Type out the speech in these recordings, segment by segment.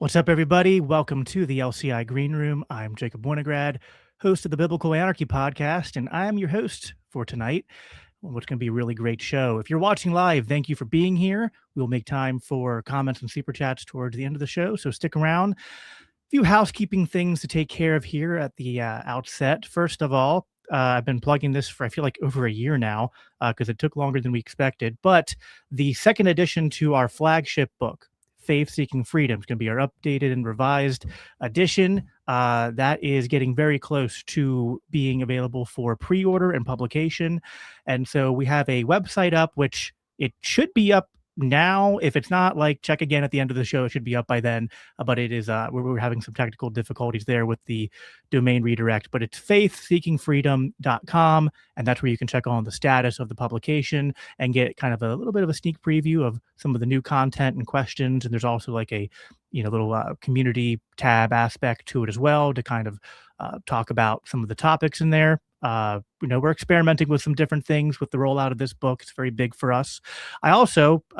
What's up, everybody? Welcome to the LCI Green Room. I'm Jacob Winograd, host of the Biblical Anarchy podcast, and I'm your host for tonight, what's going to be a really great show. If you're watching live, thank you for being here. We'll make time for comments and super chats towards the end of the show, so stick around. A few housekeeping things to take care of here at the outset. First of all, I've been plugging this for, I feel like, over a year now because it took longer than we expected, but the second edition to our flagship book, Faith Seeking Freedom, is going to be our updated and revised edition. That is getting very close to being available for pre-order and publication. And so we have a website up, which it should be up now. If it's not, like, check again at the end of the show. It should be up by then. But it is, we're having some technical difficulties there with the domain redirect. But it's faithseekingfreedom.com. And that's where you can check on the status of the publication and get kind of a little bit of a sneak preview of some of the new content and questions. And there's also like a, little community tab aspect to it as well to kind of talk about some of the topics in there. We're experimenting with some different things with the rollout of this book. It's very big for us. I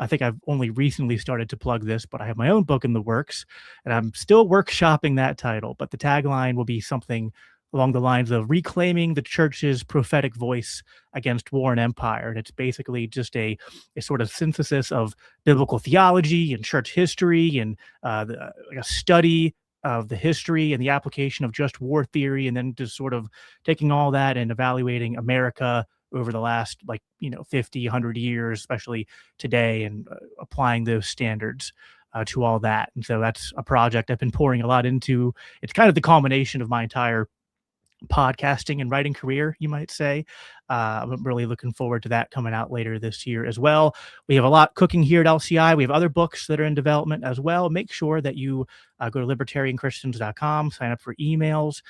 think I've only recently started to plug this, but I have my own book in the works, and I'm still workshopping that title. But the tagline will be something along the lines of reclaiming the church's prophetic voice against war and empire. And it's basically just a sort of synthesis of biblical theology and church history and like a study of the history and the application of just war theory, and then just sort of taking all that and evaluating America over the last 50, 100 years, especially today, and applying those standards to all that. And so that's a project I've been pouring a lot into. It's kind of the culmination of my entire podcasting and writing career, you might say. I'm really looking forward to that coming out later this year as well. We have a lot cooking here at LCI. We have other books that are in development as well. Make sure that you go to libertarianchristians.com, sign up for emails,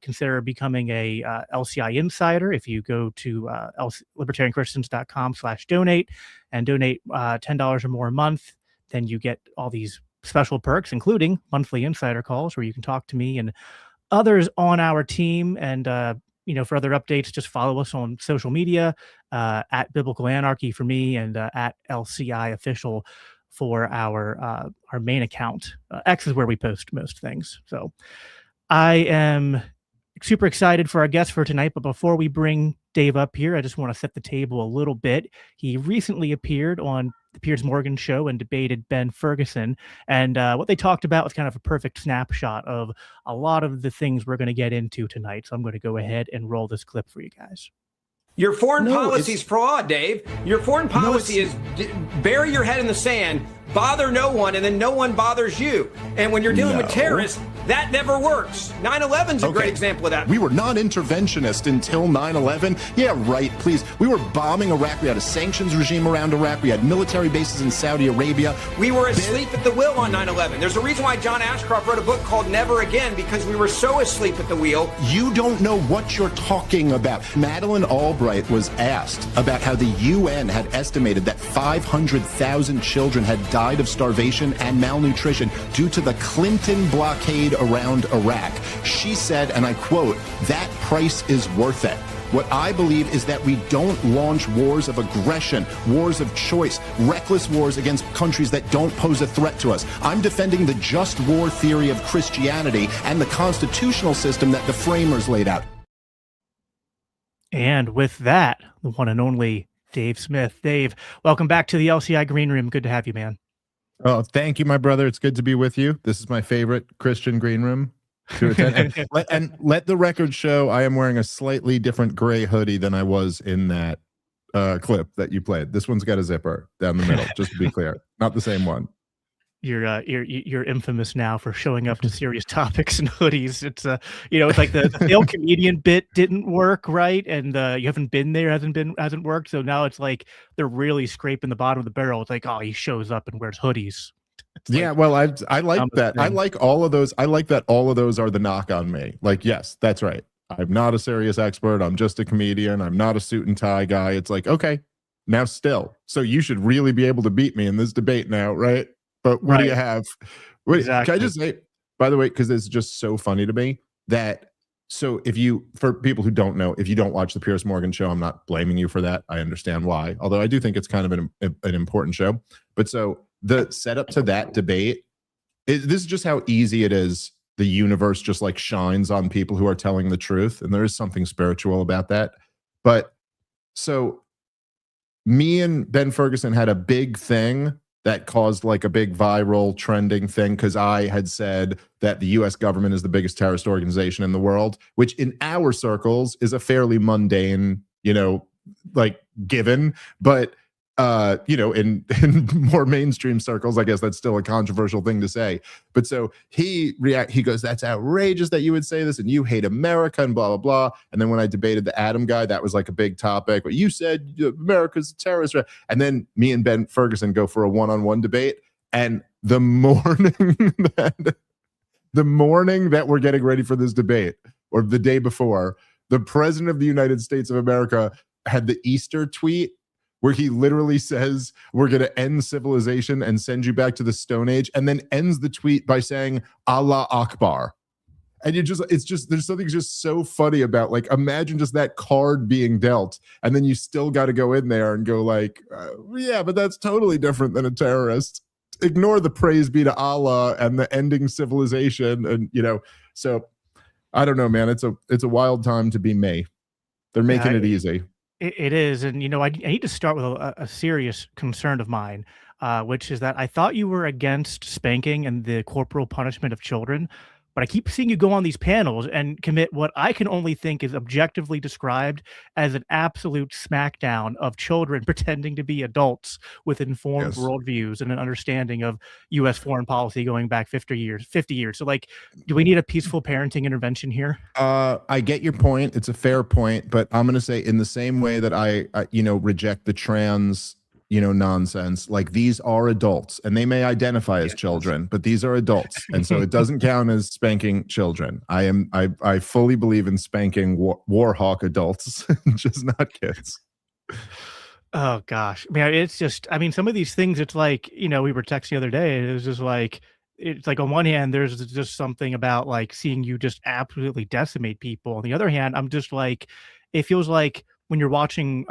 consider becoming a LCI insider. If you go to libertarianchristians.com/donate and donate $10 or more a month, then you get all these special perks, including monthly insider calls where you can talk to me and others on our team. And for other updates, just follow us on social media at Biblical Anarchy for me, and at LCI Official for our main account. X is where we post most things. So I am super excited for our guest for tonight. But before we bring Dave up here, I just want to set the table a little bit. He recently appeared on the Piers Morgan show and debated Ben Ferguson. And what they talked about was kind of a perfect snapshot of a lot of the things we're going to get into tonight. So I'm going to go ahead and roll this clip for you guys. Your foreign policy is fraud, Dave. Your foreign policy is bury your head in the sand, bother no one, and then no one bothers you. And when you're dealing with terrorists, that never works. 9/11's a great example of that. We were non-interventionist until 9/11. Yeah, right, please. We were bombing Iraq. We had a sanctions regime around Iraq. We had military bases in Saudi Arabia. We were asleep at the wheel on 9/11. There's a reason why John Ashcroft wrote a book called Never Again, because we were so asleep at the wheel. You don't know what you're talking about. Madeleine Albright was asked about how the UN had estimated that 500,000 children had died of starvation and malnutrition due to the Clinton blockade around Iraq. She said, and I quote, "That price is worth it." What I believe is that we don't launch wars of aggression, wars of choice, reckless wars against countries that don't pose a threat to us. I'm defending the just war theory of Christianity and the constitutional system that the framers laid out. And with that, the one and only Dave Smith. Dave, welcome back to the LCI Green Room. Good to have you, man. Oh, thank you, my brother. It's good to be with you. This is my favorite Christian green room to attend. and let the record show I am wearing a slightly different gray hoodie than I was in that clip that you played. This one's got a zipper down the middle, just to be clear. Not the same one. You're infamous now for showing up to serious topics and hoodies. It's it's like the failed comedian bit didn't work, right? And you haven't been there, hasn't worked. So now it's like they're really scraping the bottom of the barrel. It's like, oh, he shows up and wears hoodies. Yeah, well, I like that. I like all of those. I like that all of those are the knock on me. Like, yes, that's right. I'm not a serious expert. I'm just a comedian. I'm not a suit and tie guy. It's like, okay, now still. So you should really be able to beat me in this debate now, right? But what do you have? Exactly. Can I just say, by the way, because it's just so funny to me that, so for people who don't know, if you don't watch the Piers Morgan show, I'm not blaming you for that. I understand why, although I do think it's kind of an important show. But so the setup to that debate this is just how easy it is. The universe just like shines on people who are telling the truth. And there is something spiritual about that. But so me and Ben Ferguson had a big thing that caused like a big viral trending thing because I had said that the US government is the biggest terrorist organization in the world, which in our circles is a fairly mundane, like given, but in more mainstream circles, I guess that's still a controversial thing to say. But so he goes, that's outrageous that you would say this and you hate America and blah, blah, blah. And then when I debated the Adam guy, that was like a big topic. But you said America's a terrorist. And then me and Ben Ferguson go for a one-on-one debate. And the morning that we're getting ready for this debate, or the day before, the president of the United States of America had the Easter tweet where he literally says, we're going to end civilization and send you back to the Stone Age, and then ends the tweet by saying, Allah Akbar. And there's something just so funny about, like, imagine just that card being dealt, and then you still got to go in there and go like, yeah, but that's totally different than a terrorist. Ignore the praise be to Allah and the ending civilization. And, so I don't know, man, it's a wild time to be me. They're making it easy. It is. And, I need to start with a serious concern of mine, which is that I thought you were against spanking and the corporal punishment of children, but I keep seeing you go on these panels and commit what I can only think is objectively described as an absolute smackdown of children pretending to be adults with informed worldviews and an understanding of U.S. foreign policy going back 50 years. So, like, do we need a peaceful parenting intervention here? I get your point. It's a fair point, but I'm going to say, in the same way that I reject the trans nonsense, like, these are adults and they may identify as children, but these are adults. And so it doesn't count as spanking children. I fully believe in spanking war hawk adults, just not kids. Oh gosh. It's just, some of these things, it's like, we were texting the other day. It was just like, it's like on one hand, there's just something about like seeing you just absolutely decimate people. On the other hand, I'm just like, it feels like when you're watching,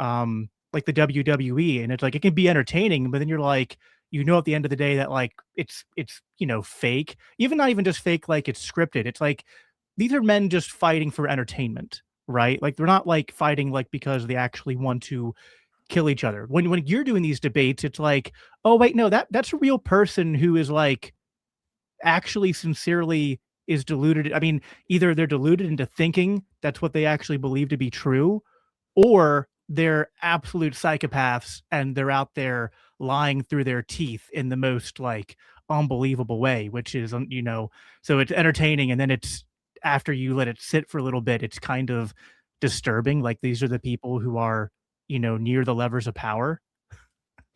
like the WWE, and it's like, it can be entertaining, but then you're like, at the end of the day that like it's fake, not even just fake, like it's scripted. It's like, these are men just fighting for entertainment, right? Like, they're not like fighting like because they actually want to kill each other. When you're doing these debates, it's like, oh wait, no, that's a real person who is like actually sincerely is deluded. Either they're deluded into thinking that's what they actually believe to be true, or they're absolute psychopaths and they're out there lying through their teeth in the most like unbelievable way, which is, so it's entertaining. And then it's, after you let it sit for a little bit, it's kind of disturbing. Like, these are the people who are, near the levers of power.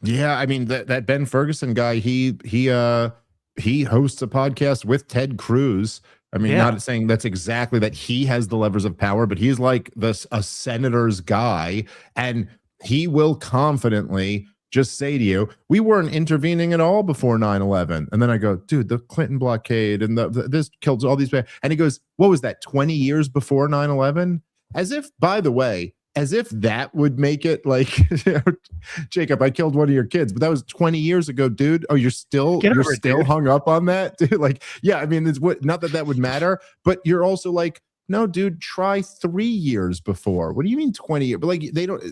Yeah. That Ben Ferguson guy, he hosts a podcast with Ted Cruz. Not saying that's exactly that he has the levers of power, but he's like a senator's guy, and he will confidently just say to you, we weren't intervening at all before 9/11. And then I go, dude, the Clinton blockade and this killed all these people. And he goes, what was that, 20 years before 9/11? As if, by the way, as if that would make it like, Jacob, I killed one of your kids, but that was 20 years ago, dude. Oh, you're still hung up on that, dude? Like, yeah, it's not that would matter, but you're also like, no, dude, try 3 years before. What do you mean 20 years? But like, they don't.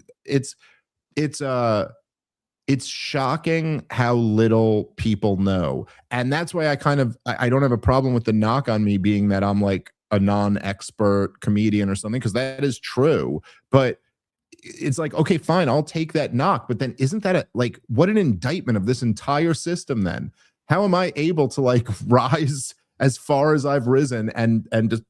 It's shocking how little people know, and that's why I don't have a problem with the knock on me being that I'm like a non-expert comedian or something, because that is true. But it's like, okay, fine, I'll take that knock, but then isn't that what an indictment of this entire system? Then how am I able to like rise as far as I've risen and just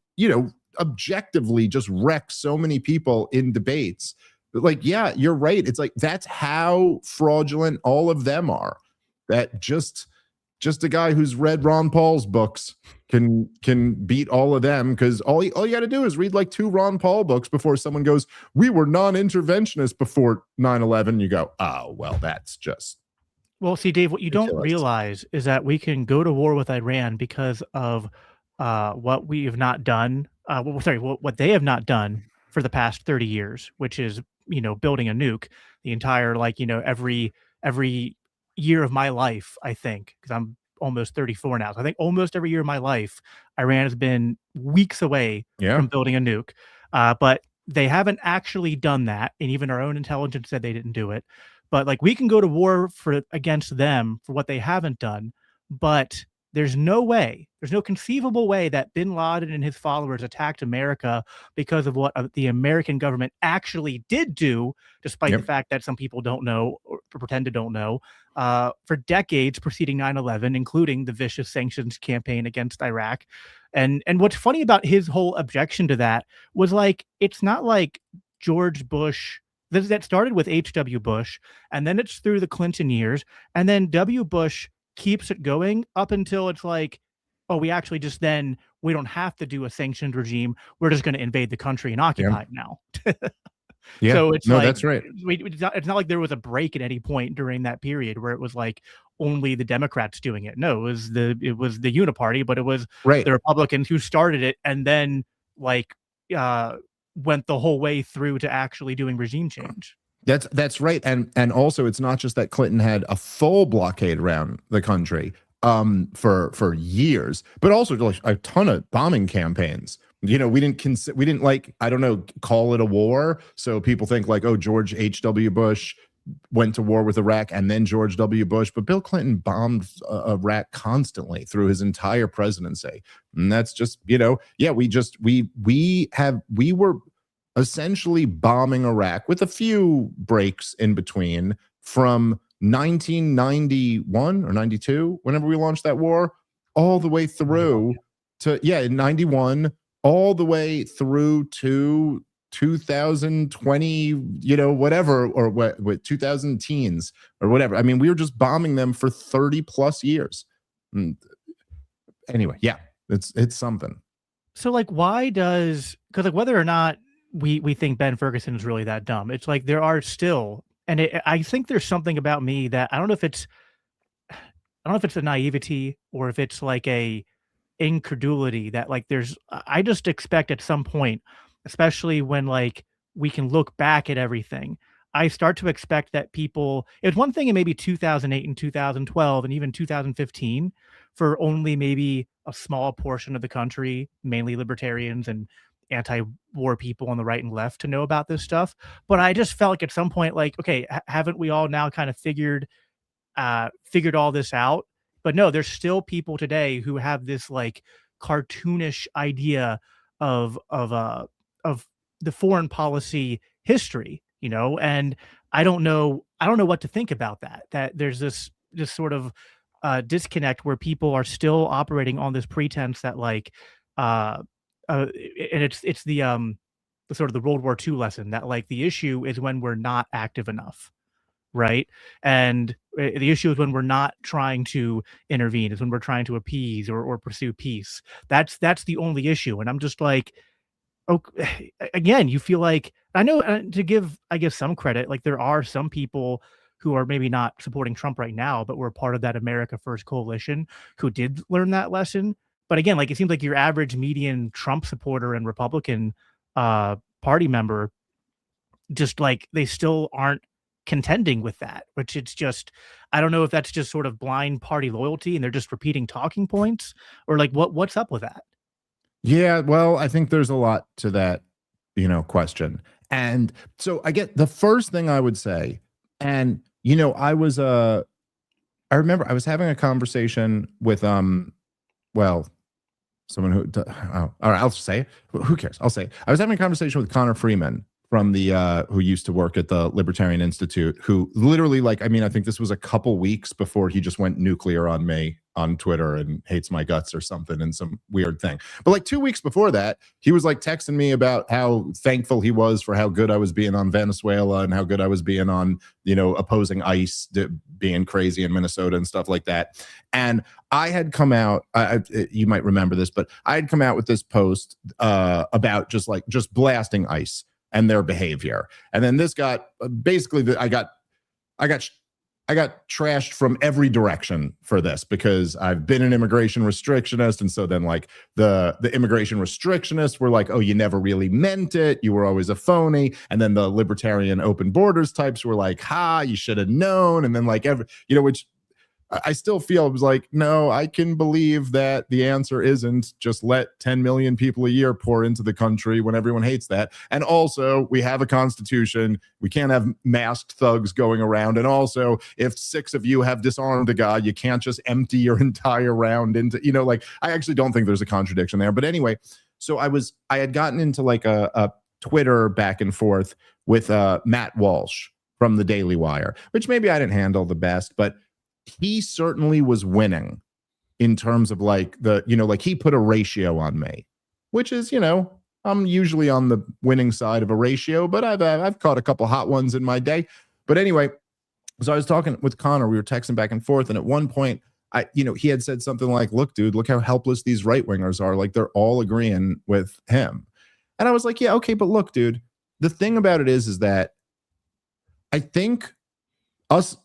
objectively just wreck so many people in debates? Like, yeah, you're right. It's like, that's how fraudulent all of them are. That just a guy who's read Ron Paul's books can beat all of them, because all you got to do is read like 2 Ron Paul books before someone goes, we were non-interventionists before 9/11. You go, oh, well, that's just. Well, see, Dave, what you don't realize is that we can go to war with Iran because of what we have not done. What they have not done for the past 30 years, which is, building a nuke. The entire, every year of my life, I think, because I'm almost 34 now. So I think almost every year of my life, Iran has been weeks away from building a nuke. But they haven't actually done that. And even our own intelligence said they didn't do it. But like, we can go to war against them for what they haven't done. But there's no conceivable way that bin Laden and his followers attacked America because of what the American government actually did do, despite the fact that some people don't know or pretend to don't know, for decades preceding 9/11, including the vicious sanctions campaign against Iraq. And what's funny about his whole objection to that was, like, it's not like George Bush, that started with H.W. Bush, and then it's through the Clinton years, and then W. Bush keeps it going up until it's like, oh, we don't have to do a sanctioned regime. We're just going to invade the country and occupy it now. So it's that's right. It's not like there was a break at any point during that period where it was like only the Democrats doing it. No, it was the Uniparty, but it was the Republicans who started it and then went the whole way through to actually doing regime change. That's right. And also, it's not just that Clinton had a full blockade around the country for years, but also like a ton of bombing campaigns. We didn't like, I don't know, call it a war. So people think like, oh, George H.W. Bush went to war with Iraq and then George W. Bush, but Bill Clinton bombed Iraq constantly through his entire presidency. And that's just, we were essentially bombing Iraq with a few breaks in between from 1991 or 92, whenever we launched that war, all the way through to, in 91, all the way through to 2020, whatever, or what 2000 teens or whatever. I mean, we were just bombing them for 30 plus years. Anyway, it's something. So like, because like whether or not we think Ben Ferguson is really that dumb, it's like there are still, and I think there's something about me that I don't know if it's a naivety or if it's like a incredulity that like I just expect at some point, especially when like we can look back at everything, I start to expect that people, it's one thing in maybe 2008 and 2012 and even 2015 for only maybe a small portion of the country, mainly libertarians and anti-war people on the right and left, to know about this stuff. But I just felt like at some point, like, okay, haven't we all now kind of figured all this out? But no, there's still people today who have this like cartoonish idea of the foreign policy history, and I don't know what to think about that. That there's this sort of disconnect where people are still operating on this pretense that like and it's the sort of the World War II lesson that like the issue is when we're not active enough, right? And the issue is when we're not trying to intervene, is when we're trying to appease or pursue peace. That's the only issue. And I'm just like, okay, again, you feel like, I know, to give, I guess, some credit, like there are some people who are maybe not supporting Trump right now, but were part of that America First coalition who did learn that lesson. But again, like it seems like your average median Trump supporter and Republican party member, just like they still aren't contending with that, which it's just, I don't know if that's just sort of blind party loyalty and they're just repeating talking points, or like what's up with that? Yeah, well, I think there's a lot to that, question. And so I get the first thing I would say, and I remember I was having a conversation with someone who, all right, I'll say it. Who cares? I'll say it. I was having a conversation with Connor Freeman from the who used to work at the Libertarian Institute, who literally, like, I mean, I think this was a couple weeks before he just went nuclear on me on Twitter and hates my guts or something and some weird thing. But like 2 weeks before that, he was like texting me about how thankful he was for how good I was being on Venezuela and how good I was being on, opposing ICE being crazy in Minnesota and stuff like that. And I had come out, you might remember this, but I had come out with this post about just blasting ICE and their behavior. And then this got basically, I got trashed from every direction for this because I've been an immigration restrictionist. And so then like the immigration restrictionists were like, oh, you never really meant it. You were always a phony. And then the libertarian open borders types were like, you should have known. And then like, which I still feel it was like, no, I can believe that the answer isn't just let 10 million people a year pour into the country when everyone hates that. And also, we have a constitution. We can't have masked thugs going around. And also, if 6 of you have disarmed a guy, you can't just empty your entire round into, like, I actually don't think there's a contradiction there. But anyway, so I had gotten into like a Twitter back and forth with Matt Walsh from the Daily Wire, which maybe I didn't handle the best, but he certainly was winning in terms of like like he put a ratio on me, which is, I'm usually on the winning side of a ratio, but I've caught a couple hot ones in my day. But anyway, so I was talking with Connor, we were texting back and forth. And at one point he had said something like, look, dude, look how helpless these right wingers are. Like they're all agreeing with him. And I was like, yeah, okay. But look, dude, the thing about it is that I think us,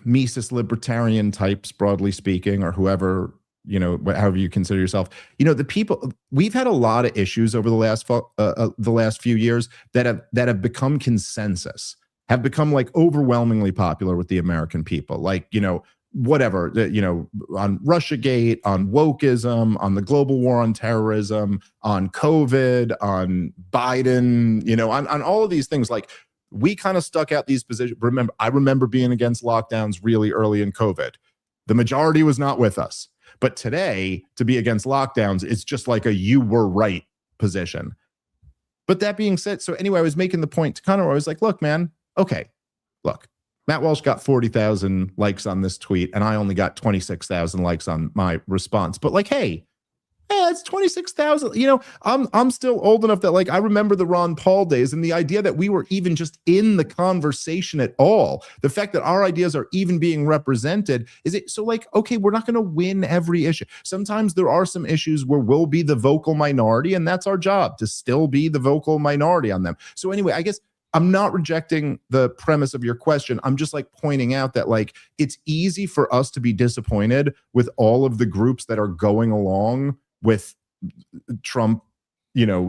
Mises libertarian types, broadly speaking, or whoever, however you consider yourself, the people, we've had a lot of issues over the last few years that have become consensus, have become like overwhelmingly popular with the American people. Like, whatever, on Russiagate, on wokeism, on the global war on terrorism, on COVID, on Biden, on all of these things. Like, we kind of stuck out these positions. I remember being against lockdowns really early in COVID. The majority was not with us. But today, to be against lockdowns, it's just like a you were right position. But that being said, so anyway, I was making the point to Connor. I was like, look, man, okay, look, Matt Walsh got 40,000 likes on this tweet, and I only got 26,000 likes on my response. But like, hey, it's 26,000. I'm still old enough that like I remember the Ron Paul days, and the idea that we were even just in the conversation at all, the fact that our ideas are even being represented, is it so like, okay, we're not going to win every issue. Sometimes there are some issues where we'll be the vocal minority, and that's our job, to still be the vocal minority on them. So anyway, I guess I'm not rejecting the premise of your question. I'm just like pointing out that like it's easy for us to be disappointed with all of the groups that are going along with Trump,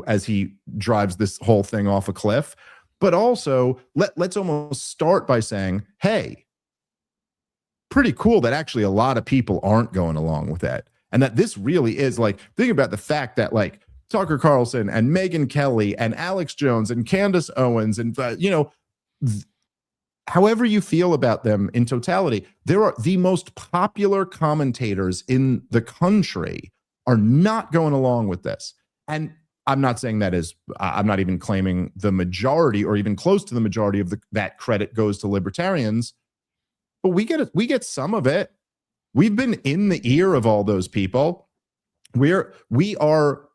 as he drives this whole thing off a cliff. But also, let's almost start by saying, hey, pretty cool that actually a lot of people aren't going along with that. And that this really is like, think about the fact that like Tucker Carlson and Megyn Kelly and Alex Jones and Candace Owens and, however you feel about them in totality, there are the most popular commentators in the country are not going along with this. And I'm not saying I'm not even claiming the majority or even close to the majority of that credit goes to libertarians, but we get some of it. We've been in the ear of all those people. We are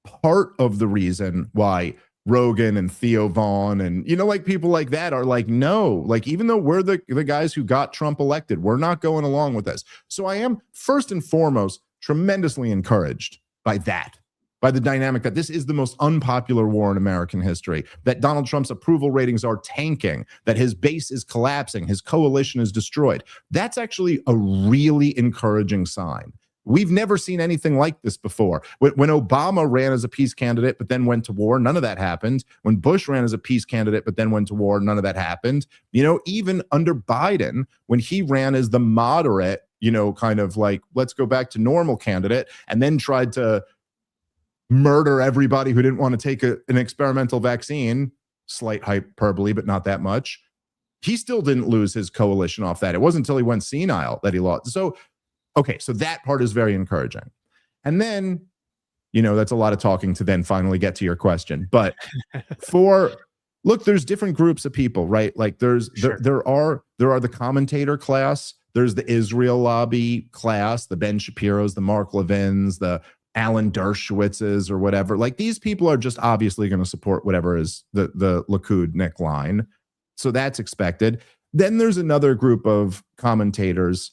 part of the reason why Rogan and Theo Vaughn and, like people like that are like, no, like, even though we're the guys who got Trump elected, we're not going along with this. So I am first and foremost tremendously encouraged by the dynamic that this is the most unpopular war in American history, that Donald Trump's approval ratings are tanking, that his base is collapsing, his coalition is destroyed. That's actually a really encouraging sign. We've never seen anything like this before. When Obama ran as a peace candidate, but then went to war, none of that happened. When Bush ran as a peace candidate, but then went to war, none of that happened. Even under Biden, when he ran as the moderate, kind of like, let's go back to normal candidate, and then tried to murder everybody who didn't want to take an experimental vaccine, slight hyperbole, but not that much. He still didn't lose his coalition off that. It wasn't until he went senile that he lost. So, okay, so that part is very encouraging. And then, that's a lot of talking to then finally get to your question. But look, there's different groups of people, right? Like there are the commentator class, there's the Israel lobby class, the Ben Shapiro's, the Mark Levins, the Alan Dershowitz's or whatever. Like these people are just obviously going to support whatever is the Likud neckline. So that's expected. Then there's another group of commentators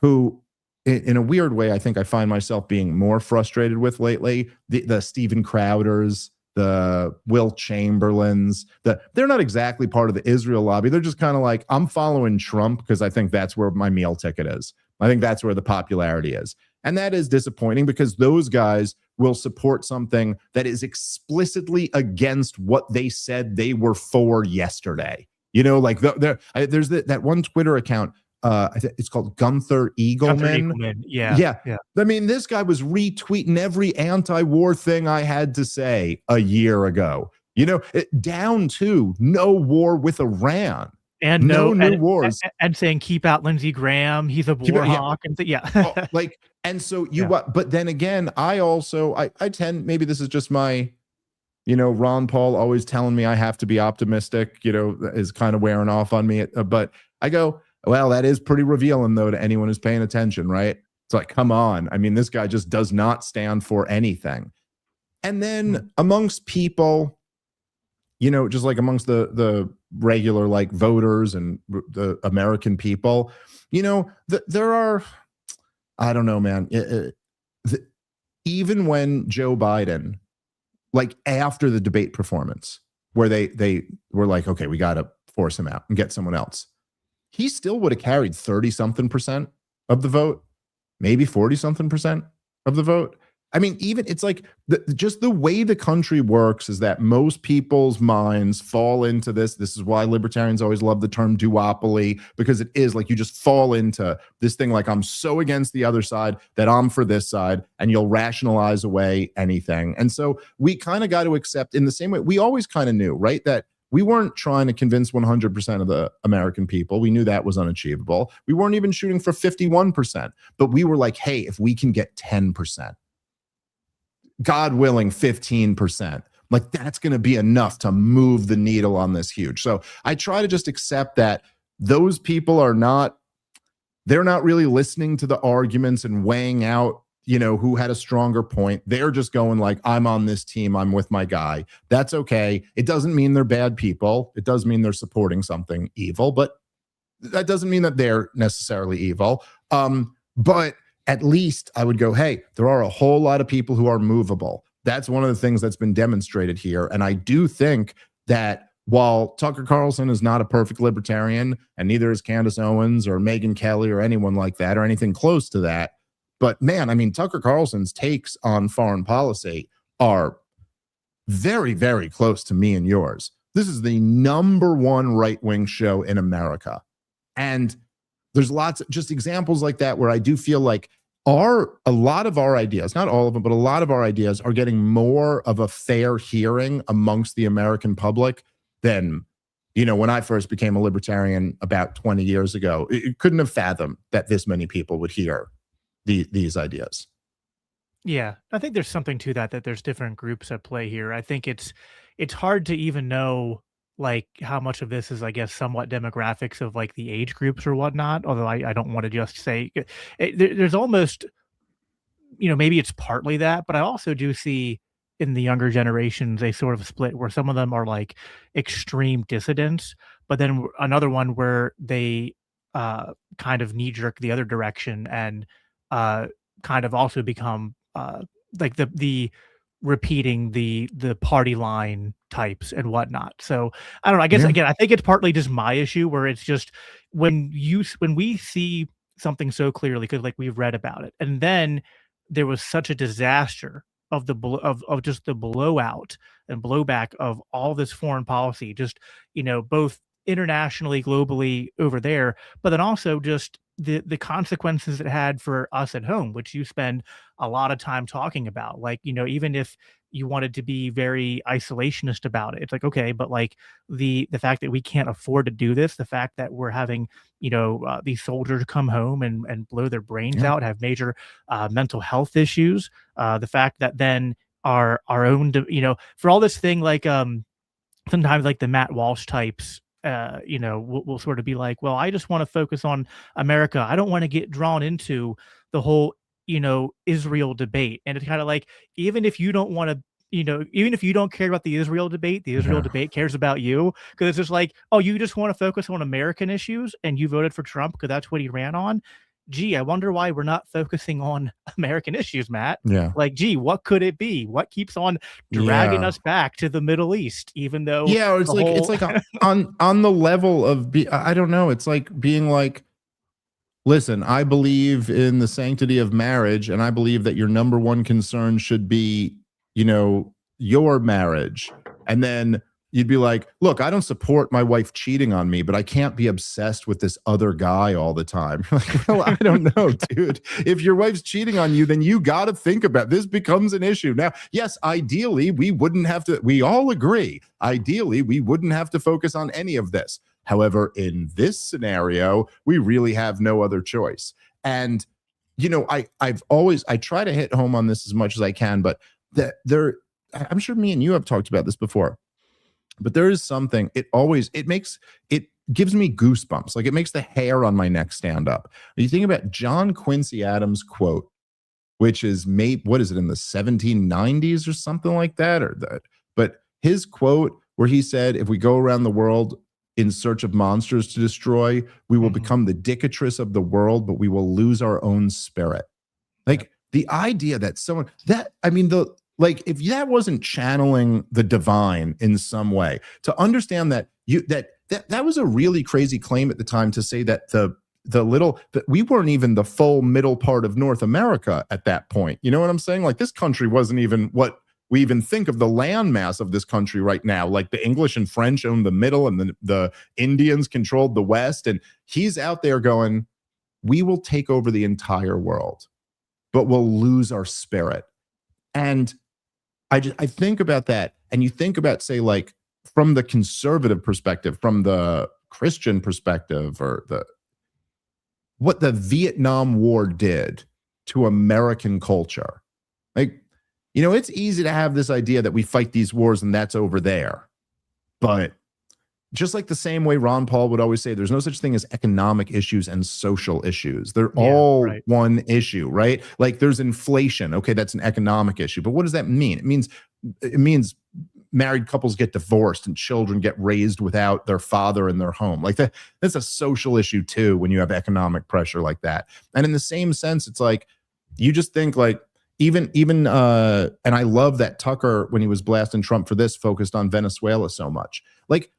who, in a weird way, I think I find myself being more frustrated with lately. The Steven Crowders, the Will Chamberlains, they're not exactly part of the Israel lobby. They're just kind of like, I'm following Trump because I think that's where my meal ticket is. I think that's where the popularity is. And that is disappointing because those guys will support something that is explicitly against what they said they were for yesterday. Like there's that one Twitter account. It's called Gunther Eagleman. Yeah. I mean, this guy was retweeting every anti-war thing I had to say a year ago. Down to no war with Iran. And no new wars. And saying keep out Lindsey Graham. He's a war hawk. And and so but then again, I tend, maybe this is just my, Ron Paul always telling me I have to be optimistic, is kind of wearing off on me. But I go, well, that is pretty revealing though to anyone who's paying attention, right? It's like, come on. I mean, this guy just does not stand for anything. And then amongst people, just like amongst the regular like voters and the American people, there are, I don't know, man. Even when Joe Biden, like after the debate performance, where they were like, okay, we got to force him out and get someone else, he still would have carried 30-something% of the vote, maybe 40-something% of the vote. I mean, even it's like just the way the country works is that most people's minds fall into this. This is why libertarians always love the term duopoly, because it is like you just fall into this thing like I'm so against the other side that I'm for this side, and you'll rationalize away anything. And so we kind of got to accept, in the same way we always kind of knew, right, that we weren't trying to convince 100% of the American people. We knew that was unachievable. We weren't even shooting for 51%, but we were like, hey, if we can get 10%, God willing, 15%. Like that's going to be enough to move the needle on this huge. So I try to just accept that those people they're not really listening to the arguments and weighing out, who had a stronger point. They're just going like, I'm on this team. I'm with my guy. That's okay. It doesn't mean they're bad people. It does mean they're supporting something evil, but that doesn't mean that they're necessarily evil. But at least I would go, hey, there are a whole lot of people who are movable. That's one of the things that's been demonstrated here. And I do think that while Tucker Carlson is not a perfect libertarian, and neither is Candace Owens or Megyn Kelly or anyone like that or anything close to that, but man, I mean, Tucker Carlson's takes on foreign policy are very, very close to me and yours. This is the #1 right-wing show in America. And there's lots of just examples like that where I do feel like a lot of our ideas, not all of them, but a lot of our ideas are getting more of a fair hearing amongst the American public than, when I first became a libertarian about 20 years ago. It couldn't have fathomed that this many people would hear these ideas. Yeah, I think there's something to that there's different groups at play here. I think it's hard to even know like how much of this is, I guess, somewhat demographics of like the age groups or whatnot. Although I don't want to just say there's almost, maybe it's partly that, but I also do see in the younger generations a sort of split where some of them are like extreme dissidents, but then another one where they kind of knee jerk the other direction and kind of also become like the repeating the party line types and whatnot. So I don't know. I guess again, I think it's partly just my issue where it's just when we see something so clearly because like we've read about it, and then there was such a disaster of just the blowout and blowback of all this foreign policy, just both internationally, globally over there, but then also just the consequences it had for us at home, which you spend a lot of time talking about. Like, even if you wanted to be very isolationist about it, it's like, okay, but like the fact that we can't afford to do this, the fact that we're having, these soldiers come home and blow their brains out, have major mental health issues, the fact that then our own, for all this thing, like sometimes like the Matt Walsh types, we'll sort of be like, well, I just want to focus on America. I don't want to get drawn into the whole, Israel debate. And it's kind of like, even if you don't want to, even if you don't care about the Israel debate cares about you. Because it's just like, oh, you just want to focus on American issues and you voted for Trump because that's what he ran on. Gee, I wonder why we're not focusing on American issues, Matt. Yeah. Like, gee, what could it be? What keeps on dragging us back to the Middle East, even though it's like on the level of I don't know. It's like being like, listen, I believe in the sanctity of marriage, and I believe that your #1 concern should be, your marriage. And then you'd be like, look, I don't support my wife cheating on me, but I can't be obsessed with this other guy all the time. Like, well, I don't know, dude. If your wife's cheating on you, then you got to think about this becomes an issue. Now, yes, ideally, we wouldn't have to, we all agree, ideally, we wouldn't have to focus on any of this. However, in this scenario, we really have no other choice. And, you know, I try to hit home on this as much as I can, but I'm sure me and you have talked about this before. But there is something, it gives me goosebumps. Like, it makes the hair on my neck stand up. You think about John Quincy Adams' quote, which is what is it, in the 1790s or something like that? But his quote where he said, if we go around the world in search of monsters to destroy, we will become the dictatress of the world, but we will lose our own spirit. Like, the idea that like, if that wasn't channeling the divine in some way, to understand that that was a really crazy claim at the time, to say that that we weren't even the full middle part of North America at that point. You know what I'm saying? Like, this country wasn't even what we even think of the landmass of this country right now. Like, the English and French owned the middle, and the Indians controlled the West. And he's out there going, we will take over the entire world, but we'll lose our spirit. And I think about that, and you think about, say, like, from the conservative perspective, from the Christian perspective, or what the Vietnam War did to American culture. Like, you know, it's easy to have this idea that we fight these wars and that's over there. But just like the same way Ron Paul would always say, there's no such thing as economic issues and social issues. They're all one issue, right? Like, there's inflation. Okay, that's an economic issue. But what does that mean? It means married couples get divorced and children get raised without their father in their home. Like, that's a social issue too, when you have economic pressure like that. And in the same sense, it's like, you just think, like, even and I love that Tucker, when he was blasting Trump for this, focused on Venezuela so much. Like,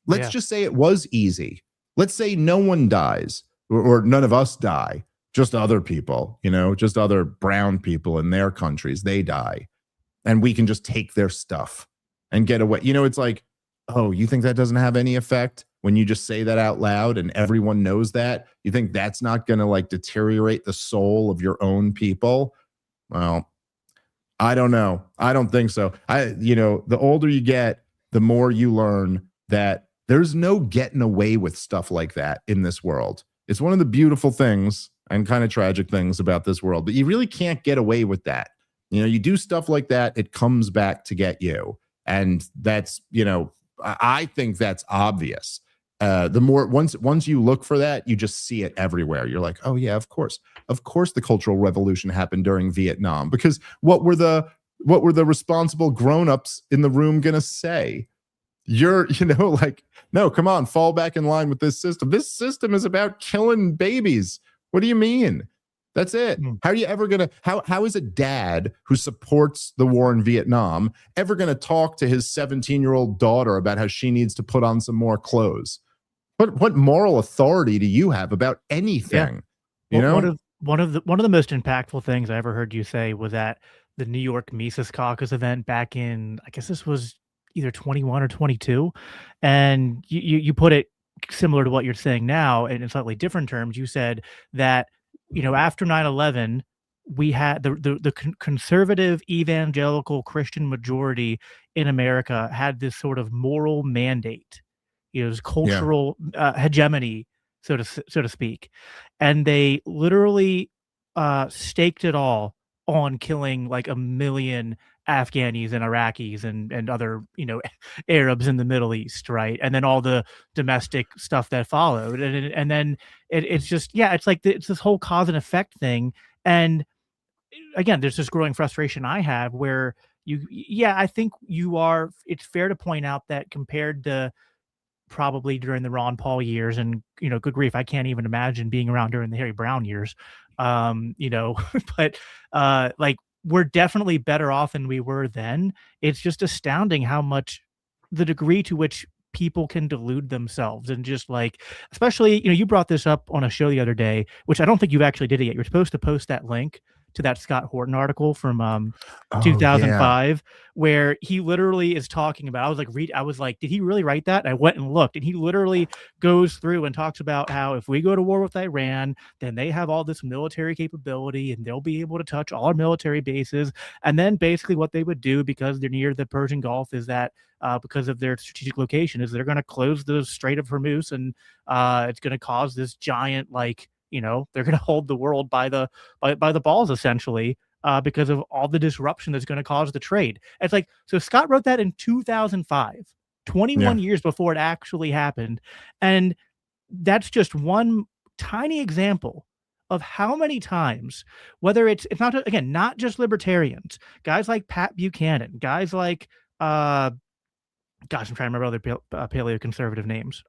let's just say it was easy. Let's say no one dies, or none of us die, just other people, you know, just other brown people in their countries, they die. And we can just take their stuff and get away. You know, it's like, oh, you think that doesn't have any effect when you just say that out loud and everyone knows that? You think that's not going to, like, deteriorate the soul of your own people? Well, I don't know. I don't think so. The older you get, the more you learn that there's no getting away with stuff like that in this world. It's one of the beautiful things and kind of tragic things about this world, but you really can't get away with that. You know, you do stuff like that, it comes back to get you. And that's, you know, I think that's obvious. The more once you look for that, you just see it everywhere. You're like, oh yeah, of course the Cultural Revolution happened during Vietnam, because what were the responsible grown-ups in the room gonna say? You're, you know, like, no, come on, fall back in line with this system. This system is about killing babies. What do you mean? That's it. How are you ever gonna? How is a dad who supports the war in Vietnam ever gonna talk to his 17-year-old daughter about how she needs to put on some more clothes? What moral authority do you have about anything? Yeah. You know, one of the most impactful things I ever heard you say was at the New York Mises Caucus event back in, I guess this was either 21 or 22, and you put it similar to what you're saying now, and in slightly different terms. You said that, you know, after 9/11, we had the conservative evangelical Christian majority in America had this sort of moral mandate. It was cultural hegemony, so to speak, and they literally staked it all on killing like 1 million Afghanis and Iraqis and other, you know, Arabs in the Middle East, right? And then all the domestic stuff that followed, and then it's just, it's like it's this whole cause and effect thing. And again, there's this growing frustration I have where I think it's fair to point out that compared to probably during the Ron Paul years, and, you know, good grief, I can't even imagine being around during the Harry Brown years, you know, but like, we're definitely better off than we were then. It's just astounding how much, the degree to which people can delude themselves, and just like, especially, you know, you brought this up on a show the other day, which I don't think you've actually did it yet. You're supposed to post that link to that Scott Horton article from 2005, yeah. where he literally is talking about, I was like, did he really write that? And I went and looked, and he literally goes through and talks about how if we go to war with Iran, then they have all this military capability and they'll be able to touch all our military bases. And then basically what they would do, because they're near the Persian Gulf, is that because of their strategic location, is they're going to close the Strait of Hormuz, and it's going to cause this giant, they're going to hold the world by the balls, essentially, because of all the disruption that's going to cause the trade. It's like, so Scott wrote that in 2005, 21 years before it actually happened. And that's just one tiny example of how many times, whether it's not, again, not just libertarians, guys like Pat Buchanan, guys like, gosh, I'm trying to remember other paleoconservative names.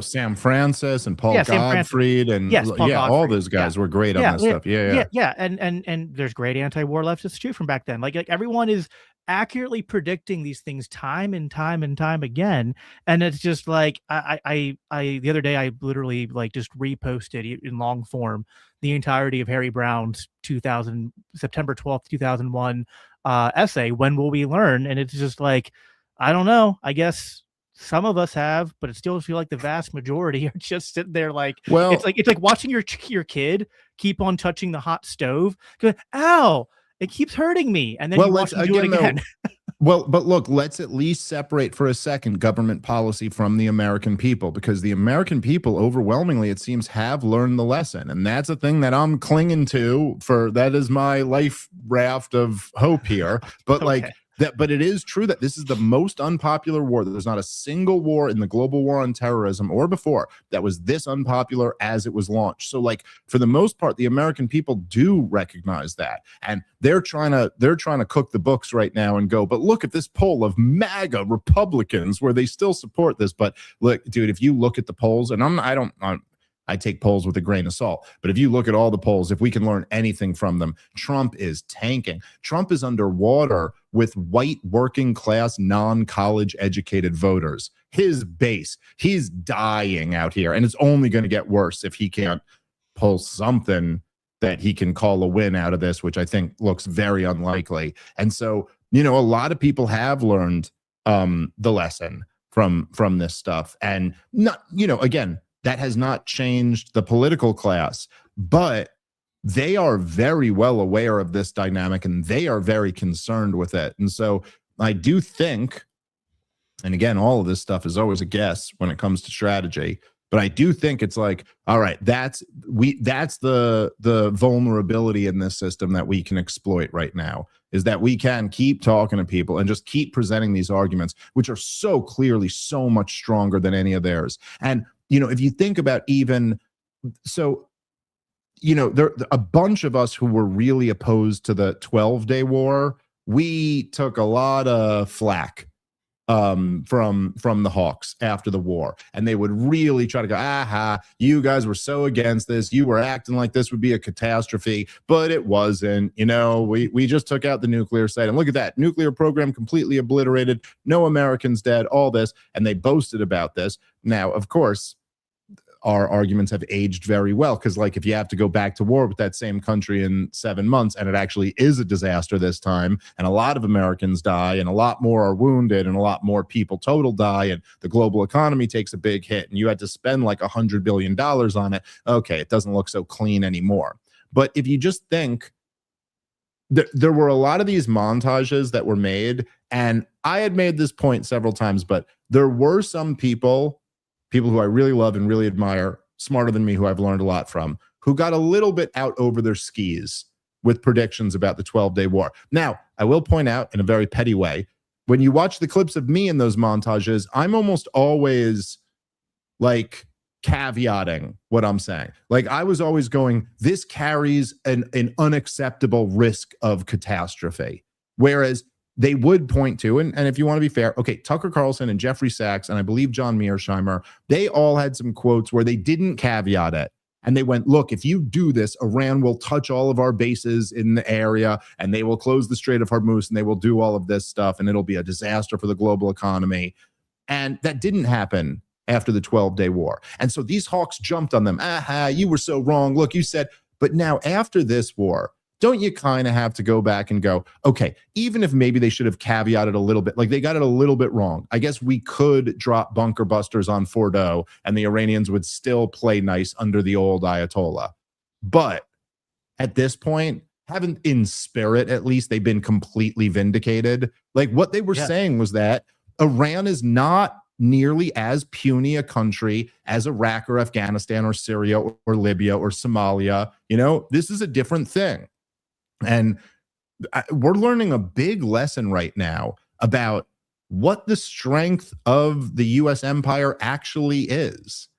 Sam Francis and Paul Yeah, Gottfried, and Paul all Gottfried. those guys were great on this stuff. Yeah. And there's great anti-war leftists too from back then. Like everyone is accurately predicting these things time and time and time again. And it's just like, I the other day I literally just reposted in long form the entirety of Harry Brown's September 12th, 2001 essay, When Will We Learn? And it's just like, I don't know. I guess some of us have, but it still feel like the vast majority are just sitting there it's like watching your kid keep on touching the hot stove. Going, ow, it keeps hurting me, and then you watch them do it again. But look, let's at least separate for a second government policy from the American people, because the American people overwhelmingly, it seems, have learned the lesson. And that's a thing that I'm clinging to that is my life raft of hope here. But okay. But it is true that this is the most unpopular war. There's not a single war in the global war on terrorism or before that was this unpopular as it was launched. So for the most part, the American people do recognize that. And they're trying to cook the books right now and go, but look at this poll of MAGA Republicans where they still support this. But look, dude, if you look at the polls, and I take polls with a grain of salt, but if you look at all the polls, if we can learn anything from them, Trump is tanking. Trump is underwater with white working class, non-college educated voters. His base, he's dying out here, and it's only going to get worse if he can't pull something that he can call a win out of this, which I think looks very unlikely. And so, a lot of people have learned the lesson from this stuff, and not, again, that has not changed the political class, but they are very well aware of this dynamic and they are very concerned with it. And so I do think, and again, all of this stuff is always a guess when it comes to strategy, but I do think it's like, all right, that's the vulnerability in this system that we can exploit right now, is that we can keep talking to people and just keep presenting these arguments, which are so clearly so much stronger than any of theirs. And if you think about there a bunch of us who were really opposed to the 12-day war, we took a lot of flack from the hawks after the war, and they would really try to go, you guys were so against this, you were acting like this would be a catastrophe, but it wasn't. We just took out the nuclear site, and look at that nuclear program completely obliterated, no Americans dead, all this, and they boasted about this. Now, of course, our arguments have aged very well, because if you have to go back to war with that same country in 7 months, and it actually is a disaster this time, and a lot of Americans die, and a lot more are wounded, and a lot more people total die, and the global economy takes a big hit, and you had to spend $100 billion on it, okay, it doesn't look so clean anymore. But if you just think, there were a lot of these montages that were made, and I had made this point several times, but there were some people who I really love and really admire, smarter than me, who I've learned a lot from, who got a little bit out over their skis with predictions about the 12-day war. Now, I will point out in a very petty way, when you watch the clips of me in those montages, I'm almost always caveating what I'm saying. I was always going, this carries an unacceptable risk of catastrophe. Whereas they would point to, and if you want to be fair, okay, Tucker Carlson and Jeffrey Sachs, and I believe John Mearsheimer, they all had some quotes where they didn't caveat it. And they went, look, if you do this, Iran will touch all of our bases in the area, and they will close the Strait of Hormuz, and they will do all of this stuff, and it'll be a disaster for the global economy. And that didn't happen after the 12-day war. And so these hawks jumped on them. You were so wrong. Look, you said, but now after this war, don't you kind of have to go back and go, okay, even if maybe they should have caveated a little bit, like they got it a little bit wrong. I guess we could drop bunker busters on Fordo and the Iranians would still play nice under the old Ayatollah. But at this point, haven't in spirit, at least, they've been completely vindicated. Like what they were saying was that Iran is not nearly as puny a country as Iraq or Afghanistan or Syria or Libya or Somalia. You know, this is a different thing. And we're learning a big lesson right now about what the strength of the U.S. empire actually is.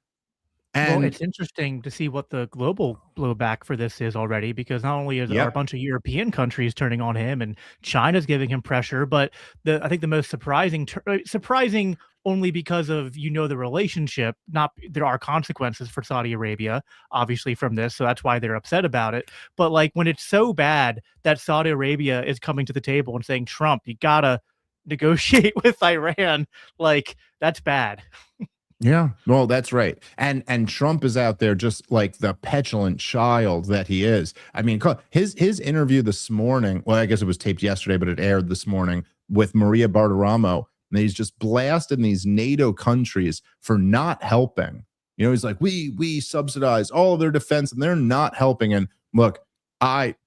And well, it's interesting to see what the global blowback for this is already, because not only are a bunch of European countries turning on him and China's giving him pressure, but I think the most surprising only because of, the relationship, there are consequences for Saudi Arabia, obviously, from this. So that's why they're upset about it. But like when it's so bad that Saudi Arabia is coming to the table and saying, Trump, you gotta negotiate with Iran, like that's bad. Yeah, well, that's right. And Trump is out there just like the petulant child that he is. I mean, his interview this morning, well, I guess it was taped yesterday, but it aired this morning with Maria Bartiromo. And he's just blasting these NATO countries for not helping. He's like, we subsidize all of their defense and they're not helping. And look,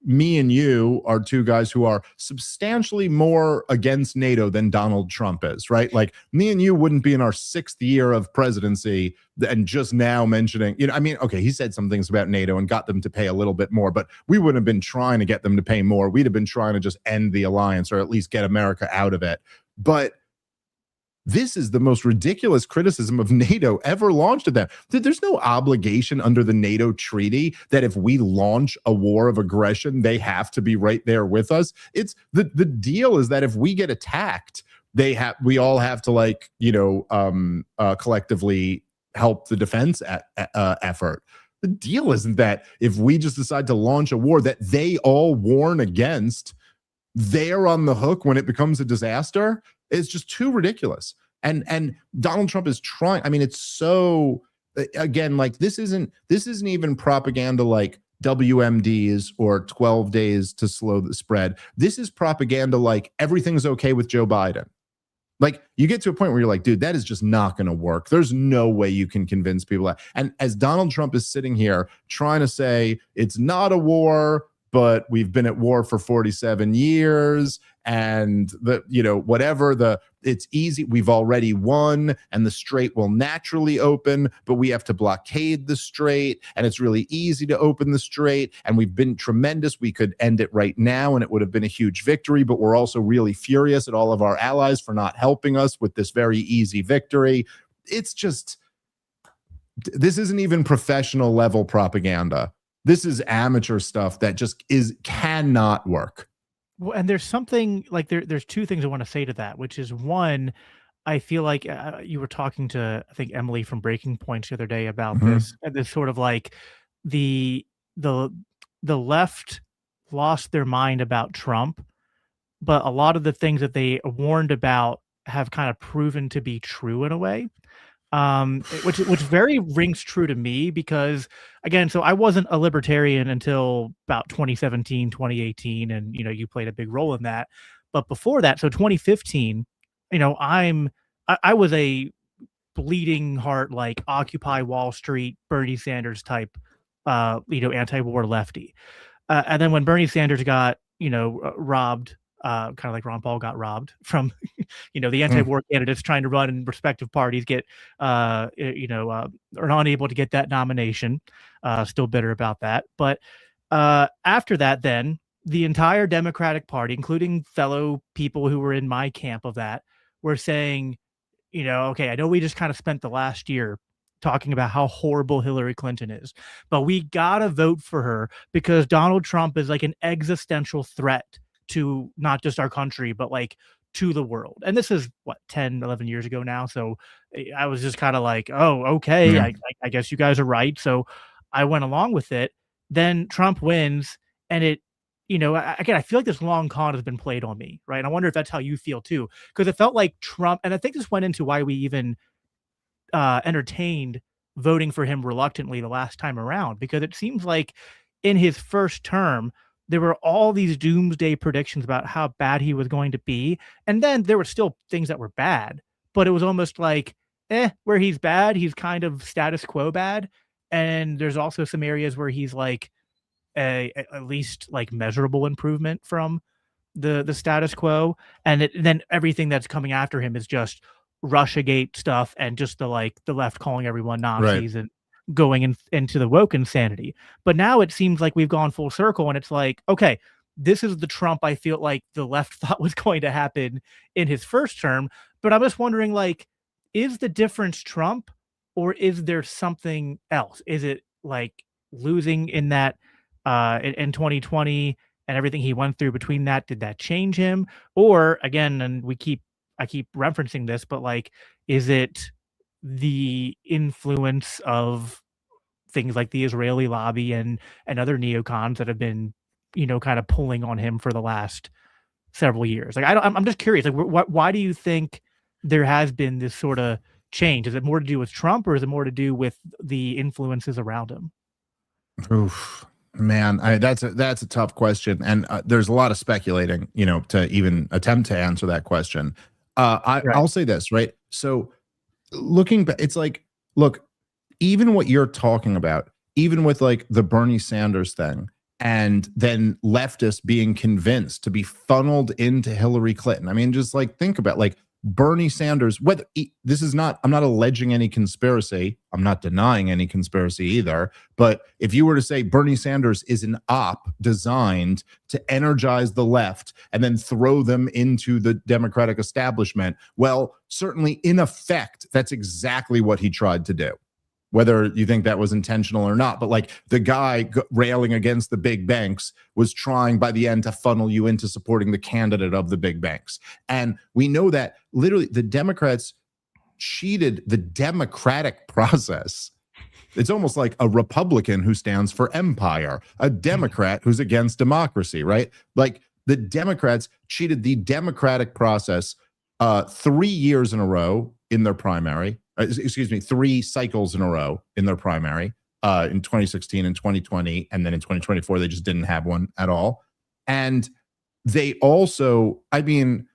me and you are two guys who are substantially more against NATO than Donald Trump is, right? Like me and you wouldn't be in our 6th year of presidency and just now mentioning, okay, he said some things about NATO and got them to pay a little bit more, but we wouldn't have been trying to get them to pay more. We'd have been trying to just end the alliance or at least get America out of it. But this is the most ridiculous criticism of NATO ever launched at them. There's no obligation under the NATO treaty that if we launch a war of aggression, they have to be right there with us. It's the deal is that if we get attacked, we all have to collectively help the defense effort. The deal isn't that if we just decide to launch a war that they all warn against, they're on the hook when it becomes a disaster. It's just too ridiculous. And Donald Trump is trying. I mean, it's so, again, like this isn't even propaganda like WMDs or 12 days to slow the spread. This is propaganda like everything's okay with Joe Biden. Like you get to a point where you're like, dude, that is just not going to work. There's no way you can convince people that. And as Donald Trump is sitting here trying to say it's not a war, but we've been at war for 47 years and it's easy. We've already won and the strait will naturally open, but we have to blockade the strait and it's really easy to open the strait. And we've been tremendous. We could end it right now and it would have been a huge victory, but we're also really furious at all of our allies for not helping us with this very easy victory. It's just, this isn't even professional level propaganda. This is amateur stuff that just cannot work. Well, and there's something like there's two things I want to say to that, which is one, I feel like you were talking to, I think, Emily from Breaking Points the other day about this, and this sort of like the left lost their mind about Trump, but a lot of the things that they warned about have kind of proven to be true in a way. Which very rings true to me because, again, so I wasn't a libertarian until about 2017, 2018, and you played a big role in that. But before that, so 2015, I was a bleeding heart, like Occupy Wall Street, Bernie Sanders type, anti-war lefty. And then when Bernie Sanders got, robbed, kind of like Ron Paul got robbed from, the anti-war candidates trying to run in respective parties are unable to get that nomination. Still bitter about that. But after that, then the entire Democratic Party, including fellow people who were in my camp of that, were saying, okay, I know we just kind of spent the last year talking about how horrible Hillary Clinton is, but we gotta vote for her because Donald Trump is like an existential threat to not just our country, but like to the world. And this is 10, 11 years ago now. So I was just kind of like, oh, okay. Yeah. I guess you guys are right. So I went along with it. Then Trump wins and it, again, I feel like this long con has been played on me, right? And I wonder if that's how you feel too, because it felt like Trump, and I think this went into why we even entertained voting for him reluctantly the last time around, because it seems like in his first term, there were all these doomsday predictions about how bad he was going to be. And then there were still things that were bad, but it was almost like, where he's bad, he's kind of status quo bad. And there's also some areas where he's like at least like measurable improvement from the status quo. And then everything that's coming after him is just Russiagate stuff and just the left calling everyone Nazis and going into the woke insanity. But now it seems like we've gone full circle, and it's like, okay, this is the Trump I feel like the left thought was going to happen in his first term. But I'm just wondering, like, is the difference Trump, or is there something else? Is it like losing in that in 2020 and everything he went through between that? Did that change him? Or again, and I keep referencing this, but like, is it the influence of things like the Israeli lobby and other neocons that have been, kind of pulling on him for the last several years? Like, I'm just curious, like, why do you think there has been this sort of change? Is it more to do with Trump, or is it more to do with the influences around him? Oof, man, that's a tough question, and there's a lot of speculating, to even attempt to answer that question. I'll say this, right? So looking back, it's like, look, even what you're talking about, even with like the Bernie Sanders thing, and then leftists being convinced to be funneled into Hillary Clinton. I mean, just like think about like Bernie Sanders, whether this is not, I'm not alleging any conspiracy. I'm not denying any conspiracy either. But if you were to say Bernie Sanders is an op designed to energize the left and then throw them into the Democratic establishment, well, certainly in effect, that's exactly what he tried to do. Whether you think that was intentional or not, but like the guy railing against the big banks was trying by the end to funnel you into supporting the candidate of the big banks. And we know that literally the Democrats cheated the democratic process. It's almost like a Republican who stands for empire, a Democrat who's against democracy, right? Like the Democrats cheated the democratic process 3 years in a row in their primary. 3 cycles in a row in their primary in 2016 and 2020. And then in 2024, they just didn't have one at all. And they also, I mean,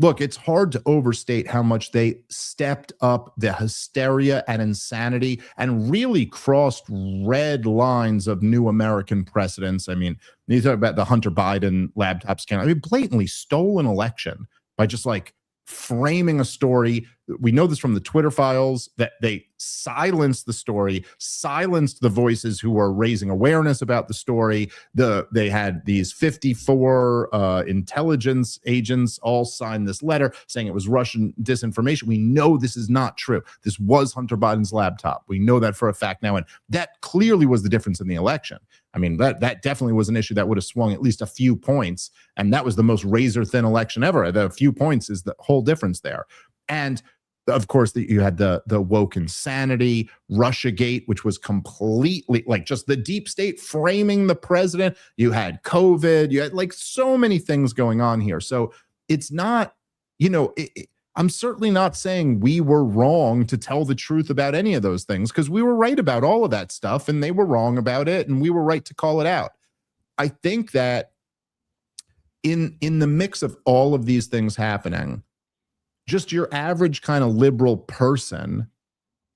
look, it's hard to overstate how much they stepped up the hysteria and insanity and really crossed red lines of new American precedents. I mean, you talk about the Hunter Biden laptop scandal. I mean, blatantly stole an election by just like framing a story. We know this from the Twitter files that they silenced the story, silenced the voices who were raising awareness about the story. They had these 54 intelligence agents all sign this letter saying it was Russian disinformation. We know this is not true. This was Hunter Biden's laptop. We know that for a fact now, and that clearly was the difference in the election. I mean, that definitely was an issue that would have swung at least a few points, and that was the most razor-thin election ever. The few points is the whole difference there. And of course, you had the woke insanity, Russiagate, which was completely like just the deep state framing the president. You had COVID. You had like so many things going on here. So it's not, I'm certainly not saying we were wrong to tell the truth about any of those things, because we were right about all of that stuff and they were wrong about it and we were right to call it out. I think that in the mix of all of these things happening, just your average kind of liberal person,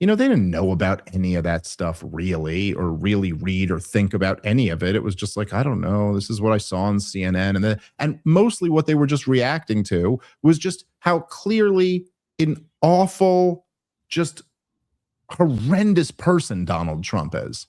they didn't know about any of that stuff really, or really read or think about any of it. It was just like, I don't know, this is what I saw on CNN. And mostly what they were just reacting to was just how clearly an awful, just horrendous person Donald Trump is,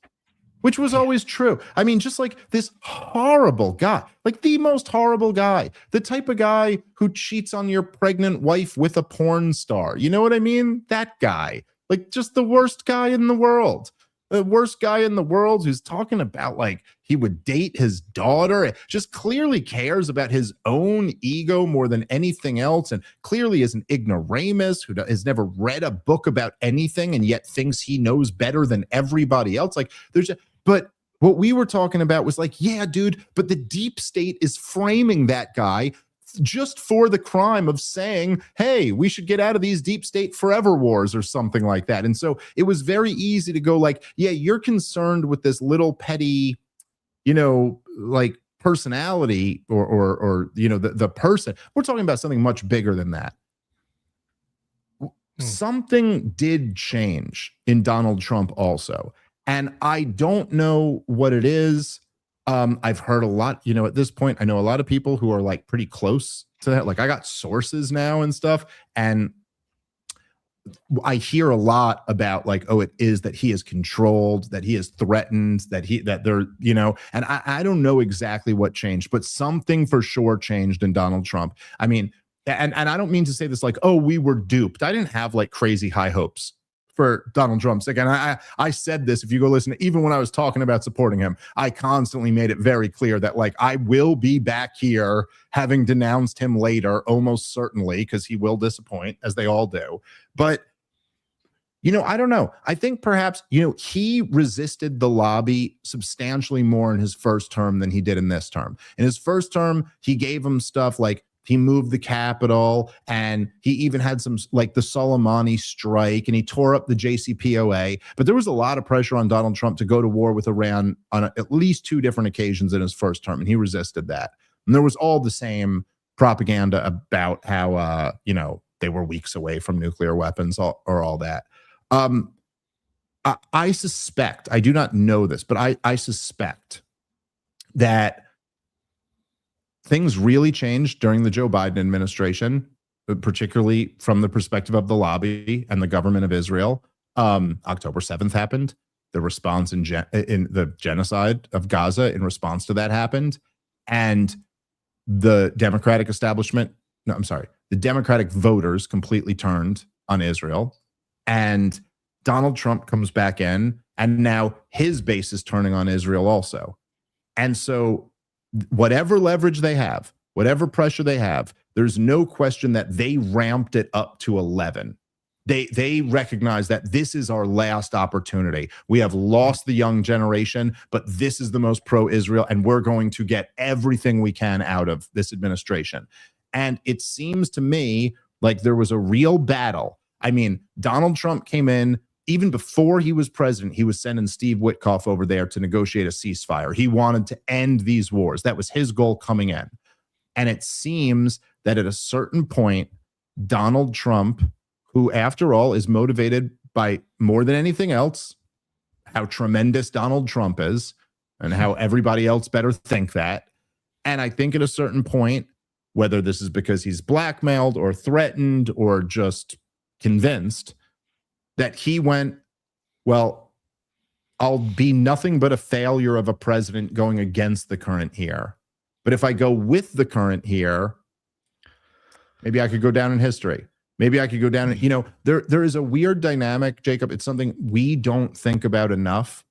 which was always true. I mean, just like this horrible guy, like the most horrible guy, the type of guy who cheats on your pregnant wife with a porn star. You know what I mean? That guy. Like just the worst guy in the world. The worst guy in the world who's talking about like he would date his daughter, just clearly cares about his own ego more than anything else, and clearly is an ignoramus who has never read a book about anything and yet thinks he knows better than everybody else. Like but what we were talking about was like, yeah, dude, but the deep state is framing that guy just for the crime of saying, hey, we should get out of these deep state forever wars or something like that. And so it was very easy to go like, yeah, you're concerned with this little petty, like personality or the person. We're talking about something much bigger than that. Something did change in Donald Trump also. And I don't know what it is. I've heard a lot, at this point, I know a lot of people who are like pretty close to that. Like I got sources now and stuff. And I hear a lot about like, oh, it is that he is controlled, that he is threatened, that they're, and I don't know exactly what changed, but something for sure changed in Donald Trump. I mean, and I don't mean to say this like, oh, we were duped. I didn't have like crazy high hopes for Donald Trump's sake. And I said this, if you go listen, even when I was talking about supporting him, I constantly made it very clear that like, I will be back here having denounced him later, almost certainly, because he will disappoint, as they all do. But, I don't know. I think perhaps, he resisted the lobby substantially more in his first term than he did in this term. In his first term, he gave him stuff like, he moved the Capitol, and he even had some like the Soleimani strike, and he tore up the JCPOA. But there was a lot of pressure on Donald Trump to go to war with Iran on at least 2 different occasions in his first term, and he resisted that. And there was all the same propaganda about how, they were weeks away from nuclear weapons or all that. I suspect, I do not know this, but I suspect that things really changed during the Joe Biden administration, particularly from the perspective of the lobby and the government of Israel. October 7th happened. The response in the genocide of Gaza in response to that happened. And the Democratic the Democratic voters completely turned on Israel. And Donald Trump comes back in, and now his base is turning on Israel also. And so whatever leverage they have, whatever pressure they have, there's no question that they ramped it up to 11. They recognize that this is our last opportunity. We have lost the young generation, but this is the most pro-Israel, and we're going to get everything we can out of this administration. And it seems to me like there was a real battle. I mean, Donald Trump came in, even before he was president, he was sending Steve Witkoff over there to negotiate a ceasefire. He wanted to end these wars. That was his goal coming in. And it seems that at a certain point, Donald Trump, who after all is motivated by more than anything else, how tremendous Donald Trump is and how everybody else better think that. And I think at a certain point, whether this is because he's blackmailed or threatened or just convinced, that he went, well, I'll be nothing but a failure of a president going against the current here. But if I go with the current here, maybe I could go down in history. Maybe I could go down, there is a weird dynamic, Jacob. It's something we don't think about enough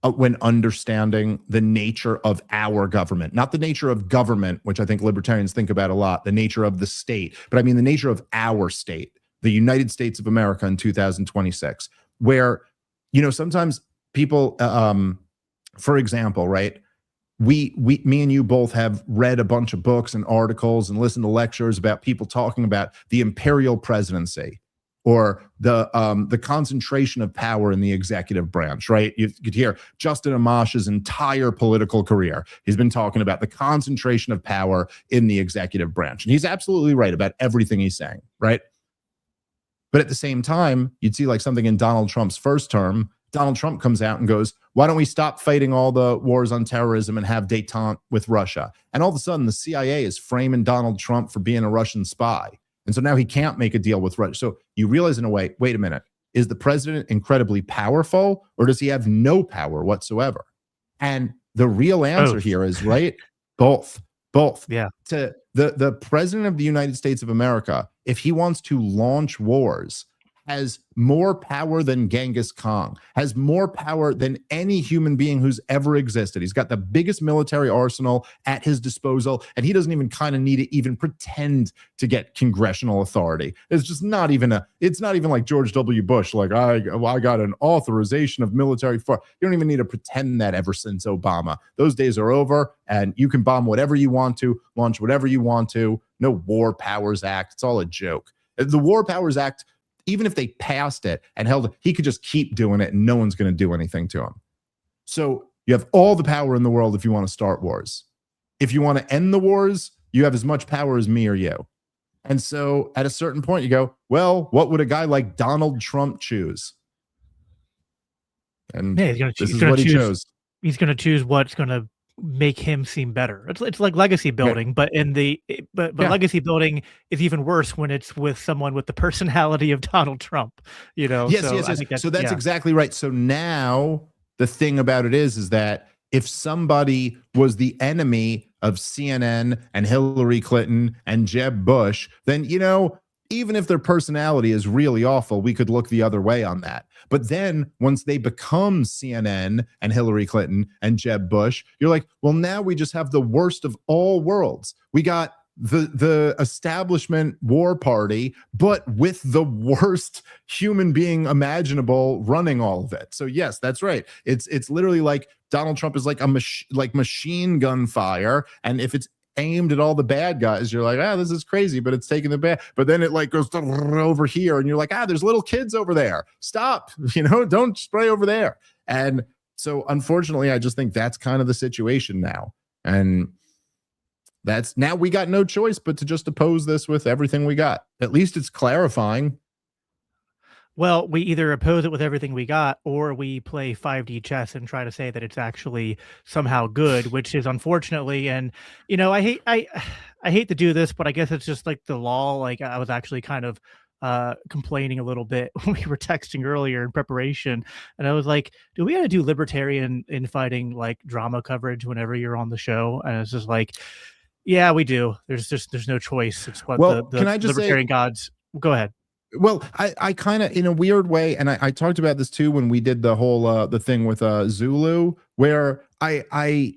when understanding the nature of our government, not the nature of government, which I think libertarians think about a lot, the nature of the state, but I mean the nature of our state, the United States of America in 2026, where, sometimes people, for example, right, me and you both have read a bunch of books and articles and listened to lectures about people talking about the imperial presidency or the concentration of power in the executive branch, right? You could hear Justin Amash's entire political career. He's been talking about the concentration of power in the executive branch. And he's absolutely right about everything he's saying, right? But at the same time, you'd see like something in Donald Trump's first term. Donald Trump comes out and goes, why don't we stop fighting all the wars on terrorism and have détente with Russia? And all of a sudden, the CIA is framing Donald Trump for being a Russian spy. And so now he can't make a deal with Russia. So you realize in a way, wait a minute, is the president incredibly powerful or does he have no power whatsoever? And the real answer here is, right, both. Yeah. To the president of the United States of America, if he wants to launch wars, has more power than Genghis Khan, has more power than any human being who's ever existed. He's got the biggest military arsenal at his disposal, and he doesn't even kind of need to even pretend to get congressional authority. It's just not even it's not even like George W. Bush, like I got an authorization of military force. You don't even need to pretend that ever since Obama. Those days are over, and you can bomb whatever you want to, launch whatever you want to. No War Powers Act. It's all a joke. The War Powers Act, even if they passed it and held it, he could just keep doing it and no one's going to do anything to him. So You have all the power in the world if you want to start wars. If you want to end the wars, you have as much power as me or you. And so at a certain point, you go, well, what would a guy like Donald Trump choose? And this is what he chose. He's going to choose what's going to make him seem better. It's like legacy building, but legacy building is even worse when it's with someone with the personality of Donald Trump. Yes. So that's exactly right. So now the thing about it is that if somebody was the enemy of CNN and Hillary Clinton and Jeb Bush, then, even if their personality is really awful, we could look the other way on that. But then once they become CNN and Hillary Clinton and Jeb Bush, you're like, well, now we just have the worst of all worlds. We got the establishment war party, but with the worst human being imaginable running all of it. So yes, that's right. It's literally like Donald Trump is like machine gun fire, and if it's aimed at all the bad guys, you're like, this is crazy, but it's taking the bad. But then it like goes over here, and you're like, there's little kids over there. Stop, don't spray over there. And so unfortunately, I just think that's kind of the situation now. And that's now we got no choice but to just oppose this with everything we got. At least it's clarifying. Well, we either oppose it with everything we got, or we play 5D chess and try to say that it's actually somehow good, which is unfortunately, and I hate to do this, but I guess it's just like the law. Like I was actually kind of complaining a little bit when we were texting earlier in preparation, and I was like, do we got to do libertarian infighting like drama coverage whenever you're on the show? And it's just like, yeah, we do. There's no choice. It's what the can I just libertarian gods. Go ahead. Well, I kind of, in a weird way, and I talked about this too when we did the whole the thing with Zulu, where I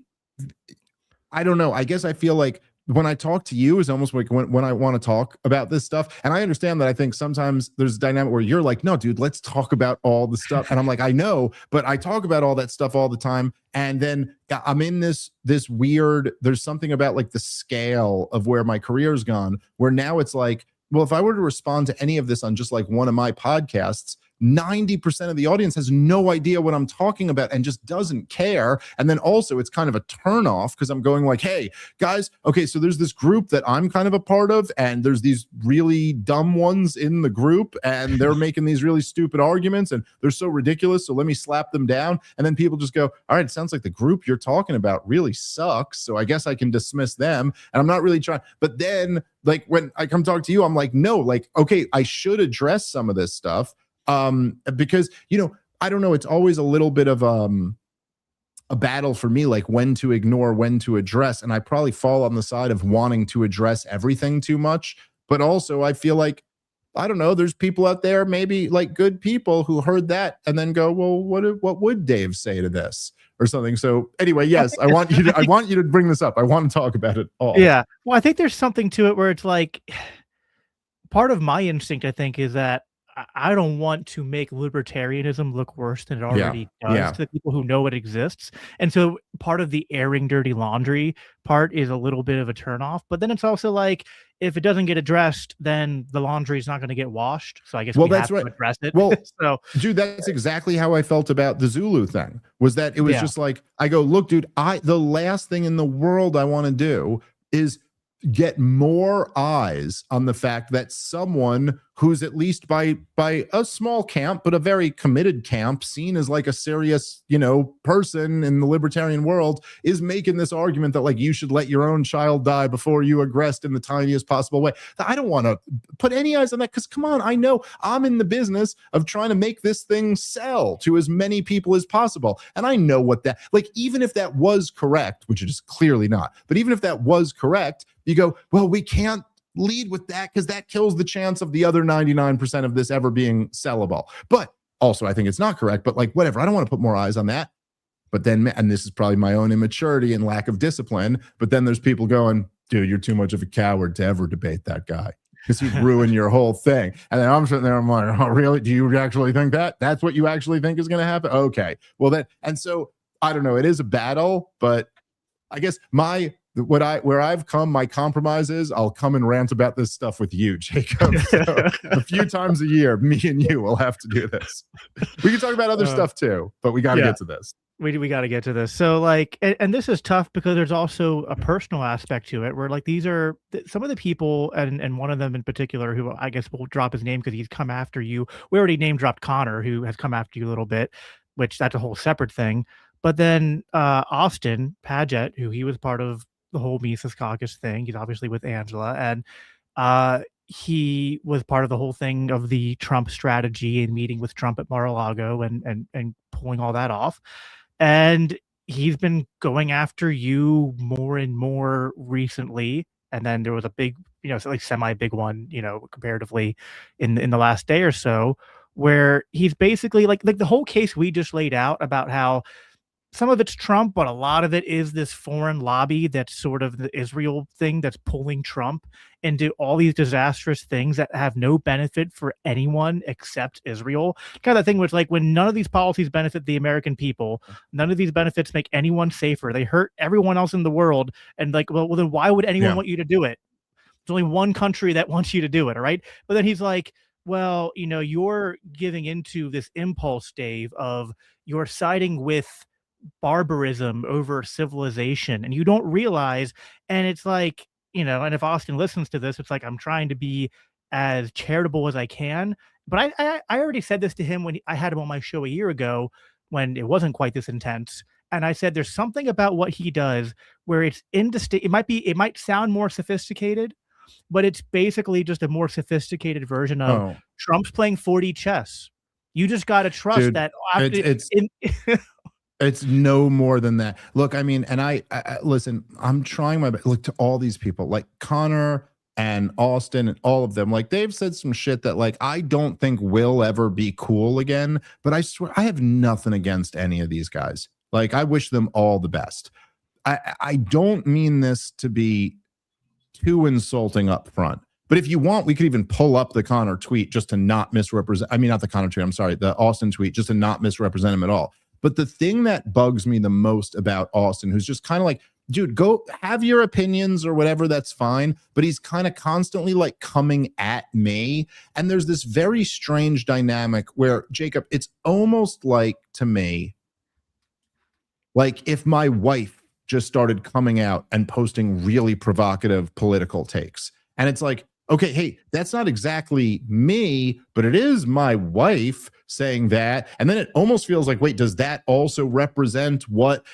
don't know. I guess I feel like when I talk to you is almost like when I want to talk about this stuff. And I understand that I think sometimes there's a dynamic where you're like, no, dude, let's talk about all the stuff. And I'm like, I know, but I talk about all that stuff all the time. And then I'm in this weird, there's something about like the scale of where my career's gone, where now it's like, well, if I were to respond to any of this on just like one of my podcasts, 90% of the audience has no idea what I'm talking about and just doesn't care. And then also it's kind of a turnoff because I'm going like, hey, guys, okay, so there's this group that I'm kind of a part of, and there's these really dumb ones in the group, and they're making these really stupid arguments, and they're so ridiculous, so let me slap them down. And then people just go, all right, it sounds like the group you're talking about really sucks, so I guess I can dismiss them. And I'm not really trying. But then, like, when I come talk to you, I'm like, no, like, okay, I should address some of this stuff. Because, I don't know, it's always a little bit of a battle for me, like when to ignore, when to address. And I probably fall on the side of wanting to address everything too much. But also I feel like, I don't know, there's people out there, maybe like good people who heard that and then go, well, what would Dave say to this or something? So anyway, yes, I want you to bring this up. I want to talk about it all. Yeah. Well, I think there's something to it where it's like, part of my instinct, I think, is that I don't want to make libertarianism look worse than it already does to the people who know it exists. And so part of the airing dirty laundry part is a little bit of a turnoff. But then it's also like, if it doesn't get addressed, then the laundry is not going to get washed. So I guess we have to address it. Well, so, dude, that's exactly how I felt about the Zulu thing, was that it was just like, I go, look, dude, the last thing in the world I want to do is get more eyes on the fact that someone who's at least by a small camp, but a very committed camp, seen as like a serious, person in the libertarian world, is making this argument that like you should let your own child die before you aggress in the tiniest possible way. I don't want to put any eyes on that, because come on, I know I'm in the business of trying to make this thing sell to as many people as possible. And I know what that, like, even if that was correct, which it is clearly not, but even if that was correct, you go, well, we can't lead with that because that kills the chance of the other 99% of this ever being sellable. But also, I think it's not correct, but like, whatever, I don't want to put more eyes on that. But then, and this is probably my own immaturity and lack of discipline, but then there's people going, dude, you're too much of a coward to ever debate that guy because he'd ruin your whole thing. And then I'm sitting there, I'm like, oh, really? Do you actually think that? That's what you actually think is going to happen? Okay. Well, then, and so I don't know, it is a battle, but I guess where I've come, my compromise is I'll come and rant about this stuff with you, Jacob. So a few times a year, me and you will have to do this. We can talk about other stuff too, but we got to get to this. we got to get to this. So like, and this is tough because there's also a personal aspect to it where like these are some of the people, and one of them in particular, who I guess we'll drop his name because he's come after you. We already name dropped Connor, who has come after you a little bit, which that's a whole separate thing. But then Austin Paget, who he was part of the whole Mises Caucus thing. He's obviously with Angela, and he was part of the whole thing of the Trump strategy and meeting with Trump at Mar-a-Lago and pulling all that off. And he's been going after you more and more recently. And then there was a big, like semi-big one, comparatively in the last day or so, where he's basically like the whole case we just laid out about how some of it's Trump, but a lot of it is this foreign lobby that's sort of the Israel thing that's pulling Trump into all these disastrous things that have no benefit for anyone except Israel. Kind of thing which, like, when none of these policies benefit the American people, none of these benefits make anyone safer. They hurt everyone else in the world. And like, well then why would anyone want you to do it? There's only one country that wants you to do it, all right? But then he's like, well, you're giving into this impulse, Dave, of you're siding with barbarism over civilization, and you don't realize, and it's like, and if Austin listens to this, it's like, I'm trying to be as charitable as I can, but I already said this to him when I had him on my show a year ago when it wasn't quite this intense, and I said there's something about what he does where it's indistinct. It might sound more sophisticated, but it's basically just a more sophisticated version of Trump's playing 4D chess. You just got to trust, dude, that it's no more than that. Look, I mean, and I listen, I'm trying my best. Look, to all these people like Connor and Austin and all of them, like, they've said some shit that, like, I don't think will ever be cool again, but I swear I have nothing against any of these guys. Like, I wish them all the best. I don't mean this to be too insulting up front, but if you want, we could even pull up the Connor tweet just to not misrepresent. I mean, not the Connor tweet, I'm sorry, the Austin tweet, just to not misrepresent him at all. But the thing that bugs me the most about Austin, who's just kind of like, dude, go have your opinions or whatever, that's fine. But he's kind of constantly like coming at me. And there's this very strange dynamic where, Jacob, it's almost like, to me, like if my wife just started coming out and posting really provocative political takes. And it's like, okay, hey, that's not exactly me, but it is my wife saying that. And then it almost feels like, wait, does that also represent what,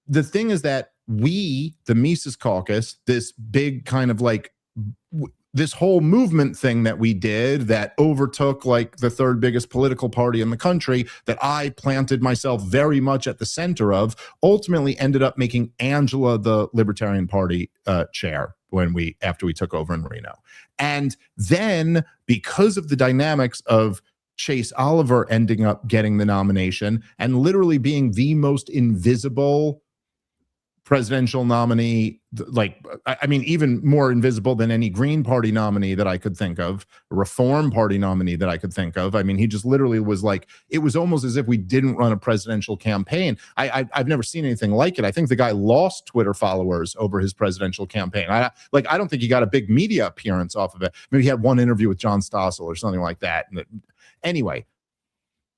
the thing is that we, the Mises Caucus, this big kind of like, this whole movement thing that we did that overtook like the third biggest political party in the country, that I planted myself very much at the center of, ultimately ended up making Angela the Libertarian Party chair after we took over in Reno. And then because of the dynamics of Chase Oliver ending up getting the nomination and literally being the most invisible presidential nominee, like, I mean, even more invisible than any Green Party nominee that I could think of, a Reform Party nominee that I could think of. I mean, he just literally was like, it was almost as if we didn't run a presidential campaign. I've never seen anything like it. I think the guy lost Twitter followers over his presidential campaign. I don't think he got a big media appearance off of it. Maybe he had one interview with John Stossel or something like that. Anyway,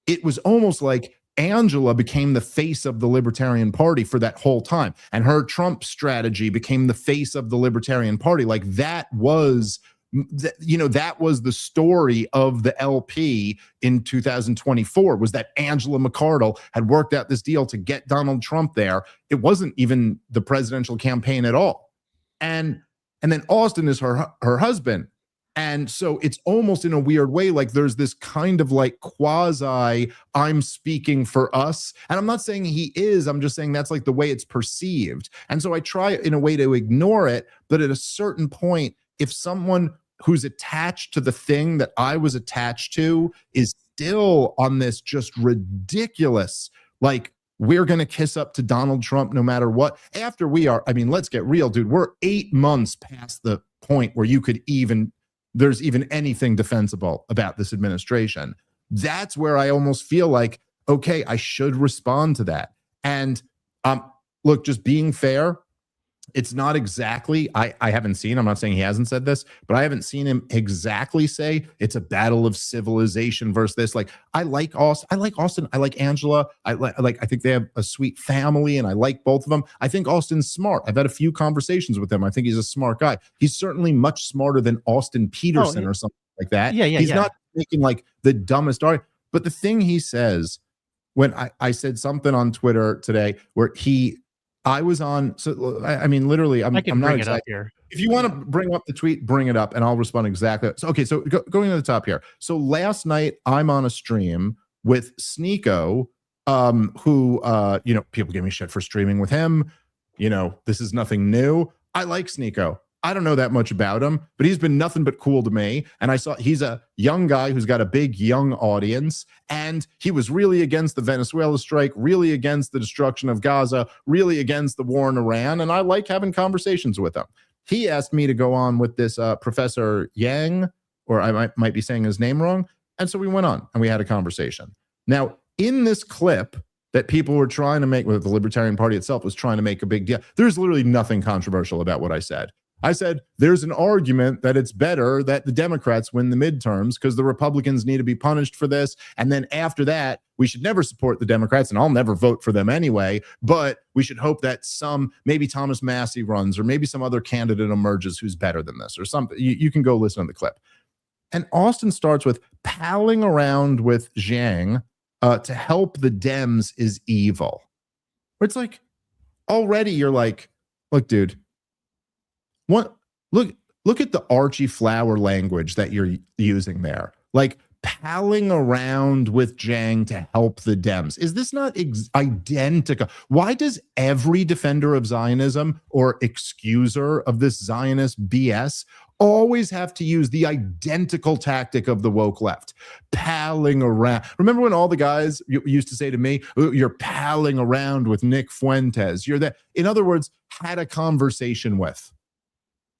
it was almost like Angela became the face of the Libertarian Party for that whole time. And her Trump strategy became the face of the Libertarian Party. Like, that was, that was the story of the LP in 2024, was that Angela McArdle had worked out this deal to get Donald Trump there. It wasn't even the presidential campaign at all. And then Austin is her husband. And so it's almost in a weird way, like there's this kind of like quasi, I'm speaking for us. And I'm not saying he is, I'm just saying that's like the way it's perceived. And so I try in a way to ignore it. But at a certain point, if someone who's attached to the thing that I was attached to is still on this just ridiculous, like, we're going to kiss up to Donald Trump no matter what, after we are, I mean, let's get real, dude. We're 8 months past the point where there's even anything defensible about this administration. That's where I almost feel like, okay, I should respond to that. And look, just being fair, it's not exactly, I haven't seen, I'm not saying he hasn't said this, but I haven't seen him exactly say it's a battle of civilization versus this. Like, I like Austin, I like Angela, I think they have a sweet family, and I like both of them. I think Austin's smart. I've had a few conversations with him. I think he's a smart guy. He's certainly much smarter than Austin Peterson or something like that. He's not making like the dumbest argument. But the thing he says, when I said something on Twitter today where I was on, so I mean, literally, I'm not bring it up here. If you want to bring up the tweet, bring it up, and I'll respond exactly. So, okay, so going to the top here. So last night, I'm on a stream with Sneeko, who, people give me shit for streaming with him. This is nothing new. I like Sneeko. I don't know that much about him, but he's been nothing but cool to me. And I saw he's a young guy who's got a big young audience, and he was really against the Venezuela strike, really against the destruction of Gaza, really against the war in Iran. And I like having conversations with him. He asked me to go on with this Professor Yang, or I might be saying his name wrong. And so we went on and we had a conversation. Now, in this clip that people were trying to make, with the Libertarian Party itself was trying to make a big deal, there's literally nothing controversial about what I said. I said, there's an argument that it's better that the Democrats win the midterms because the Republicans need to be punished for this. And then after that, we should never support the Democrats, and I'll never vote for them anyway. But we should hope that maybe Thomas Massie runs, or maybe some other candidate emerges who's better than this or something. You can go listen to the clip. And Austin starts with palling around with Zhang to help the Dems is evil. Where it's like, already you're like, look, dude. Look at the Archie Flower language that you're using there. Like, palling around with Zhang to help the Dems. Is this not identical? Why does every defender of Zionism or excuser of this Zionist BS always have to use the identical tactic of the woke left? Palling around. Remember when all the guys used to say to me, you're palling around with Nick Fuentes. You're that. In other words, had a conversation with.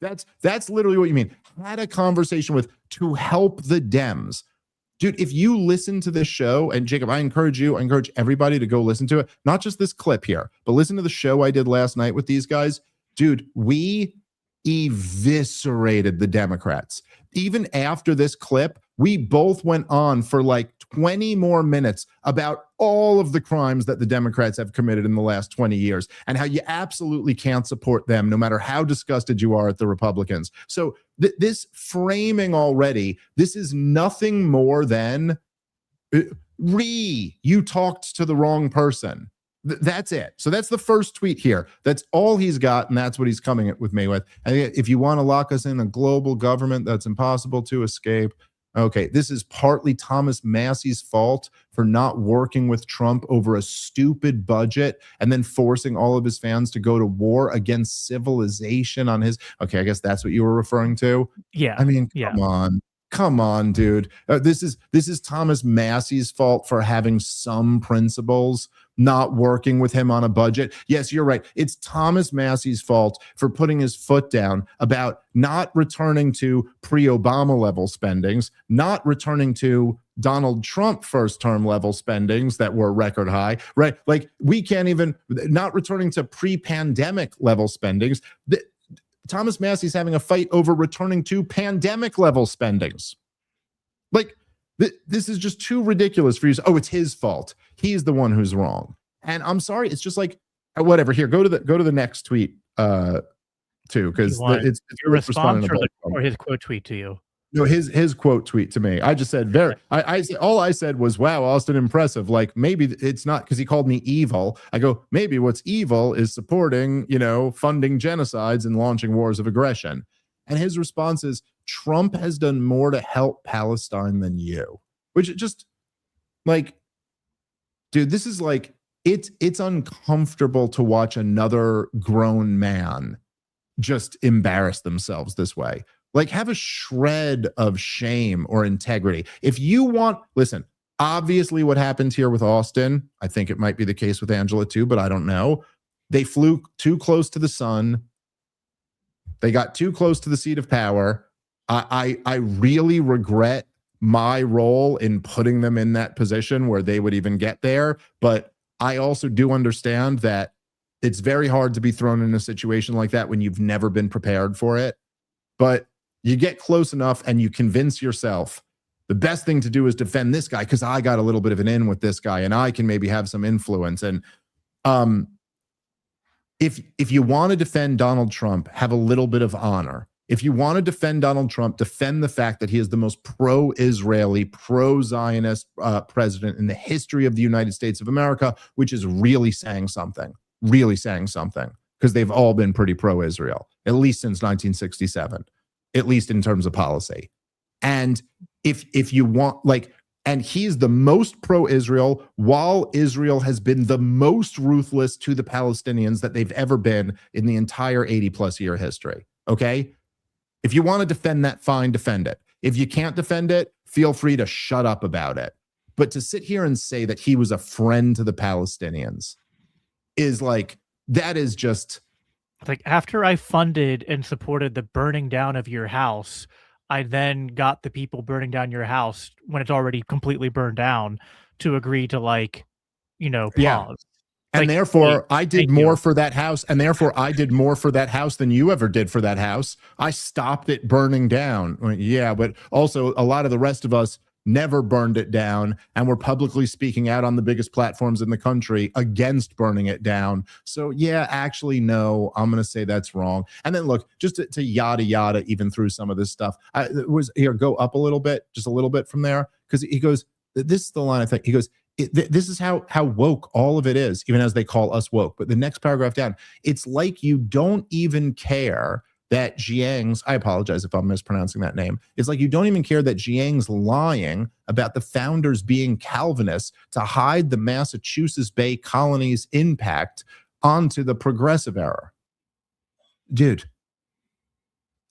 That's literally what you mean. Had a conversation with to help the Dems. Dude, if you listen to this show, and Jacob, I encourage everybody to go listen to it. Not just this clip here, but listen to the show I did last night with these guys. Dude, we eviscerated the Democrats. Even after this clip, we both went on for like 20 more minutes about all of the crimes that the Democrats have committed in the last 20 years and how you absolutely can't support them no matter how disgusted you are at the Republicans. So this framing already, this is nothing more than you talked to the wrong person. That's it. So that's the first tweet here. That's all he's got, and that's what he's coming with me with. And if you want to lock us in a global government that's impossible to escape, okay, this is partly Thomas Massie's fault for not working with Trump over a stupid budget and then forcing all of his fans to go to war against civilization on his. Okay, I guess that's what you were referring to. Yeah. I mean, come on, dude. This is Thomas Massie's fault for having some principles, not working with him on a budget. Yes, you're right. It's Thomas Massie's fault for putting his foot down about not returning to pre-Obama level spendings, not returning to Donald Trump first term level spendings that were record high, right? Like, we can't even, not returning to pre-pandemic level spendings. Thomas Massie's having a fight over returning to pandemic level spendings. Like, this is just too ridiculous for you. Oh, it's his fault. He's the one who's wrong. And I'm sorry. It's just like, whatever. Here, go to the next tweet too, because it's your response or his quote tweet to you. No, his quote tweet to me. I just said all I said was, wow, Austin, impressive. Like, maybe it's not, because he called me evil. I go, maybe what's evil is supporting, funding genocides and launching wars of aggression. And his response is, Trump has done more to help Palestine than you. Which just, like, dude, this is like, it's uncomfortable to watch another grown man just embarrass themselves this way. Like, have a shred of shame or integrity. If you want, listen, obviously what happened here with Austin, I think it might be the case with Angela too, but I don't know. They flew too close to the sun. They got too close to the seat of power. I really regret my role in putting them in that position where they would even get there. But I also do understand that It's very hard to be thrown in a situation like that when you've never been prepared for it. But you get close enough and you convince yourself the best thing to do is defend this guy because I got a little bit of an in with this guy and I can maybe have some influence. And if you want to defend Donald Trump, have a little bit of honor. If you want to defend Donald Trump, defend the fact that he is the most pro-Israeli, pro-Zionist president in the history of the United States of America, which is really saying something, because they've all been pretty pro-Israel, at least since 1967, at least in terms of policy. And if you want, like, and he's the most pro-Israel, while Israel has been the most ruthless to the Palestinians that they've ever been in the entire 80-plus year history, okay? If you want to defend that, fine, defend it. If you can't defend it, feel free to shut up about it. But to sit here and say that he was a friend to the Palestinians is like, that is just... Like, after I funded and supported the burning down of your house, I then got the people burning down your house when it's already completely burned down to agree to, like, you know, pause. Yeah. And like, therefore, I did more for that house. And therefore, I did more for that house than you ever did for that house. I stopped it burning down. Yeah, but also a lot of the rest of us never burned it down. And we're publicly speaking out on the biggest platforms in the country against burning it down. So, yeah, actually, no, I'm going to say that's wrong. And then, look, just to yada, yada, even through some of this stuff, go up a little bit, just a little bit from there. Because he goes, this is the line I think. He goes, this is how woke all of it is, even as they call us woke. But the next paragraph down, it's like you don't even care that Jiang's, I apologize if I'm mispronouncing that name, it's like you don't even care that Jiang's lying about the founders being Calvinists to hide the Massachusetts Bay Colony's impact onto the progressive era. Dude,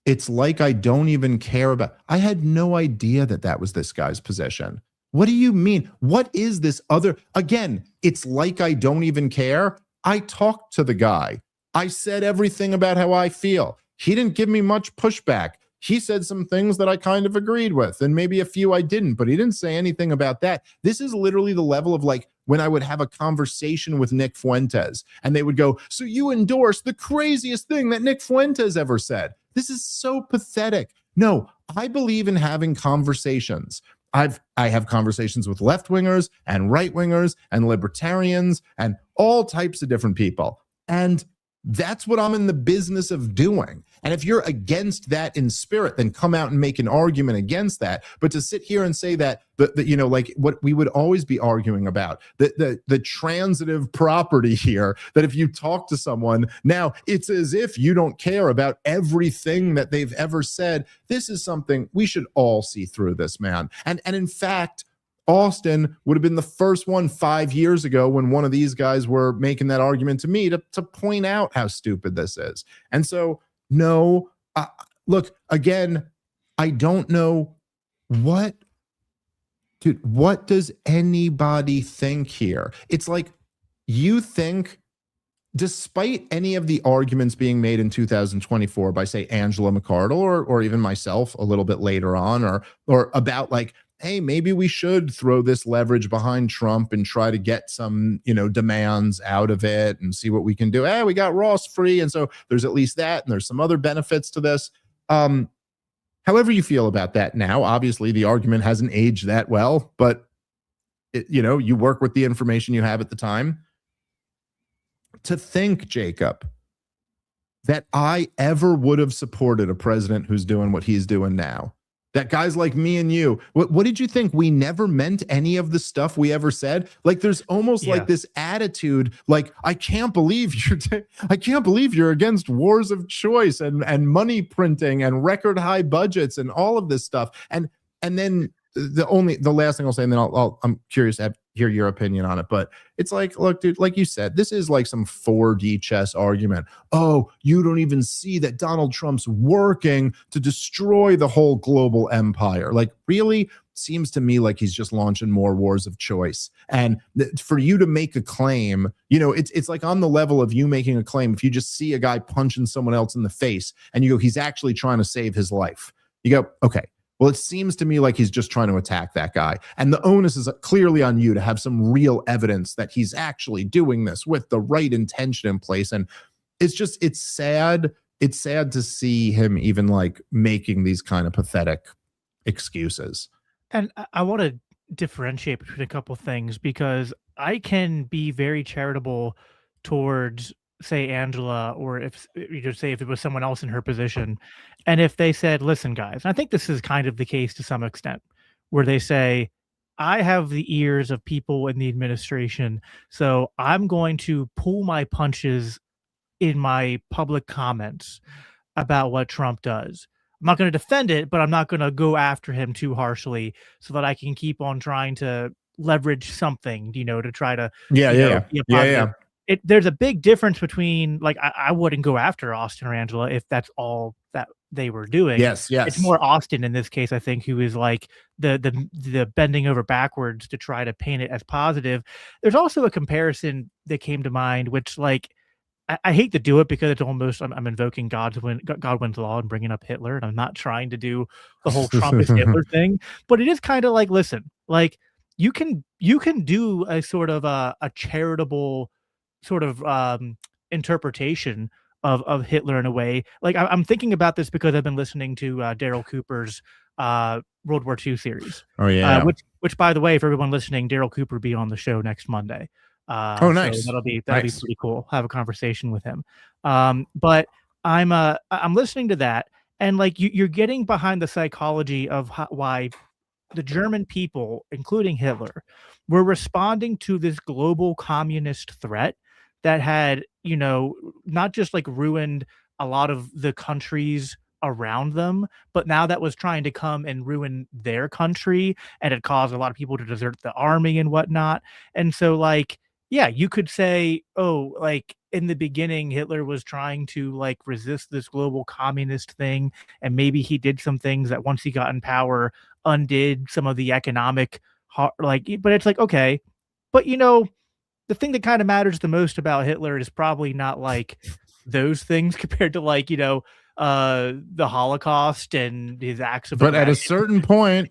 it's like I don't even care about, I had no idea that that was this guy's position. What do you mean? What is this other? Again, it's like I don't even care. I talked to the guy. I said everything about how I feel. He didn't give me much pushback. He said some things that I kind of agreed with, and maybe a few I didn't, but he didn't say anything about that. This is literally the level of, like, when I would have a conversation with Nick Fuentes, and they would go, so you endorse the craziest thing that Nick Fuentes ever said. This is so pathetic. No, I believe in having conversations. I have conversations with left-wingers and right-wingers and libertarians and all types of different people. And that's what I'm in the business of doing. And if you're against that in spirit, then come out and make an argument against that. But to sit here and say that you know, like what we would always be arguing about, the transitive property here, that if you talk to someone, now it's as if you don't care about everything that they've ever said. This is something we should all see through this, man. And in fact, Austin would have been the first one 5 years ago when one of these guys were making that argument to me to point out how stupid this is. And so, no, look, again, I don't know what does anybody think here? It's like you think, despite any of the arguments being made in 2024 by, say, Angela McArdle or even myself a little bit later on, or about, like, hey, maybe we should throw this leverage behind Trump and try to get some, you know, demands out of it and see what we can do. Hey, we got Ross free. And so there's at least that. And there's some other benefits to this. However you feel about that now, obviously the argument hasn't aged that well, but you know, you work with the information you have at the time. To think, Jacob, that I ever would have supported a president who's doing what he's doing now. That guys like me and you, what did you think? We never meant any of the stuff we ever said. Like, there's almost like this attitude, like, I can't believe you're against wars of choice and money printing and record high budgets and all of this stuff. And then the last thing I'll say, and then I'm curious to hear your opinion on it, but it's like, look, dude, like you said, this is like some 4D chess argument. Oh, you don't even see that Donald Trump's working to destroy the whole global empire. Like, really? Seems to me like he's just launching more wars of choice. And for you to make a claim, you know, it's like on the level of you making a claim. If you just see a guy punching someone else in the face and you go, he's actually trying to save his life. You go, okay, Well, it seems to me like he's just trying to attack that guy. And the onus is clearly on you to have some real evidence that he's actually doing this with the right intention in place. And it's sad. It's sad to see him even like making these kind of pathetic excuses. And I want to differentiate between a couple things, because I can be very charitable towards, say, Angela, or if you just say if it was someone else in her position, and if they said, listen, guys, and I think this is kind of the case to some extent, where they say, I have the ears of people in the administration, so I'm going to pull my punches in my public comments about what Trump does. I'm not going to defend it, but I'm not going to go after him too harshly so that I can keep on trying to leverage something, to try to, be a positive. There's a big difference between, like, I wouldn't go after Austin or Angela if that's all that they were doing. Yes. It's more Austin in this case, I think, who is like the bending over backwards to try to paint it as positive. There's also a comparison that came to mind, which, like, I hate to do it because it's almost I'm invoking God wins law and bringing up Hitler, and I'm not trying to do the whole Trump is Hitler thing, but it is kind of like, listen, like you can do a sort of a charitable sort of interpretation of Hitler in a way. Like I'm thinking about this because I've been listening to Daryl Cooper's World War II series. Oh yeah, which by the way, for everyone listening, Daryl Cooper will be on the show next Monday. Oh, nice. So that'll be pretty cool. Have a conversation with him. But I'm listening to that, and like you're getting behind the psychology of why the German people, including Hitler, were responding to this global communist threat that had, not just like ruined a lot of the countries around them, but now that was trying to come and ruin their country, and it caused a lot of people to desert the army and whatnot. And so, like, yeah, you could say, oh, like in the beginning, Hitler was trying to like resist this global communist thing. And maybe he did some things that once he got in power, undid some of the economic, but it's like, okay, but the thing that kind of matters the most about Hitler is probably not like those things compared to like, the Holocaust and his acts of But at a certain point,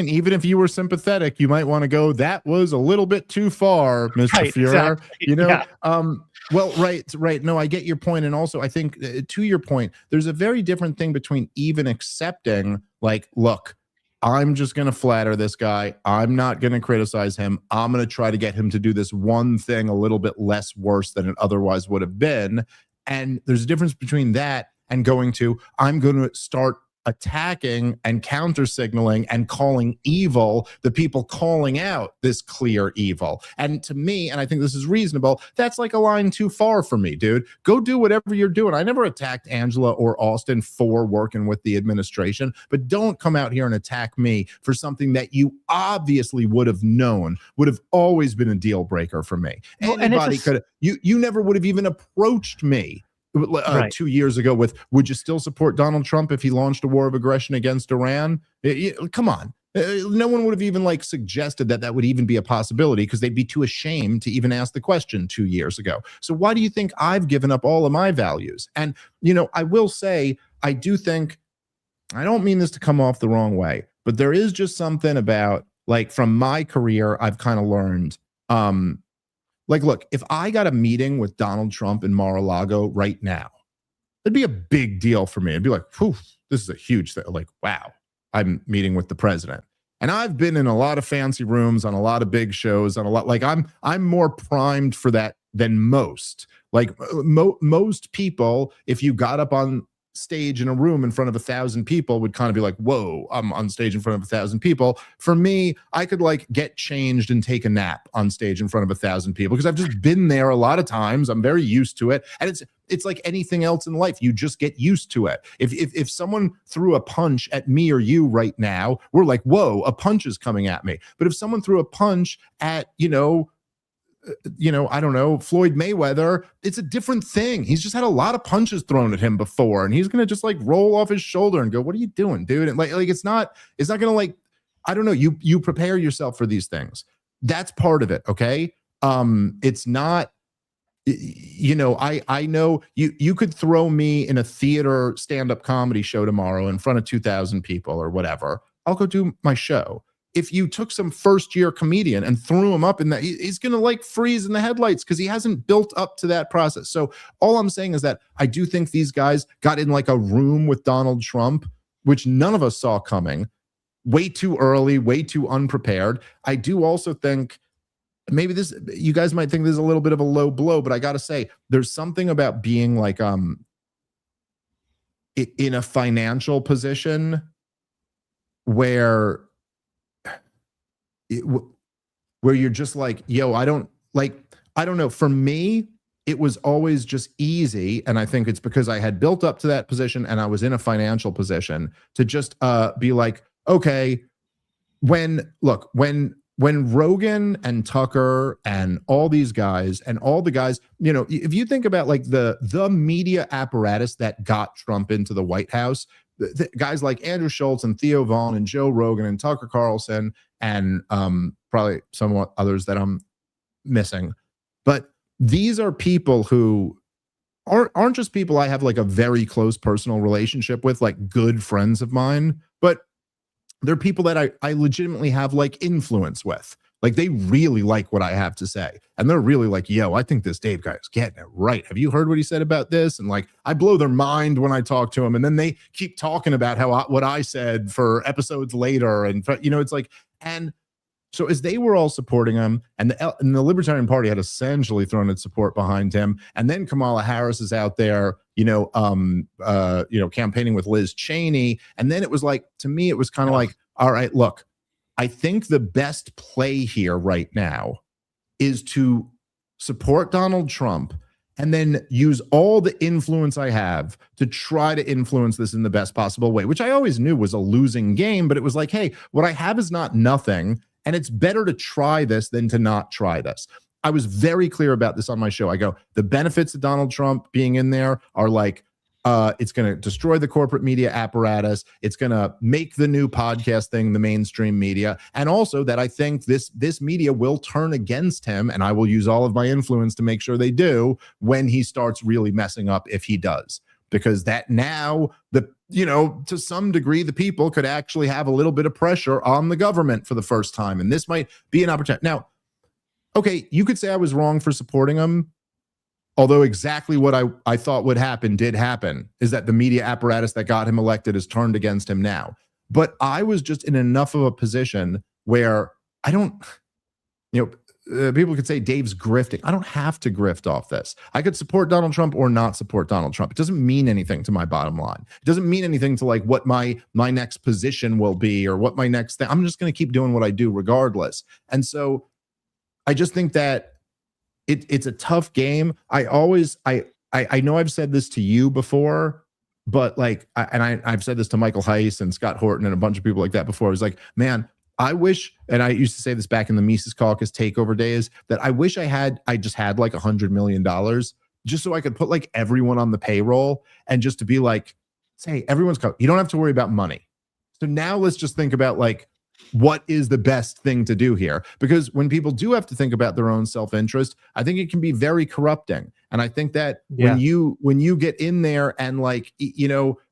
even if you were sympathetic, you might want to go, that was a little bit too far, Mr. Right, Führer. exactly. Well, right. No, I get your point. And also I think to your point, there's a very different thing between even accepting like, look, I'm just going to flatter this guy. I'm not going to criticize him. I'm going to try to get him to do this one thing a little bit less worse than it otherwise would have been. And there's a difference between that and going to, I'm going to start attacking and counter signaling and calling evil the people calling out this clear evil. And to me, and I think this is reasonable, that's like a line too far for me, dude. Go do whatever you're doing. I never attacked Angela or Austin for working with the administration, but don't come out here and attack me for something that you obviously would have known would have always been a deal breaker for me. Anybody could have, you never would have even approached me 2 years ago with, would you still support Donald Trump if he launched a war of aggression against Iran? Come on. No one would have even like suggested that would even be a possibility because they'd be too ashamed to even ask the question 2 years ago. So why do you think I've given up all of my values? And, I will say, I do think, I don't mean this to come off the wrong way, but there is just something about like from my career, I've kind of learned, like, look, if I got a meeting with Donald Trump in Mar-a-Lago right now, it'd be a big deal for me. It'd be like, whew, this is a huge thing. Like, wow, I'm meeting with the president. And I've been in a lot of fancy rooms on a lot of big shows on a lot. Like I'm more primed for that than most. Like most people, if you got up on stage in a room in front of 1,000 people would kind of be like, whoa, I'm on stage in front of 1,000 people. For me, I could like get changed and take a nap on stage in front of 1,000 people because I've just been there a lot of times. I'm very used to it. And it's like anything else in life. You just get used to it. If someone threw a punch at me or you right now, we're like, whoa, a punch is coming at me. But if someone threw a punch at, I don't know, Floyd Mayweather, it's a different thing. He's just had a lot of punches thrown at him before, and he's going to just like roll off his shoulder and go, what are you doing, dude? And like it's not going to like, I don't know, you prepare yourself for these things. That's part of it. Okay. It's not you know, I know you could throw me in a theater stand-up comedy show tomorrow in front of 2,000 people or whatever. I'll go do my show. If you took some first-year comedian and threw him up in that, he's going to like freeze in the headlights because he hasn't built up to that process. So all I'm saying is that I do think these guys got in like a room with Donald Trump, which none of us saw coming, way too early, way too unprepared. I do also think maybe this, you guys might think this is a little bit of a low blow, but I got to say, there's something about being like in a financial position where you're just like, yo, I don't know. For me, it was always just easy. And I think it's because I had built up to that position and I was in a financial position to just be like, okay, when Rogan and Tucker and all these guys and all the guys, you know, if you think about like the media apparatus that got Trump into the White House, the guys like Andrew Schultz and Theo Vaughn and Joe Rogan and Tucker Carlson and probably somewhat others that I'm missing. But these are people who aren't just people I have like a very close personal relationship with, like good friends of mine, but they're people that I legitimately have like influence with. Like they really like what I have to say. And they're really like, yo, I think this Dave guy is getting it right. Have you heard what he said about this? And like, I blow their mind when I talk to him. And then they keep talking about what I said for episodes later. And, you know, it's like, and so as they were all supporting him and the Libertarian Party had essentially thrown its support behind him. And then Kamala Harris is out there, campaigning with Liz Cheney. And then it was like, to me, it was kind of like, all right, look, I think the best play here right now is to support Donald Trump and then use all the influence I have to try to influence this in the best possible way, which I always knew was a losing game. But it was like, hey, what I have is not nothing. And it's better to try this than to not try this. I was very clear about this on my show. I go, the benefits of Donald Trump being in there are like, it's going to destroy the corporate media apparatus. It's going to make the new podcast thing the mainstream media. And also that I think this media will turn against him, and I will use all of my influence to make sure they do when he starts really messing up, if he does. Because that now, to some degree, the people could actually have a little bit of pressure on the government for the first time. And this might be an opportunity. Now, okay, you could say I was wrong for supporting him. Although exactly what I thought would happen did happen, is that the media apparatus that got him elected is turned against him now. But I was just in enough of a position where I don't, people could say Dave's grifting. I don't have to grift off this. I could support Donald Trump or not support Donald Trump. It doesn't mean anything to my bottom line. It doesn't mean anything to like what my next position will be or what my next thing. I'm just going to keep doing what I do regardless. And so I just think that it's a tough game. I know I've said this to you before, but like, I've said this to Michael Heiss and Scott Horton and a bunch of people like that before. I was like, man, I wish, and I used to say this back in the Mises Caucus takeover days, that I wish I just had like $100 million just so I could put like everyone on the payroll and just to be like, say, everyone's covered. You don't have to worry about money. So now let's just think about like, what is the best thing to do here? Because when people do have to think about their own self-interest, I think it can be very corrupting. And I think that when you get in there and like,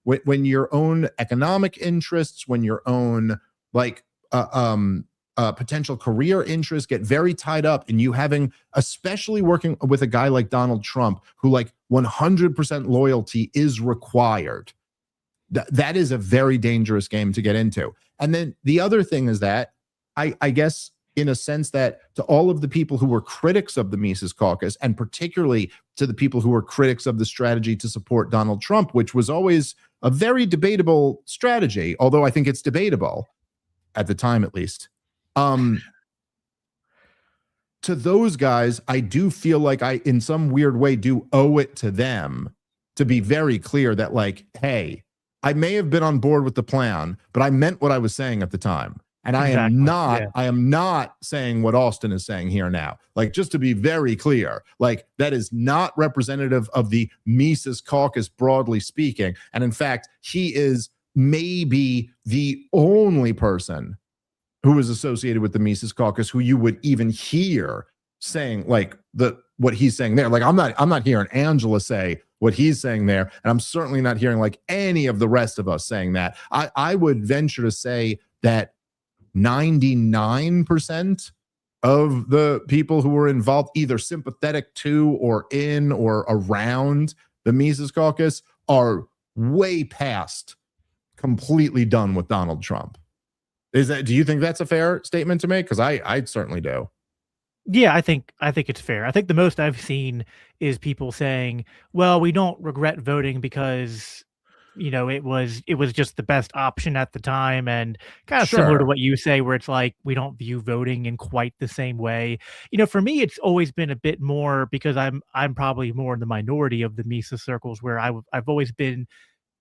when your own economic interests, when your own like potential career interests get very tied up, and you having, especially working with a guy like Donald Trump, who like 100% loyalty is required. That is a very dangerous game to get into. And then the other thing is that I guess in a sense that to all of the people who were critics of the Mises Caucus, and particularly to the people who were critics of the strategy to support Donald Trump, which was always a very debatable strategy, although I think it's debatable at the time, at least. To those guys, I do feel like I, in some weird way, do owe it to them to be very clear that like, hey, I may have been on board with the plan, but I meant what I was saying at the time. And I am not saying what Austin is saying here now. Like, just to be very clear, like that is not representative of the Mises Caucus, broadly speaking. And in fact, he is maybe the only person who is associated with the Mises Caucus who you would even hear saying like what he's saying there. Like I'm not hearing Angela say what he's saying there, and I'm certainly not hearing like any of the rest of us saying that. I would venture to say that 99% of the people who were involved, either sympathetic to or in or around the Mises Caucus, are way past completely done with Donald Trump. Do you think that's a fair statement to make? Because I certainly do. Yeah, I think it's fair. I think the most I've seen is people saying, "Well, we don't regret voting because, it was just the best option at the time," and kind of similar to what you say, where it's like we don't view voting in quite the same way. For me, it's always been a bit more because I'm probably more in the minority of the Mises circles, where I've always been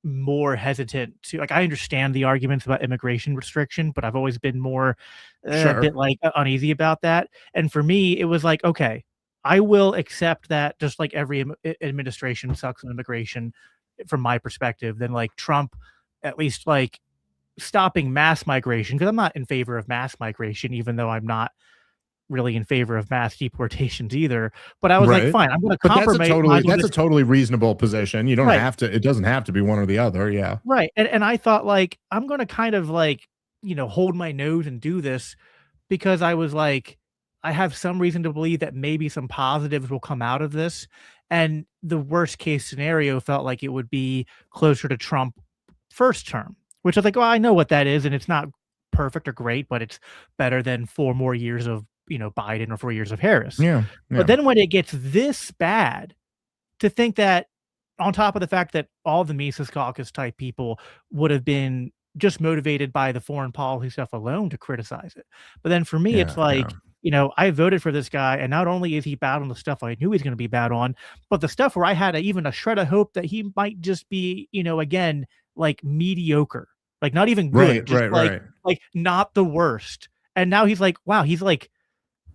more hesitant to, like, I understand the arguments about immigration restriction, but I've always been more a bit like uneasy about that. And for me, it was like, okay, I will accept that just like every administration sucks on immigration from my perspective, then like Trump at least like stopping mass migration, because I'm not in favor of mass migration, even though I'm not really in favor of mass deportations either. But I was like, fine, I'm going to compromise. That's a totally reasonable position. You don't have to, it doesn't have to be one or the other. Yeah. Right. And I thought like, I'm going to kind of like, hold my nose and do this because I was like, I have some reason to believe that maybe some positives will come out of this. And the worst case scenario felt like it would be closer to Trump first term, which I was like, well, I know what that is. And it's not perfect or great, but it's better than 4 more years of Biden or 4 years of Harris. Yeah. But then when it gets this bad, to think that on top of the fact that all the Mises Caucus type people would have been just motivated by the foreign policy stuff alone to criticize it. But then for me, it's like, I voted for this guy, and not only is he bad on the stuff I knew he's going to be bad on, but the stuff where I had even a shred of hope that he might just be, again, like mediocre, like not even good, like not the worst. And now he's like, wow, he's like,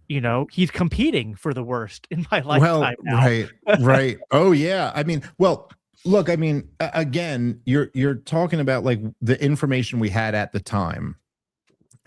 he's competing for the worst in my lifetime now. Right. Oh yeah. I mean, well, look, I mean, again, you're talking about like the information we had at the time.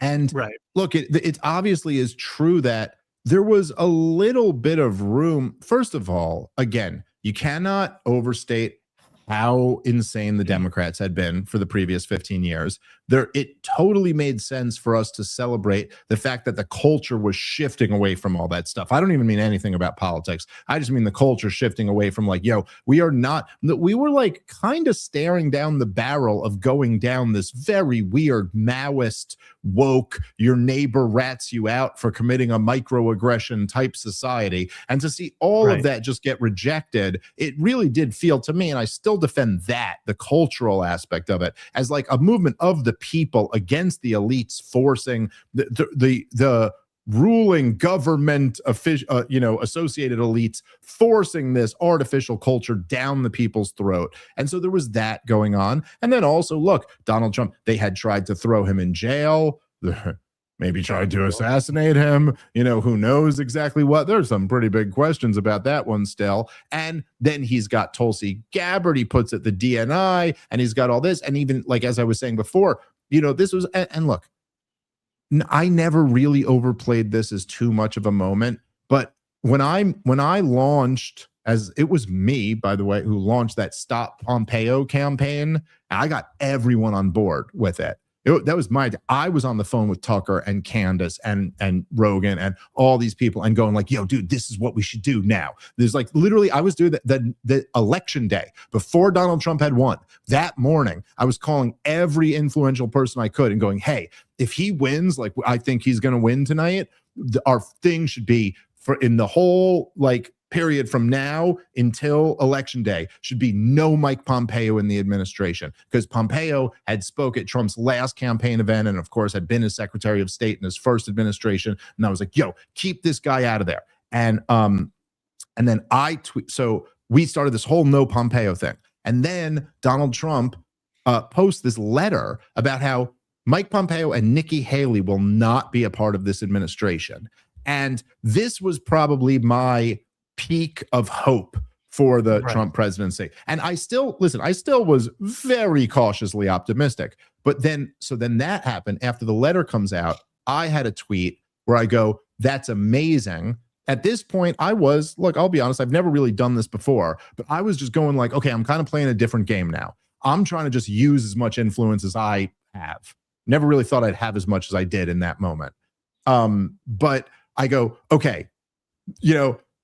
And look, it obviously is true that there was a little bit of room. First of all, again, you cannot overstate how insane the Democrats had been for the previous 15 years. It totally made sense for us to celebrate the fact that the culture was shifting away from all that stuff. I don't even mean anything about politics. I just mean the culture shifting away from like, we were like kind of staring down the barrel of going down this very weird Maoist, woke, your neighbor rats you out for committing a microaggression type society. And to see all of that just get rejected, it really did feel to me, and I still defend that, the cultural aspect of it, as like a movement of the people against the elites, forcing the ruling government associated elites, forcing this artificial culture down the people's throat. And so there was that going on. And then also, look, Donald Trump, they had tried to throw him in jail, maybe tried to assassinate him, who knows exactly what. There's some pretty big questions about that one still. And then he's got Tulsi Gabbard, he puts it the DNI, and he's got all this. And even like, as I was saying before, this was, and look, I never really overplayed this as too much of a moment, but when I launched, as it was me, by the way, who launched that Stop Pompeo campaign, I got everyone on board with it. That was I was on the phone with Tucker and Candace and Rogan and all these people and going like, yo, dude, this is what we should do now. There's like literally, I was doing the election day before Donald Trump had won. That morning, I was calling every influential person I could and going, hey, if he wins, like I think he's going to win tonight, our thing should be for in the whole like period from now until election day should be no Mike Pompeo in the administration, because Pompeo had spoke at Trump's last campaign event and of course had been his Secretary of State in his first administration. And I was like, yo, keep this guy out of there. And then so we started this whole no Pompeo thing. And then Donald Trump posts this letter about how Mike Pompeo and Nikki Haley will not be a part of this administration. And this was probably my peak of hope for the Trump presidency. And I still was very cautiously optimistic. But then that happened after the letter comes out. I had a tweet where I go, that's amazing. at this point, look, I'll be honest, I've never really done this before, but I was just going like, okay, I'm kind of playing a different game now. I'm trying to just use as much influence as I have. Never really thought I'd have as much as I did in that moment. But I go, okay,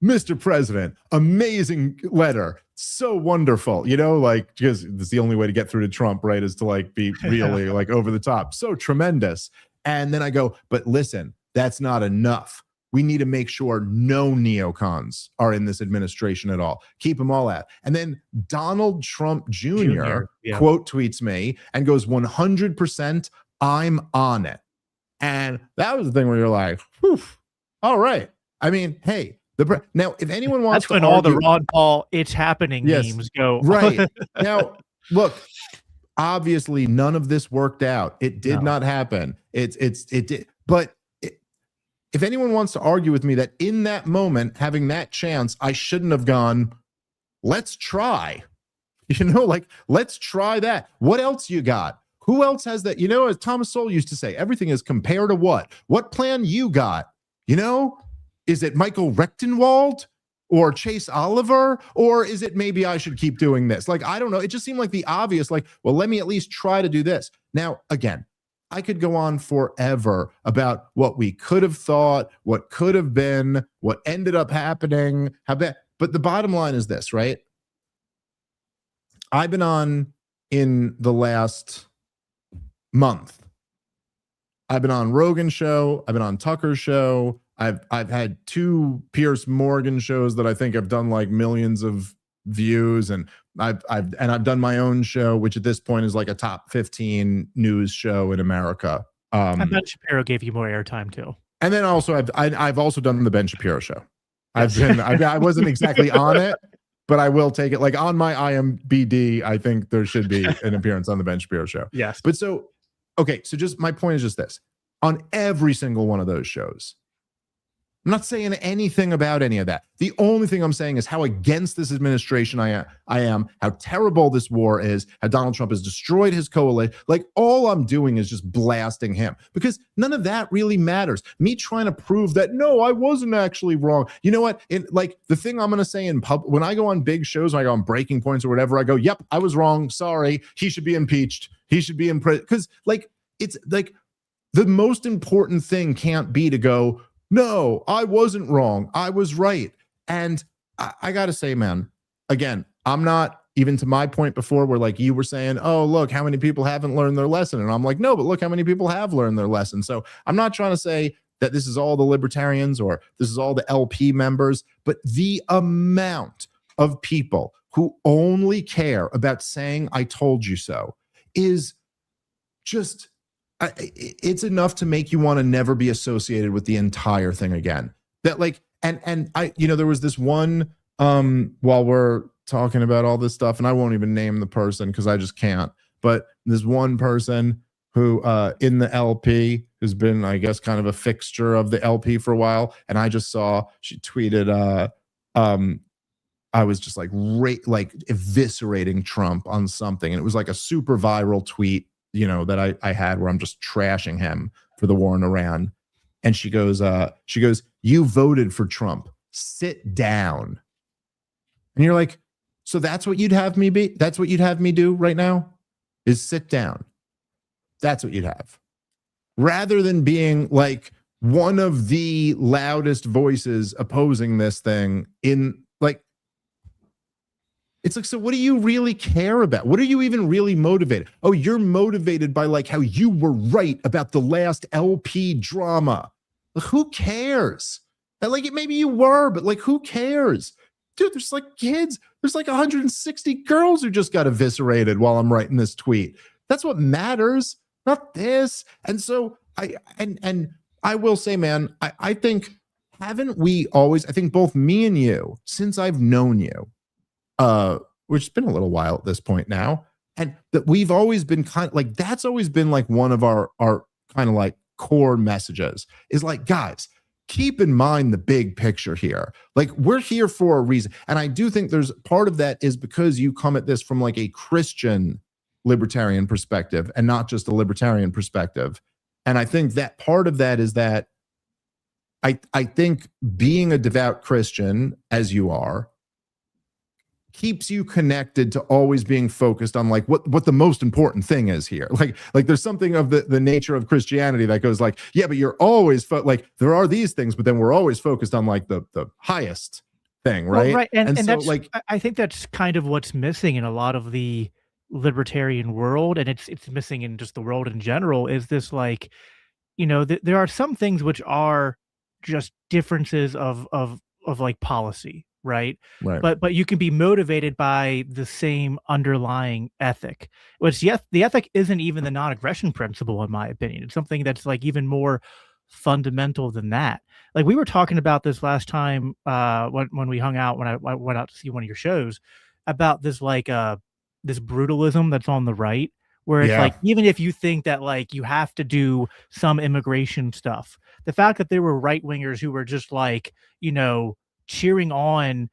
Mr. President, amazing letter. So wonderful, like, because it's the only way to get through to Trump, right? Is to like be really like over the top. So tremendous. And then I go, but listen, that's not enough. We need to make sure no neocons are in this administration at all. Keep them all out. And then Donald Trump Jr. quote tweets me and goes, 100%, I'm on it. And that was the thing where you're like, whew, all right. I mean, hey, now, if anyone wants to argue, all the Ron Paul "it's happening" memes go right now. Look, obviously, none of this worked out. It did not happen. It did. But if anyone wants to argue with me that in that moment, having that chance, I shouldn't have gone. Let's try. Like let's try that. What else you got? Who else has that? As Thomas Sowell used to say, everything is compared to what? What plan you got? Is it Michael Rechtenwald or Chase Oliver? Or is it maybe I should keep doing this? Like, I don't know. It just seemed like the obvious, like, well, let me at least try to do this. Now, again, I could go on forever about what we could have thought, what could have been, what ended up happening, how bad. But the bottom line is this, right? I've been on in the last month. I've been on Rogan's show. I've been on Tucker's show. I've had 2 Piers Morgan shows that I think have done like millions of views, and I've done my own show, which at this point is like a top 15 news show in America. I bet Shapiro gave you more airtime too. And then also I've also done the Ben Shapiro show. I wasn't exactly on it, but I will take it. Like on my IMBD, I think there should be an appearance on the Ben Shapiro show. Yes. But so just my point is just this: on every single one of those shows, I'm not saying anything about any of that. The only thing I'm saying is how against this administration I am, how terrible this war is, how Donald Trump has destroyed his coalition. Like, all I'm doing is just blasting him, because none of that really matters. Me trying to prove that, no, I wasn't actually wrong. You know what? Like, the thing I'm going to say in public, when I go on big shows, when I go on Breaking Points or whatever, I go, yep, I was wrong. Sorry. He should be impeached. He should be in prison. Because, like, it's like the most important thing can't be to go, no, I wasn't wrong. I was right. And I got to say, man, again, I'm not, even to my point before where like you were saying, oh, look, how many people haven't learned their lesson? And I'm like, no, but look how many people have learned their lesson. So I'm not trying to say that this is all the libertarians or this is all the LP members, but the amount of people who only care about saying, I told you so, is just, it's enough to make you want to never be associated with the entire thing again. That like, and I, there was this one, while we're talking about all this stuff, and I won't even name the person because I just can't, but this one person who, in the LP, who's been, I guess, kind of a fixture of the LP for a while. And I just saw, she tweeted, I was just like eviscerating Trump on something. And it was like a super viral tweet, that I had where I'm just trashing him for the war in Iran. And she goes, you voted for Trump. Sit down. And you're like, so that's what you'd have me be? That's what you'd have me do right now? Is sit down. That's what you'd have. Rather than being like one of the loudest voices opposing this thing in like, it's like, so what do you really care about? What are you even really motivated? Oh, you're motivated by like how you were right about the last LP drama. Like, who cares? And like, maybe you were, but like, who cares? Dude, there's like kids. There's like 160 girls who just got eviscerated while I'm writing this tweet. That's what matters, not this. And so I will say, man, I think, haven't we always, I think both me and you, since I've known you, which has been a little while at this point now, and that we've always been kind of like, that's always been like one of our kind of like core messages is like, guys, keep in mind the big picture here. Like, we're here for a reason. And I do think there's part of that is because you come at this from like a Christian libertarian perspective and not just a libertarian perspective. And I think that part of that is that I think being a devout Christian, as you are, keeps you connected to always being focused on like what the most important thing is here. Like there's something of the nature of Christianity that goes like, yeah, but you're always like there are these things, but then we're always focused on like the highest thing, right? Well, right, and so that's like I think that's kind of what's missing in a lot of the libertarian world, and it's missing in just the world in general. Is this like, there are some things which are just differences of like policy, right? right. But you can be motivated by the same underlying ethic, which yes, the ethic isn't even the non-aggression principle, in my opinion. It's something that's like even more fundamental than that. Like we were talking about this last time when we hung out, when I went out to see one of your shows, about this like this brutalism that's on the right, where it's like, even if you think that like you have to do some immigration stuff, the fact that there were right wingers who were just like, cheering on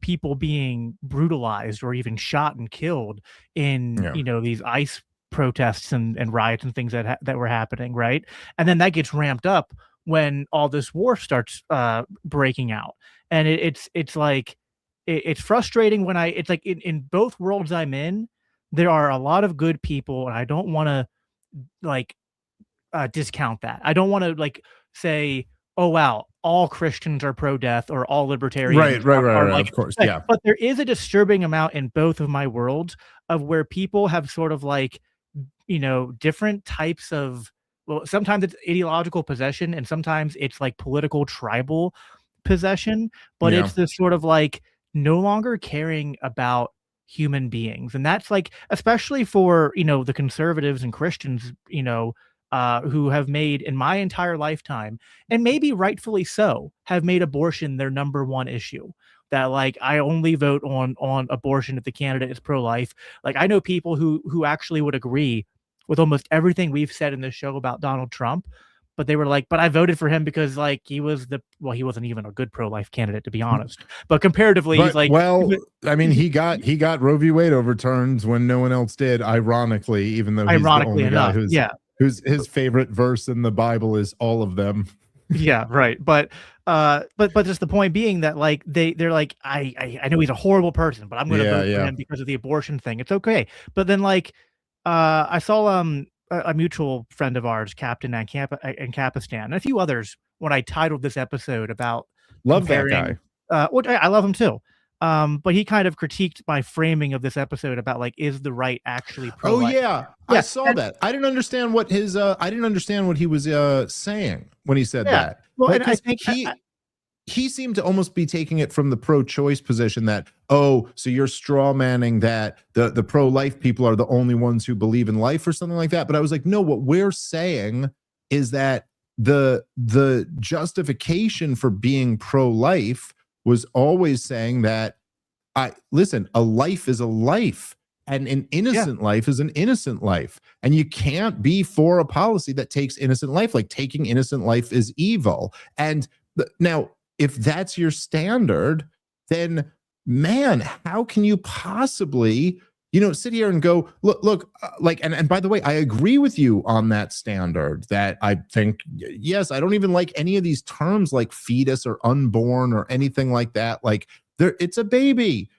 people being brutalized or even shot and killed in these ICE protests and riots and things that were happening, right? And then that gets ramped up when all this war starts breaking out, and it's like it's frustrating when it's like in both worlds I'm in, there are a lot of good people, and I don't want to like discount that. I don't want to like say, oh wow, all Christians are pro-death or all libertarians right, like, of course, like, yeah. But there is a disturbing amount in both of my worlds of where people have sort of like, different types of, well, sometimes it's ideological possession and sometimes it's like political tribal possession, but it's this sort of like no longer caring about human beings. And that's like, especially for, the conservatives and Christians, who have made in my entire lifetime, and maybe rightfully so, have made abortion their number one issue. That like, I only vote on abortion if the candidate is pro-life. Like I know people who actually would agree with almost everything we've said in this show about Donald Trump, but they were like, but I voted for him because like he wasn't even a good pro-life candidate, to be honest. But comparatively, he's like, I mean, he got Roe v. Wade overturned when no one else did, ironically, even though he's the only guy whose his favorite verse in the Bible is all of them. Yeah, right. But just the point being that like they're like, I know he's a horrible person, but I'm going to vote for him because of the abortion thing. It's okay. But then like I saw a mutual friend of ours, Captain in Capistan, and a few others when I titled this episode about that guy. Which I love him too. But he kind of critiqued my framing of this episode about like, is the right actually pro-life? Oh yeah, I saw that. I didn't understand what his I didn't understand what he was saying when he said that. Well, and I think he seemed to almost be taking it from the pro-choice position that, oh, so you're straw manning that the pro-life people are the only ones who believe in life or something like that. But I was like, no, what we're saying is that the justification for being pro-life was always saying that a life is a life, and an innocent life is an innocent life, and you can't be for a policy that takes innocent life. Like taking innocent life is evil. And now, if that's your standard, then man, how can you possibly, sit here and go, look, like, and by the way, I agree with you on that standard that I think, yes, I don't even like any of these terms like fetus or unborn or anything like that. Like it's a baby.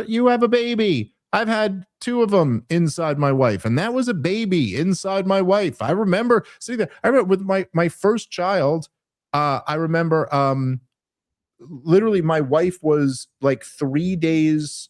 You have a baby. I've had 2 of them inside my wife, and that was a baby inside my wife. I remember sitting there. I remember with my first child, I remember, literally my wife was like 3 days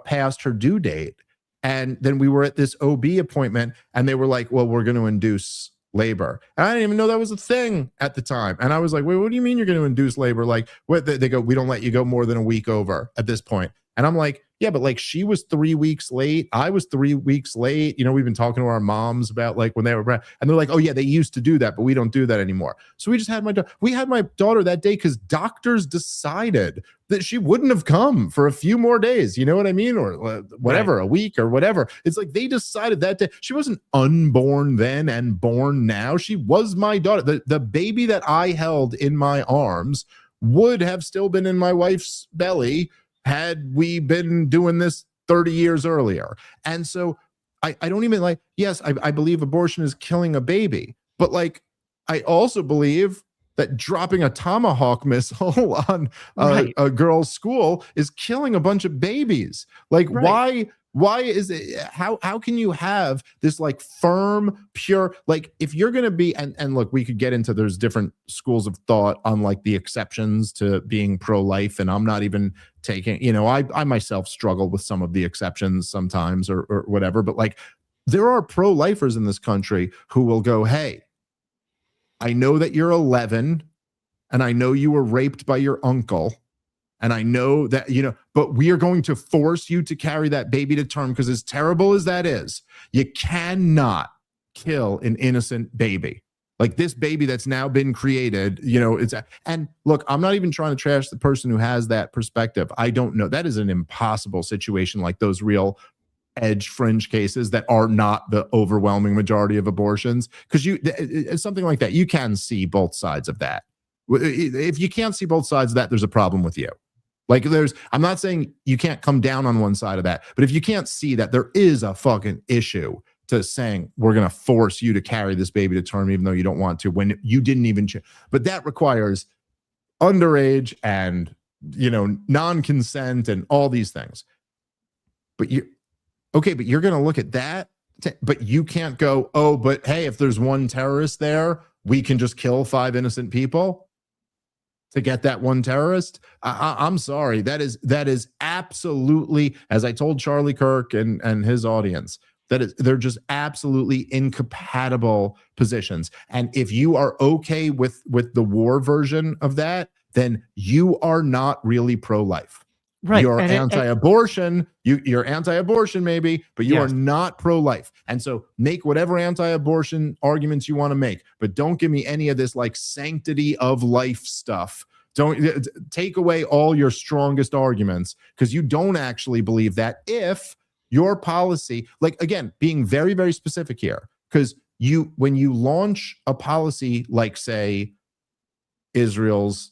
past her due date, and then we were at this OB appointment, and they were like, well, we're going to induce labor, and I didn't even know that was a thing at the time. And I was like, wait, what do you mean you're going to induce labor? Like, what? They go, we don't let you go more than a week over at this point. And I'm like, yeah, but like she was 3 weeks late. I was 3 weeks late. We've been talking to our moms about like when they were, and they're like, oh yeah, they used to do that, but we don't do that anymore. So we just had my daughter that day because doctors decided that she wouldn't have come for a few more days. You know what I mean? Or whatever, right. A week or whatever. It's like they decided that day. She wasn't unborn then and born now. She was my daughter. The baby that I held in my arms would have still been in my wife's belly had we been doing this 30 years earlier. And so I don't even like, yes, I believe abortion is killing a baby, but like, I also believe that dropping a tomahawk missile on Right. a girl's school is killing a bunch of babies. Like, Right. why is it, how can you have this like firm, pure, like if you're going to be, and look, we could get into, there's different schools of thought on like the exceptions to being pro-life. And I'm not even taking, I myself struggle with some of the exceptions sometimes or whatever, but like there are pro-lifers in this country who will go, hey, I know that you're 11 and I know you were raped by your uncle. And I know that, but we are going to force you to carry that baby to term because as terrible as that is, you cannot kill an innocent baby. Like this baby that's now been created, and look, I'm not even trying to trash the person who has that perspective. I don't know. That is an impossible situation, like those real edge fringe cases that are not the overwhelming majority of abortions. Because it's something like that, you can see both sides of that. If you can't see both sides of that, there's a problem with you. Like I'm not saying you can't come down on one side of that, but if you can't see that there is a fucking issue to saying we're going to force you to carry this baby to term even though you don't want to, when you didn't even but that requires underage and non-consent and all these things. But you're going to look at that, but you can't go, oh, but hey, if there's one terrorist there, we can just kill 5 innocent people to get that one terrorist. I'm sorry. That is absolutely, as I told Charlie Kirk and his audience, they're just absolutely incompatible positions. And if you are okay with the war version of that, then you are not really pro-life. Right. You're anti-abortion. You're anti-abortion maybe, but you are not pro-life. And so make whatever anti-abortion arguments you want to make, but don't give me any of this like sanctity of life stuff. Don't take away all your strongest arguments because you don't actually believe that if your policy, like again, being very, very specific here, because when you launch a policy like say Israel's,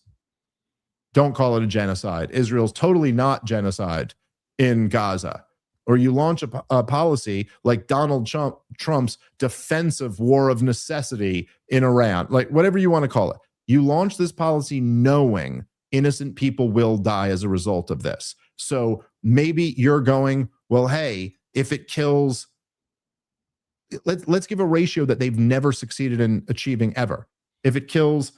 don't call it a genocide, Israel's totally not genocide in Gaza, or you launch a policy like Donald Trump's defensive war of necessity in Iran, like whatever you want to call it, you launch this policy knowing innocent people will die as a result of this. So maybe you're going, well, hey, if it kills, let's give a ratio that they've never succeeded in achieving ever. If it kills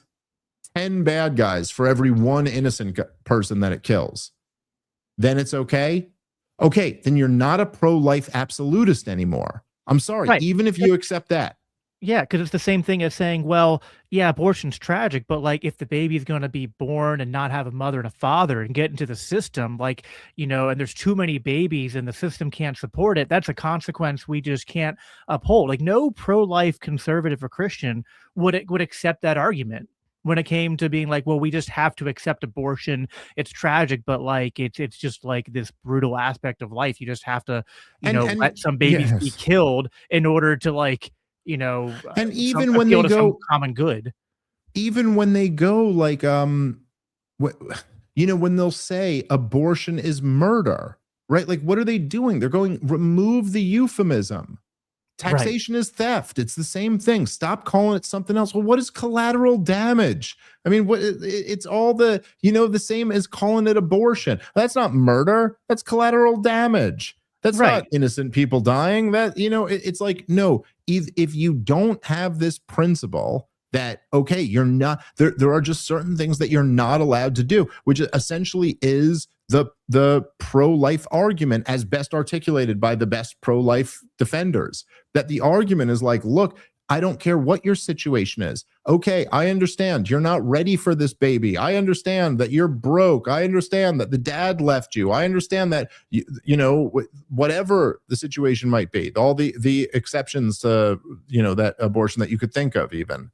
10 bad guys for every one innocent person that it kills, then it's okay. Okay, then you're not a pro-life absolutist anymore. I'm sorry, right. Even if you accept that. Yeah, because it's the same thing as saying, well, yeah, abortion's tragic, but like if the baby's going to be born and not have a mother and a father and get into the system, like, and there's too many babies and the system can't support it, that's a consequence we just can't uphold. Like no pro-life conservative or Christian would accept that argument when it came to being like, well, we just have to accept abortion. It's tragic, but like it's just like this brutal aspect of life. You just have to, let some babies be killed in order to like, and even when they go common good, even when they go like, when they'll say abortion is murder, right? Like, what are they doing? They're going, remove the euphemism. Taxation is theft. It's the same thing. Stop calling it something else. Well, what is collateral damage? I mean, it's all the same as calling it abortion. That's not murder. That's collateral damage. That's not innocent people dying. That, it's like, no, if you don't have this principle that, okay, you're not, there are just certain things that you're not allowed to do, which essentially is the pro-life argument as best articulated by the best pro-life defenders. That the argument is like, look, I don't care what your situation is. Okay, I understand you're not ready for this baby. I understand that you're broke. I understand that the dad left you. I understand that, whatever the situation might be, all the exceptions to, that abortion that you could think of even.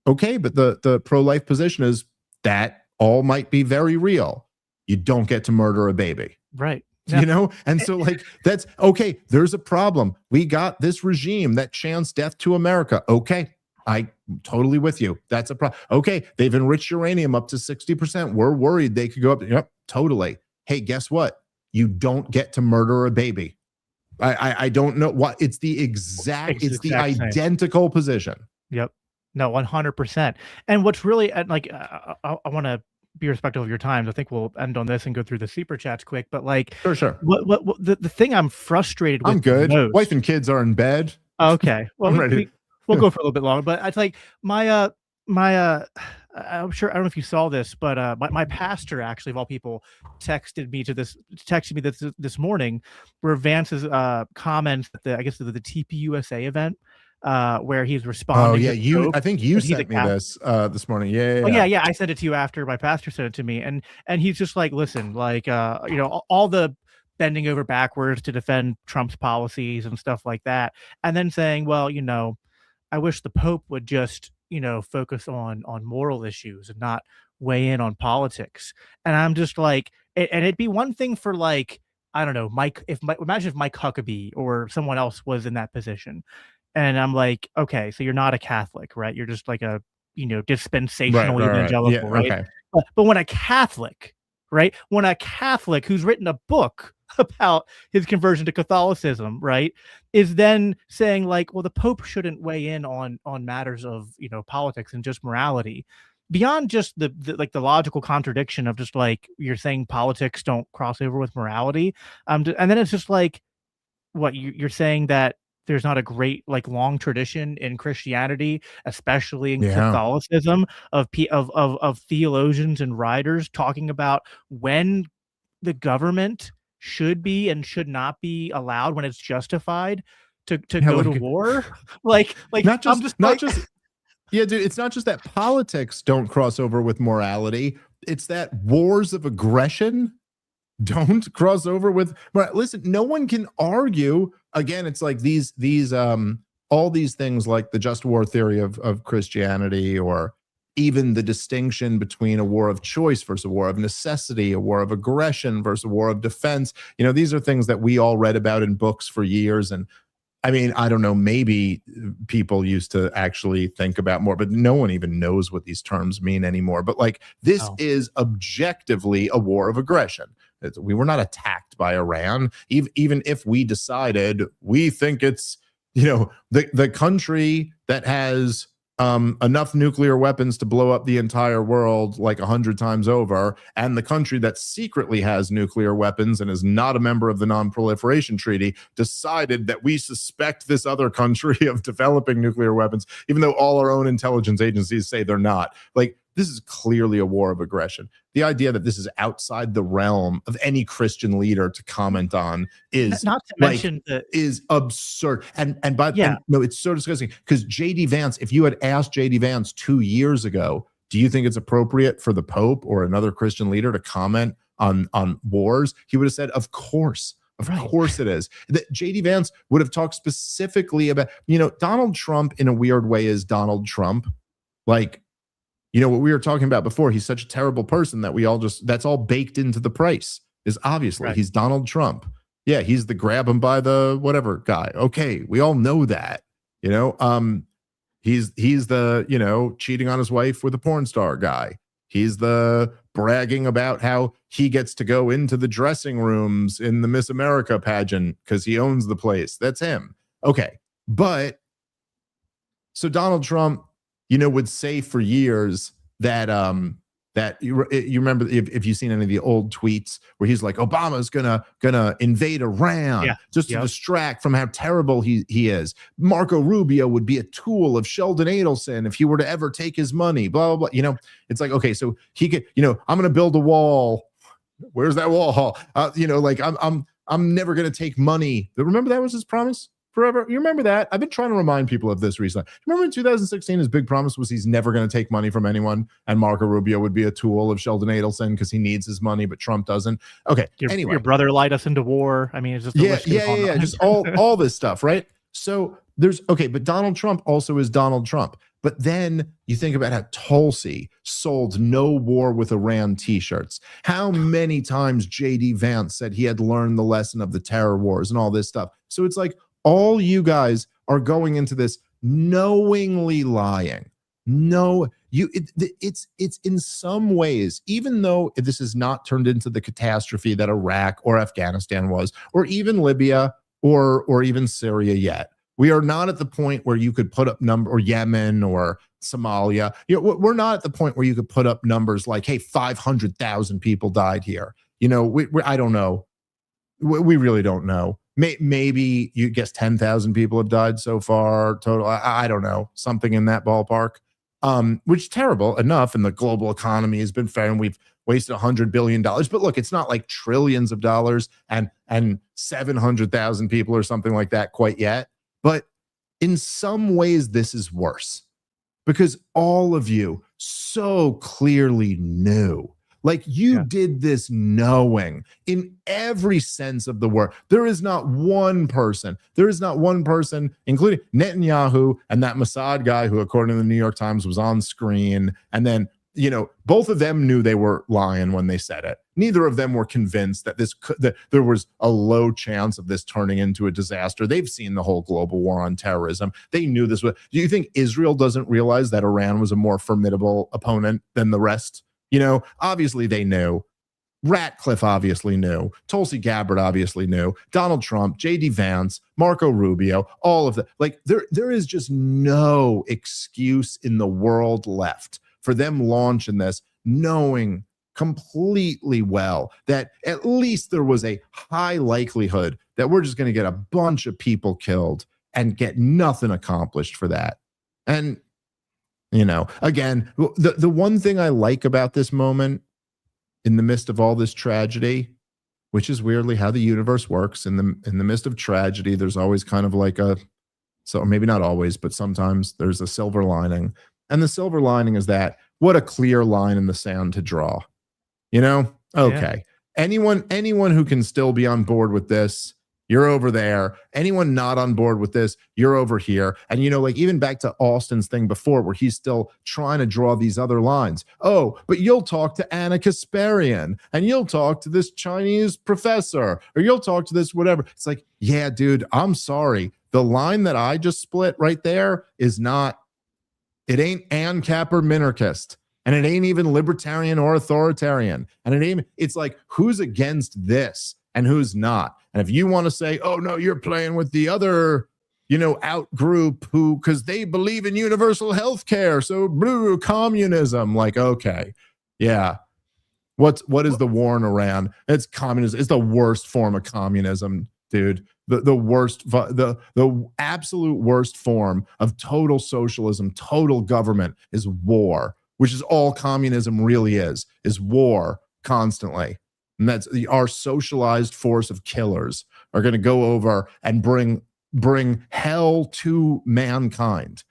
Okay, but the pro-life position is that all might be very real. You don't get to murder a baby. Right. And so like, that's okay. There's a problem. We got this regime that chants death to America. Okay. I'm totally with you. That's a problem. Okay. They've enriched uranium up to 60%. We're worried they could go up. Yep. Totally. Hey, guess what? You don't get to murder a baby. I don't know what it's the exact, it's the identical position. Yep. No, 100%. And what's really like, I want to be respectful of your time. I think we'll end on this and go through the super chats quick. But like, Sure. what the thing I'm frustrated with I'm good. most, Wife and kids are in bed. Okay, well, I'm ready. we'll go for a little bit longer. But it's like I'm sure, I don't know if you saw this, but my pastor, actually, of all people, texted me this morning, where Vance's comments at the TPUSA event, where he's responding. Oh yeah, I think you sent me this morning. Yeah. I sent it to you after my pastor sent it to me, and he's just like, listen, like, all the bending over backwards to defend Trump's policies and stuff like that, and then saying, well, I wish the Pope would just, focus on moral issues and not weigh in on politics. And I'm just like, and it'd be one thing for, like, I don't know, imagine if Mike Huckabee or someone else was in that position. And I'm like, okay, so you're not a Catholic, right? You're just like a, dispensational evangelical, right? Okay. But when a Catholic, right? When a Catholic who's written a book about his conversion to Catholicism, right, is then saying, like, well, the Pope shouldn't weigh in on matters of, politics and just morality, beyond just the logical contradiction of just like, you're saying politics don't cross over with morality. And then it's just like, what, you're saying that there's not a great, like, long tradition in Christianity, especially in Catholicism, of theologians and writers talking about when the government should be and should not be allowed, when it's justified to go to war. like not just yeah, dude, it's not just that politics don't cross over with morality, it's that wars of aggression don't cross over with. But listen, no one can argue. Again, it's like these all these things, like the just war theory of Christianity, or even the distinction between a war of choice versus a war of necessity, a war of aggression versus a war of defense. These are things that we all read about in books for years. And I mean, I don't know, maybe people used to actually think about more, but no one even knows what these terms mean anymore. But like, this is objectively a war of aggression. We were not attacked by Iran. Even if we decided we think it's, the country that has enough nuclear weapons to blow up the entire world like 100 times over, and the country that secretly has nuclear weapons and is not a member of the Non-Proliferation Treaty, decided that we suspect this other country of developing nuclear weapons, even though all our own intelligence agencies say they're not. Like, this is clearly a war of aggression. The idea that this is outside the realm of any Christian leader to comment on is, not to mention, is absurd. And no, it's so disgusting, because JD Vance, if you had asked JD Vance 2 years ago, do you think it's appropriate for the Pope or another Christian leader to comment on wars, he would have said, of course. Of course it is. That JD Vance would have talked specifically about, Donald Trump in a weird way is Donald Trump. Like, what we were talking about before, he's such a terrible person that that's all baked into the price, is obviously he's Donald Trump. Yeah, he's the grab him by the whatever guy. Okay, we all know that. He's the, cheating on his wife with a porn star guy. He's the bragging about how he gets to go into the dressing rooms in the Miss America pageant because he owns the place. That's him. Okay, but so Donald Trump, would say for years that you remember, if you've seen any of the old tweets where he's like, Obama's gonna invade Iran to distract from how terrible he is. Marco Rubio would be a tool of Sheldon Adelson if he were to ever take his money, blah, blah, blah. It's like, okay, so he could, I'm gonna build a wall. Where's that wall? Like I'm never gonna take money. Remember, that was his promise forever. You remember that? I've been trying to remind people of this recently. Remember in 2016, his big promise was he's never going to take money from anyone, and Marco Rubio would be a tool of Sheldon Adelson because he needs his money, but Trump doesn't. Okay. Anyway, your brother lied us into war. I mean, it's just just all this stuff, right? So but Donald Trump also is Donald Trump. But then you think about how Tulsi sold no war with Iran t-shirts. How many times JD Vance said he had learned the lesson of the terror wars and all this stuff. So it's like, all you guys are going into this knowingly lying. It's in some ways, even though this is not turned into the catastrophe that Iraq or Afghanistan was, or even Libya or even Syria yet, We are not at the point where you could put up or Yemen or Somalia. We're not at the point where you could put up numbers like, hey, 500,000 people died here. I don't know. We really don't know. Maybe you guess 10,000 people have died so far total. I don't know, something in that ballpark. Which is terrible enough, and the global economy has been fair, and we've wasted $100 billion. But look, it's not like trillions of dollars and 700,000 people or something like that quite yet. But in some ways, this is worse because all of you so clearly knew. Like you did this knowing in every sense of the word. There is not one person, including Netanyahu and that Mossad guy who, according to the New York Times, was on screen. And then, both of them knew they were lying when they said it. Neither of them were convinced that that there was a low chance of this turning into a disaster. They've seen the whole global war on terrorism. They knew this was. Do you think Israel doesn't realize that Iran was a more formidable opponent than the rest? Obviously they knew. Ratcliffe obviously knew. Tulsi Gabbard obviously knew. Donald Trump, J.D. Vance, Marco Rubio, all of them. Like there is just no excuse in the world left for them launching this, knowing completely well that at least there was a high likelihood that we're just going to get a bunch of people killed and get nothing accomplished for that. And again, the one thing I like about this moment in the midst of all this tragedy, which is weirdly how the universe works, in the midst of tragedy, there's always kind of like so maybe not always, but sometimes there's a silver lining. And the silver lining is that what a clear line in the sand to draw. Okay. Yeah. Anyone who can still be on board with this, you're over there. Anyone not on board with this, you're over here. And, even back to Austin's thing before where he's still trying to draw these other lines. Oh, but you'll talk to Anna Kasparian and you'll talk to this Chinese professor or you'll talk to this whatever. It's like, yeah, dude, I'm sorry. The line that I just split right there is not, it ain't ANCAP or minarchist. And it ain't even libertarian or authoritarian. And it's like, who's against this and who's not? And if you want to say, oh, no, you're playing with the other, out group because they believe in universal health care. So blue communism, like, okay, yeah. What is the war in Iran? It's communism. It's the worst form of communism, dude. The worst, the absolute worst form of total socialism, total government is war, which is all communism really is war constantly. And that's our socialized force of killers are going to go over and bring hell to mankind.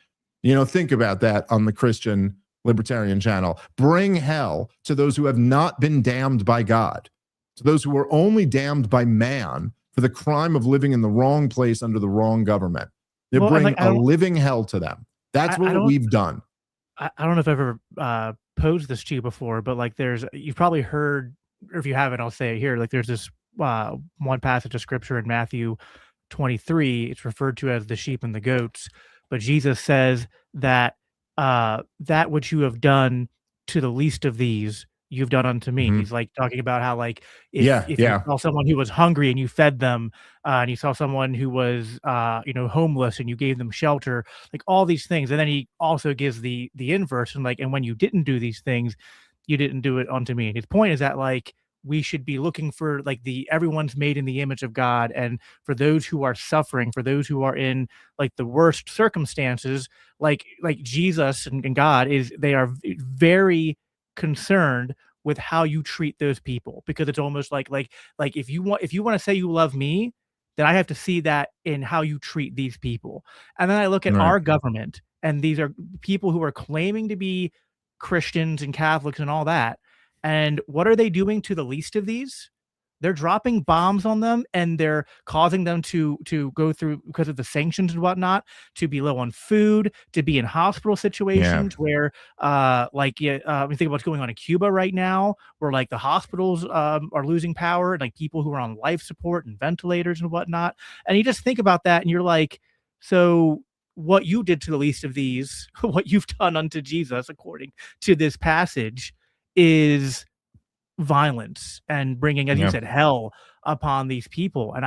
Think about that on the Christian Libertarian channel. Bring hell to those who have not been damned by God, to those who are only damned by man for the crime of living in the wrong place under the wrong government. They bring a living hell to them. That's what we've done. I don't know if I've ever posed this to you before, but you've probably heard, or if you haven't, I'll say it here. Like there's this one passage of scripture in Matthew 23. It's referred to as the sheep and the goats, but Jesus says that that which you have done to the least of these, you've done unto me. Mm-hmm. He's like talking about how if you saw someone who was hungry and you fed them, and you saw someone who was homeless and you gave them shelter, like all these things. And then he also gives the inverse and when you didn't do these things, you didn't do it unto me. And his point is that we should be looking for everyone's made in the image of God, and for those who are suffering, for those who are in the worst circumstances, like Jesus and God they are very concerned with how you treat those people, because it's almost like if you want to say you love me, then I have to see that in how you treat these people. And then I look at our government, and these are people who are claiming to be Christians and Catholics and all that. And what are they doing to the least of these? They're dropping bombs on them, and they're causing them to go through, because of the sanctions and whatnot, to be low on food, to be in hospital situations where, we think about what's going on in Cuba right now, where the hospitals are losing power, and people who are on life support and ventilators and whatnot. And you just think about that, and you're like, so what you did to the least of these, what you've done unto Jesus, according to this passage, is violence and bringing, as you said, hell upon these people. And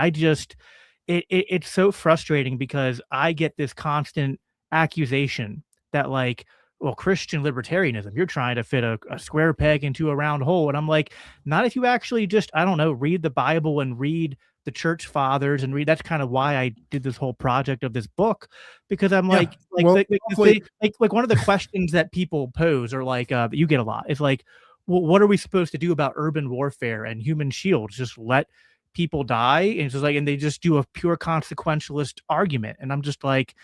it's so frustrating because I get this constant accusation that like, well, Christian libertarianism, you're trying to fit a square peg into a round hole. And I'm like, not if you actually just, I don't know, read the Bible and read the church fathers and read. That's kind of why I did this whole project of this book, because I'm like one of the questions that people pose, or like that you get a lot, is like, well, what are we supposed to do about urban warfare and human shields? Just let people die? And it's just like, and they just do a pure consequentialist argument. And I'm just like,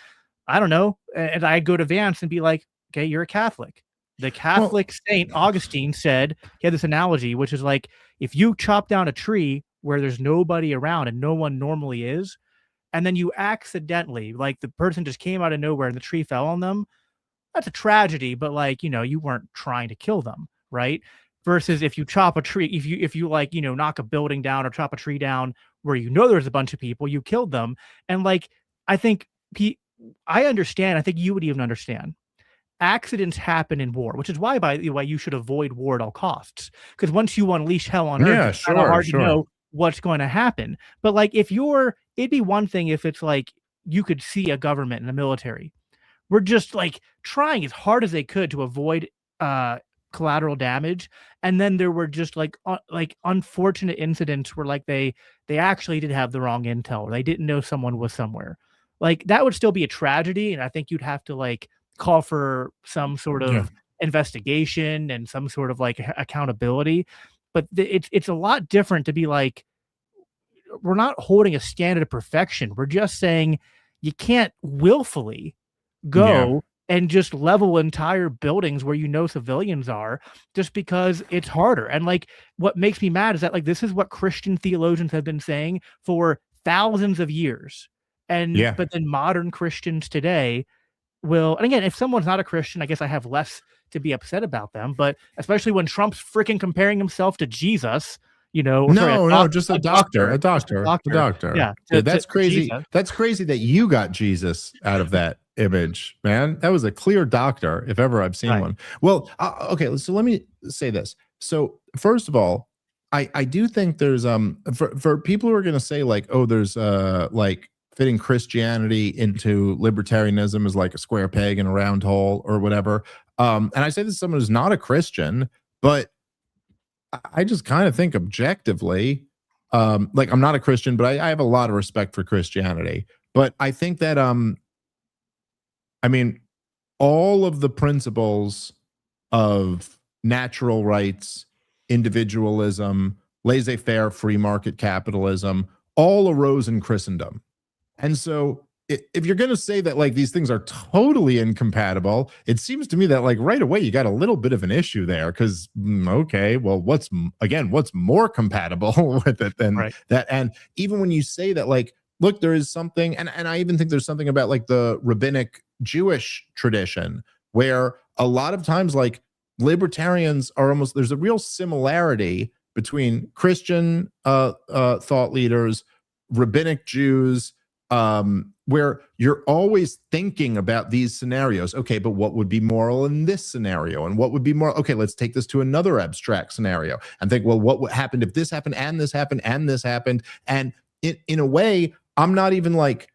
I don't know. And I go to Vance and be like, okay, you're a Catholic. The Catholic Saint Augustine said, he had this analogy, which is like, if you chop down a tree where there's nobody around and no one normally is, and then you accidentally, like the person just came out of nowhere and the tree fell on them, that's a tragedy, but like, you know, you weren't trying to kill them, right? Versus if you chop a tree, if you like, you know, knock a building down or chop a tree down where you know there's a bunch of people, you killed them. And like, I think I understand, I think you would even understand, accidents happen in war, which is why, by the way, you should avoid war at all costs. Because once you unleash hell on earth, it's kind of hard to know what's going to happen. But like, it'd be one thing if it's like you could see a government and a military were just like trying as hard as they could to avoid collateral damage, and then there were just like unfortunate incidents where like they actually did have the wrong intel, or they didn't know someone was somewhere. Like that would still be a tragedy, and I think you'd have to like call for some sort of investigation and some sort of like accountability. But it's a lot different to be like, we're not holding a standard of perfection. We're just saying you can't willfully go and just level entire buildings where you know civilians are just because it's harder. And like, what makes me mad is that like, this is what Christian theologians have been saying for thousands of years. And but then modern Christians today will, and again, if someone's not a Christian, I guess I have less to be upset about them, but especially when Trump's freaking comparing himself to Jesus, you know, just a doctor. Yeah, that's crazy. That's crazy that you got Jesus out of that image, man. That was a clear doctor, if ever I've seen one. Well, okay, so let me say this. So first of all, I do think there's for people who are going to say like, oh, there's like fitting Christianity into libertarianism is like a square peg in a round hole or whatever. And I say this as someone who's not a Christian, but I just kind of think objectively, like I'm not a Christian, but I have a lot of respect for Christianity. But I think that, I mean, all of the principles of natural rights, individualism, laissez-faire, free market capitalism, all arose in Christendom. And so if you're going to say that like these things are totally incompatible, it seems to me that like right away you got a little bit of an issue there, because okay, well, what's more compatible with it than that? And even when you say that, like, look, there is something, and I even think there's something about like the rabbinic Jewish tradition where a lot of times like libertarians are almost, there's a real similarity between Christian thought leaders, rabbinic Jews, where you're always thinking about these scenarios. Okay, but what would be moral in this scenario? And what would be moral? Okay, let's take this to another abstract scenario and think, well, what happened if this happened and this happened and this happened? And in a way, I'm not even like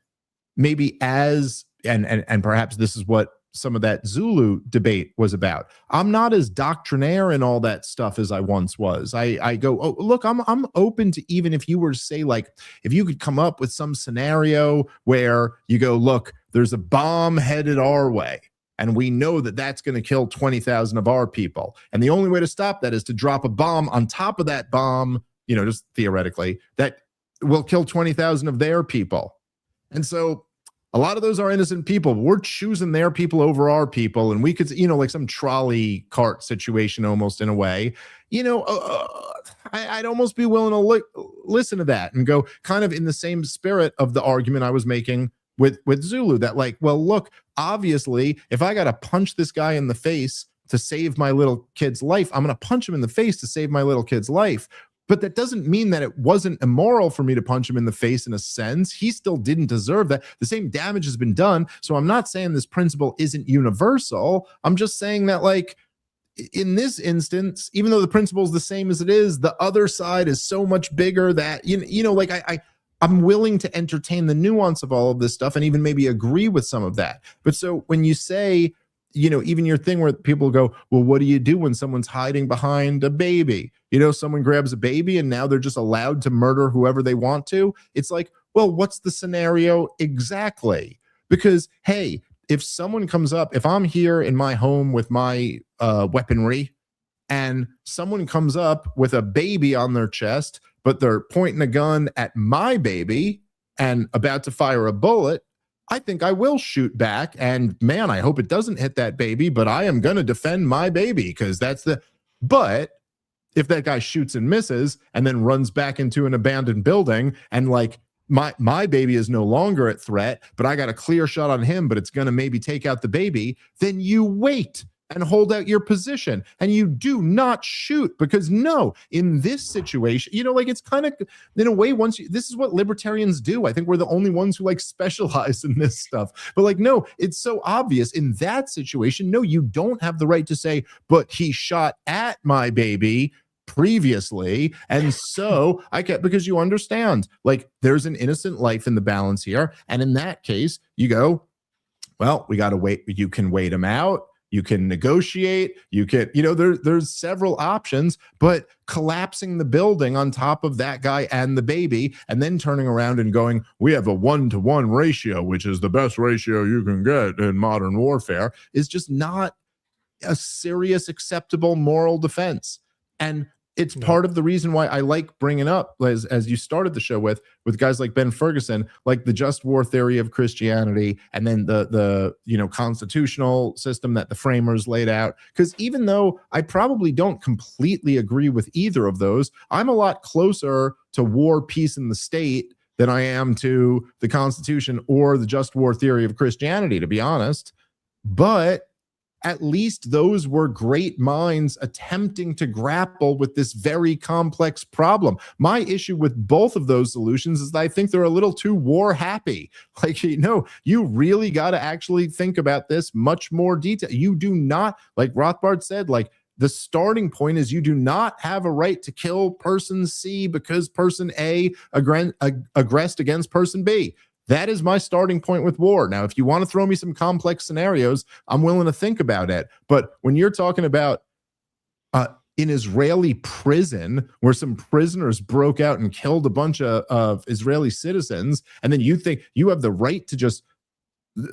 maybe as, and perhaps this is what some of that Zulu debate was about. I'm not as doctrinaire in all that stuff as I once was. I go, oh, look, I'm open to, even if you were to say like, if you could come up with some scenario where you go, look, there's a bomb headed our way, and we know that that's going to kill 20,000 of our people. And the only way to stop that is to drop a bomb on top of that bomb, you know, just theoretically, that will kill 20,000 of their people. And so a lot of those are innocent people. We're choosing their people over our people. And we could, you know, like some trolley cart situation almost in a way, you know, I'd almost be willing to listen to that and go kind of in the same spirit of the argument I was making with Zulu, that like, well, look, obviously, if I got to punch this guy in the face to save my little kid's life, I'm going to punch him in the face to save my little kid's life. But that doesn't mean that it wasn't immoral for me to punch him in the face in a sense. He still didn't deserve that. The same damage has been done. So I'm not saying this principle isn't universal. I'm just saying that, like, in this instance, even though the principle is the same as it is, the other side is so much bigger that, you know, like I'm willing to entertain the nuance of all of this stuff and even maybe agree with some of that. But so when you say, even your thing where people go, well, what do you do when someone's hiding behind a baby? Someone grabs a baby and now they're just allowed to murder whoever they want to. It's like, well, what's the scenario exactly? Because, hey, if someone comes up, if I'm here in my home with my weaponry and someone comes up with a baby on their chest, but they're pointing a gun at my baby and about to fire a bullet, I think I will shoot back. And man, I hope it doesn't hit that baby, but I am going to defend my baby because but if that guy shoots and misses and then runs back into an abandoned building and like my baby is no longer at threat, but I got a clear shot on him, but it's going to maybe take out the baby, then you wait and hold out your position and you do not shoot, because no, in this situation, it's kind of in a way, this is what libertarians do. I think we're the only ones who like specialize in this stuff, but like, no, it's so obvious in that situation. No, you don't have the right to say, but he shot at my baby previously, and so I can't, because you understand, like, there's an innocent life in the balance here, and in that case, you go, well, we got to wait. You can wait him out. You can negotiate. You can, there's several options, but collapsing the building on top of that guy and the baby, and then turning around and going, we have a 1-to-1 ratio, which is the best ratio you can get in modern warfare, is just not a serious, acceptable moral defense. And it's part of the reason why I like bringing up, as you started the show with guys like Ben Ferguson, like the just war theory of Christianity, and then the constitutional system that the framers laid out. Because even though I probably don't completely agree with either of those, I'm a lot closer to war, peace, and the state than I am to the Constitution or the just war theory of Christianity, to be honest. But at least those were great minds attempting to grapple with this very complex problem. My issue with both of those solutions is that I think they're a little too war happy. Like, you really got to actually think about this much more detail. You do not, like Rothbard said, like, the starting point is you do not have a right to kill person C because person A aggressed against person B. That is my starting point with war. Now, if you want to throw me some complex scenarios, I'm willing to think about it. But when you're talking about an Israeli prison where some prisoners broke out and killed a bunch of Israeli citizens, and then you think you have the right to just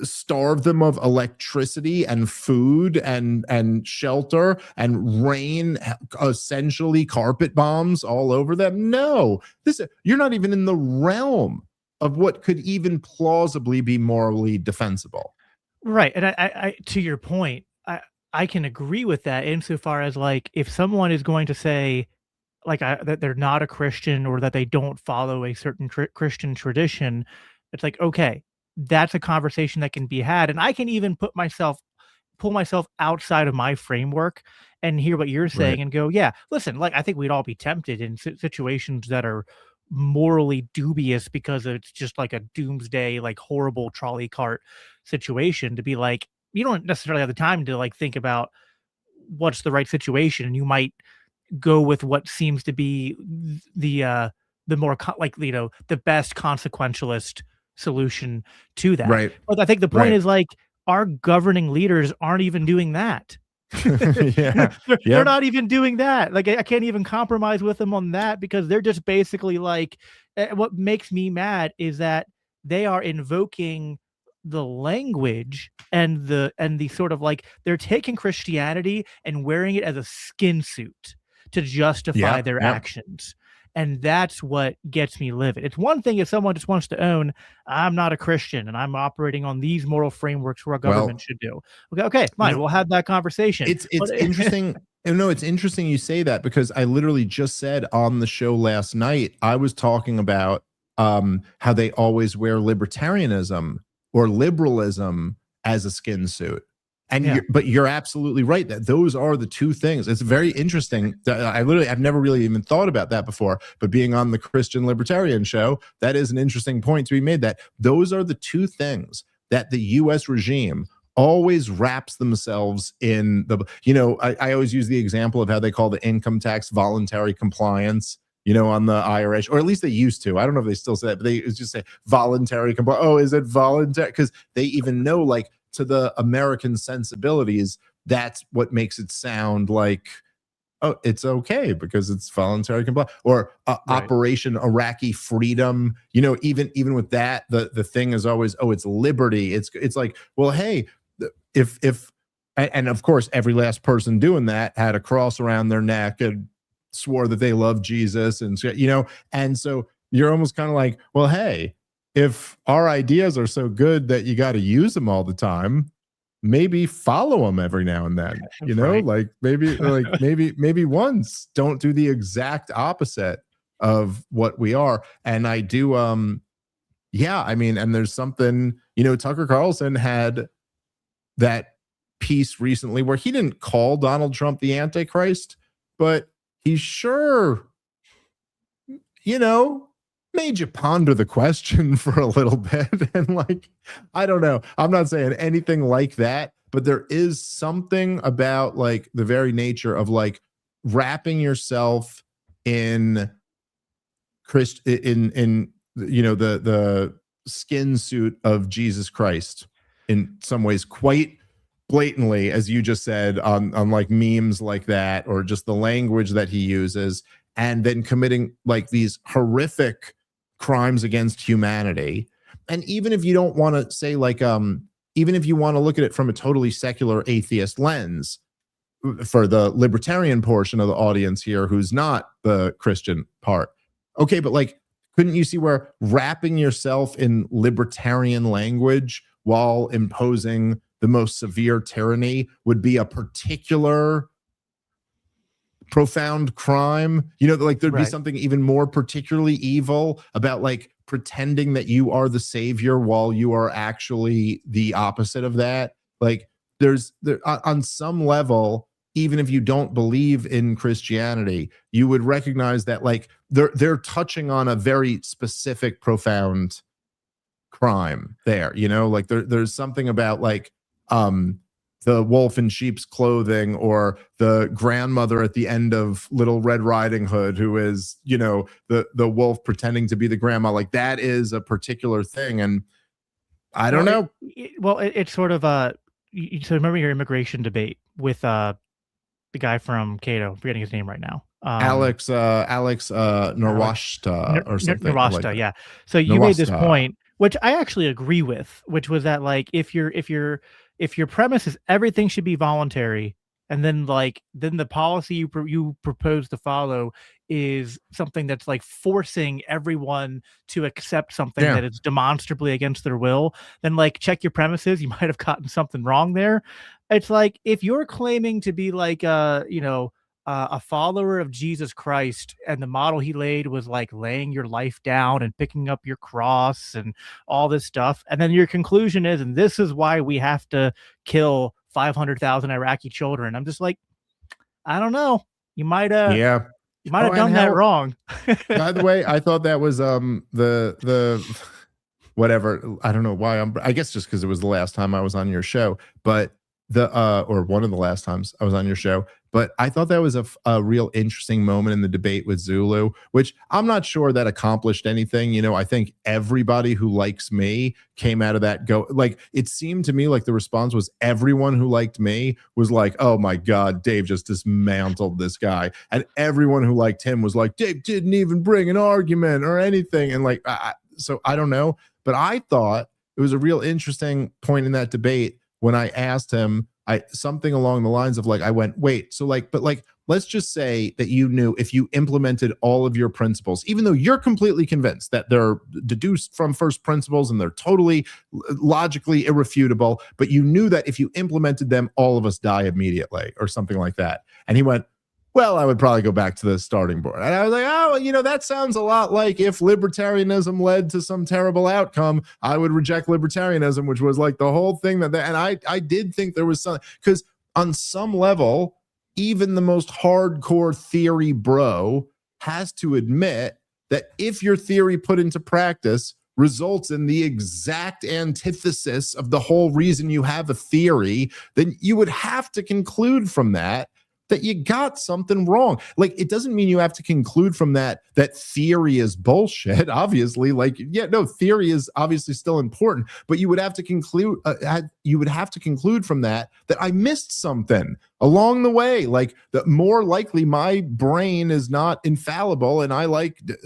starve them of electricity and food and shelter and rain essentially carpet bombs all over them? No, you're not even in the realm of what could even plausibly be morally defensible. Right. And I to your point, I can agree with that insofar as, like, if someone is going to say, like, that they're not a Christian or that they don't follow a certain Christian tradition, it's like, okay, that's a conversation that can be had. And I can even pull myself outside of my framework and hear what you're saying and go, yeah, listen, like, I think we'd all be tempted in situations that are morally dubious because it's just like a doomsday, like, horrible trolley cart situation, to be like, you don't necessarily have the time to, like, think about what's the right situation, and you might go with what seems to be the more the best consequentialist solution to that. Right. But I think the point is, like, our governing leaders aren't even doing that. They're not even doing that. Like, I can't even compromise with them on that, because they're just basically like, what makes me mad is that they are invoking the language and the sort of, like, they're taking Christianity and wearing it as a skin suit to justify their actions. And that's what gets me livid. It's one thing if someone just wants to own, I'm not a Christian and I'm operating on these moral frameworks where a government should do. Okay, fine. We'll have that conversation. It's interesting. No, it's interesting you say that, because I literally just said on the show last night, I was talking about how they always wear libertarianism or liberalism as a skin suit. And but you're absolutely right that those are the two things. It's very interesting. I've never really even thought about that before, but being on the Christian Libertarian show, that is an interesting point to be made, that those are the two things that the US regime always wraps themselves in. I always use the example of how they call the income tax voluntary compliance. on the Irish, or at least they used to. I don't know if they still say that, but they just say voluntary compliance. Oh, is it voluntary? Because they even know, like, to the American sensibilities, that's what makes it sound like, oh, it's okay because it's voluntary compliance. Or right. Operation Iraqi Freedom. Even with that, the thing is always, oh, it's liberty. It's like, well, hey, if and of course every last person doing that had a cross around their neck and swore that they love Jesus, and and so you're almost kind of like, well, hey, if our ideas are so good that you got to use them all the time, maybe follow them every now and then, right. like maybe once. Don't do the exact opposite of what we are. And I do, yeah, I mean, and there's something, Tucker Carlson had that piece recently where he didn't call Donald Trump the Antichrist, but he sure, made you ponder the question for a little bit. And like, I don't know, I'm not saying anything like that, but there is something about like the very nature of like wrapping yourself in the skin suit of Jesus Christ in some ways, quite blatantly, as you just said, on like memes like that, or just the language that he uses, and then committing like these horrific crimes against humanity. And even if you don't want to say like, even if you want to look at it from a totally secular atheist lens, for the libertarian portion of the audience here, who's not the Christian part, okay, but like, couldn't you see where wrapping yourself in libertarian language while imposing the most severe tyranny would be a particular profound crime? Like there'd be something even more particularly evil about like pretending that you are the savior while you are actually the opposite of that. Like there on some level, even if you don't believe in Christianity, you would recognize that like they're touching on a very specific, profound crime there. Like there's something about like the wolf in sheep's clothing, or the grandmother at the end of Little Red Riding Hood, who is, the wolf pretending to be the grandma. Like that is a particular thing. And I don't know. It's sort of so remember your immigration debate with the guy from Cato, forgetting his name right now. Alex Norwasta or something. Norwasta, like yeah. So you made this point, which I actually agree with, which was that like if your premise is everything should be voluntary, and then the policy you propose to follow is something that's like forcing everyone to accept something that is demonstrably against their will, then like check your premises. You might have gotten something wrong there. It's like if you're claiming to be like a follower of Jesus Christ, and the model he laid was like laying your life down and picking up your cross and all this stuff, and then your conclusion is, and this is why we have to kill 500,000 Iraqi children. I'm just like, I don't know. You might have done that wrong. By the way, I thought that was the whatever. I don't know why I guess just because it was the last time I was on your show, but or one of the last times I was on your show. But I thought that was a real interesting moment in the debate with Zulu, which I'm not sure that accomplished anything. I think everybody who likes me came out of that like, it seemed to me like the response was everyone who liked me was like, oh my God, Dave just dismantled this guy. And everyone who liked him was like, Dave didn't even bring an argument or anything. And like, so I don't know, but I thought it was a real interesting point in that debate when I asked him, something along the lines of like, I went, wait, so like, but like, let's just say that you knew if you implemented all of your principles, even though you're completely convinced that they're deduced from first principles and they're totally logically irrefutable, but you knew that if you implemented them, all of us die immediately or something like that. And he went, well, I would probably go back to the starting board. And I was like, oh, that sounds a lot like if libertarianism led to some terrible outcome, I would reject libertarianism, which was like the whole thing and I did think there was something, because on some level, even the most hardcore theory bro has to admit that if your theory put into practice results in the exact antithesis of the whole reason you have a theory, then you would have to conclude from that that you got something wrong. Like, it doesn't mean you have to conclude from that theory is bullshit. Obviously, like, yeah, no, theory is obviously still important, but you would have to conclude from that I missed something along the way. Like, that more likely my brain is not infallible, and I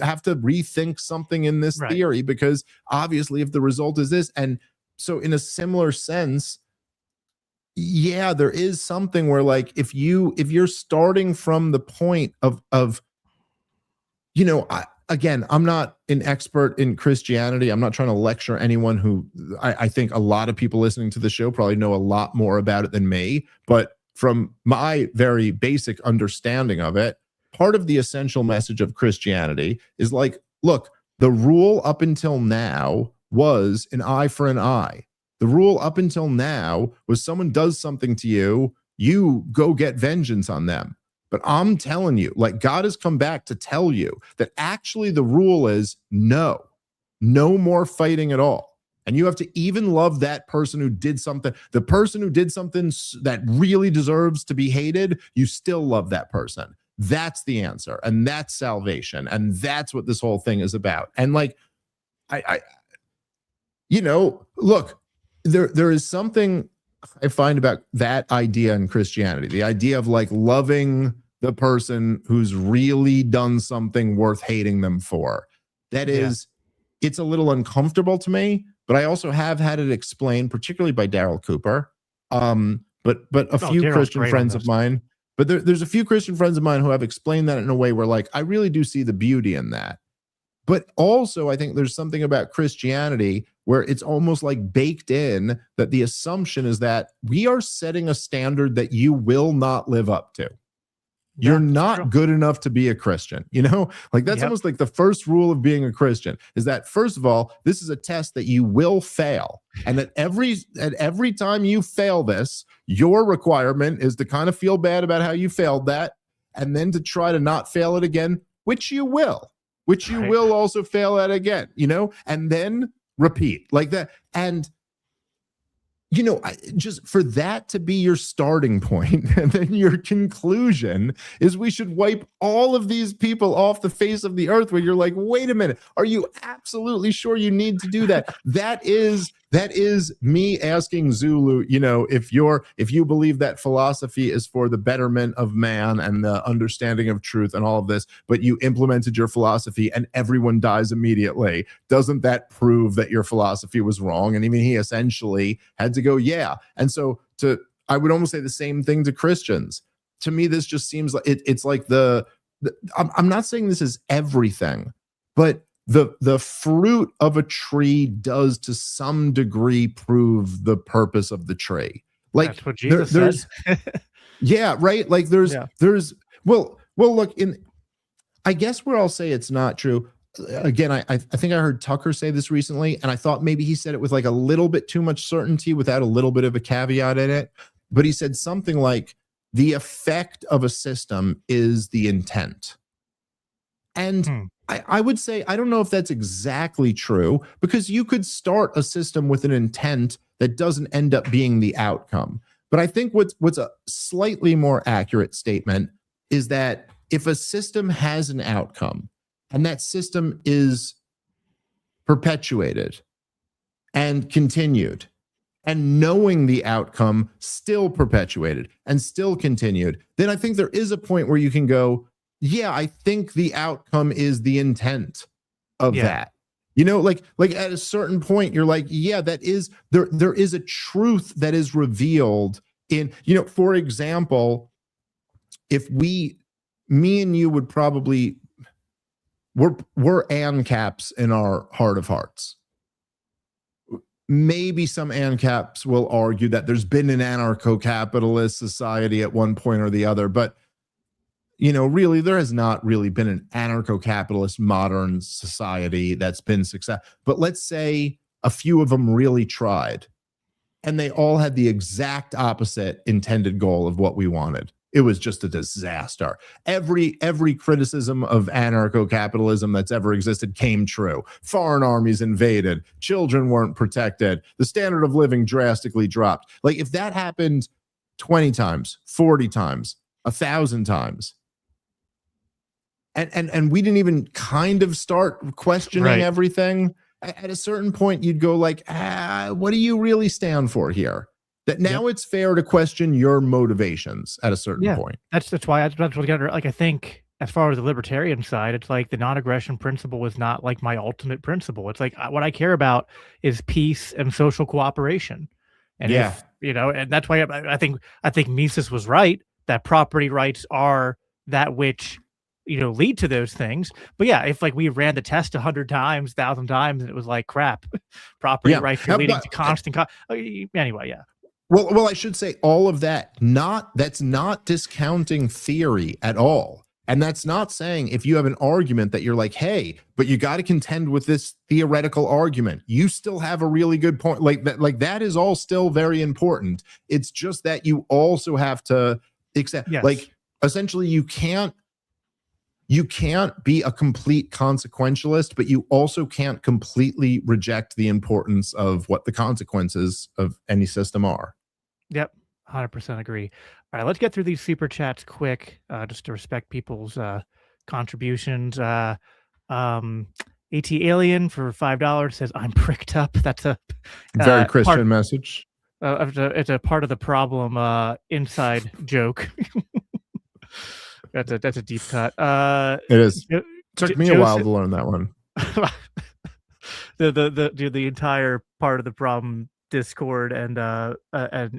have to rethink something in this theory, because obviously if the result is this. And so in a similar sense, yeah, there is something where, like, if you're starting from the point of again, I'm not an expert in Christianity. I'm not trying to lecture anyone who I think a lot of people listening to the show probably know a lot more about it than me. But from my very basic understanding of it, part of the essential message of Christianity is like, look, the rule up until now was an eye for an eye. The rule up until now was someone does something to you, you go get vengeance on them. But I'm telling you, like, God has come back to tell you that actually the rule is no more fighting at all. And you have to even love that person who did something, the person who did something that really deserves to be hated, you still love that person. That's the answer. And that's salvation. And that's what this whole thing is about. And like, look, there is something I find about that idea in Christianity, the idea of like loving the person who's really done something worth hating them for. That is, it's a little uncomfortable to me, but I also have had it explained, particularly by Daryl Cooper. But a few Daryl's Christian friends of mine, but there's a few Christian friends of mine who have explained that in a way where, like, I really do see the beauty in that. But also, I think there's something about Christianity where it's almost like baked in that the assumption is that we are setting a standard that you will not live up to. You're not good enough to be a Christian, like that's almost like the first rule of being a Christian is that, first of all, this is a test that you will fail. And that every time you fail this, your requirement is to kind of feel bad about how you failed that. And then to try to not fail it again, which you will also fail at again, and then repeat like that. And just for that to be your starting point, and then your conclusion is we should wipe all of these people off the face of the earth, where you're like, wait a minute, are you absolutely sure you need to do that? That is me asking Zulu, if you believe that philosophy is for the betterment of man and the understanding of truth and all of this, but you implemented your philosophy and everyone dies immediately, doesn't that prove that your philosophy was wrong? And even he essentially had to go, yeah. And so I would almost say the same thing to Christians. To me, this just seems like it's like I'm not saying this is everything, but the fruit of a tree does to some degree prove the purpose of the tree. Like, that's what Jesus says. Yeah, right. Like there's well, look, I guess where I'll say it's not true. Again, I think I heard Tucker say this recently, and I thought maybe he said it with like a little bit too much certainty without a little bit of a caveat in it. But he said something like, the effect of a system is the intent. And I would say, I don't know if that's exactly true, because you could start a system with an intent that doesn't end up being the outcome. But I think what's a slightly more accurate statement is that if a system has an outcome and that system is perpetuated and continued, and knowing the outcome still perpetuated and still continued, then I think there is a point where you can go, yeah, I think the outcome is the intent of that. Like at a certain point, you're like, yeah, that is there is a truth that is revealed in, for example, if me and you would probably, we're ANCAPs in our heart of hearts. Maybe some ANCAPs will argue that there's been an anarcho-capitalist society at one point or the other, but really, there has not really been an anarcho-capitalist modern society that's been successful. But let's say a few of them really tried, and they all had the exact opposite intended goal of what we wanted. It was just a disaster. Every criticism of anarcho-capitalism that's ever existed came true. Foreign armies invaded. Children weren't protected. The standard of living drastically dropped. Like, if that happened 20 times, 40 times, 1,000 times. And we didn't even kind of start questioning everything. At a certain point, you'd go like, what do you really stand for here? That now it's fair to question your motivations at a certain point. That's why like I think as far as the libertarian side, it's like the non-aggression principle is not like my ultimate principle. It's like what I care about is peace and social cooperation. And if, and that's why I think Mises was right that property rights are that which lead to those things. But yeah, if like we ran the test 100 times, 1,000 times, and it was like crap, property rights are leading to constant. Anyway, yeah. Well, I should say all of that. That's not discounting theory at all. And that's not saying if you have an argument that you're like, hey, but you got to contend with this theoretical argument. You still have a really good point. Like that is all still very important. It's just that you also have to accept, like, essentially you can't be a complete consequentialist, but you also can't completely reject the importance of what the consequences of any system are. Yep. 100% agree. All right, let's get through these super chats quick, just to respect people's contributions. AT Alien for $5 says, I'm pricked up. That's a very Christian message. It's a part of the problem inside joke. That's a deep cut. It is. Took me a while to learn that one. the entire part of the problem Discord and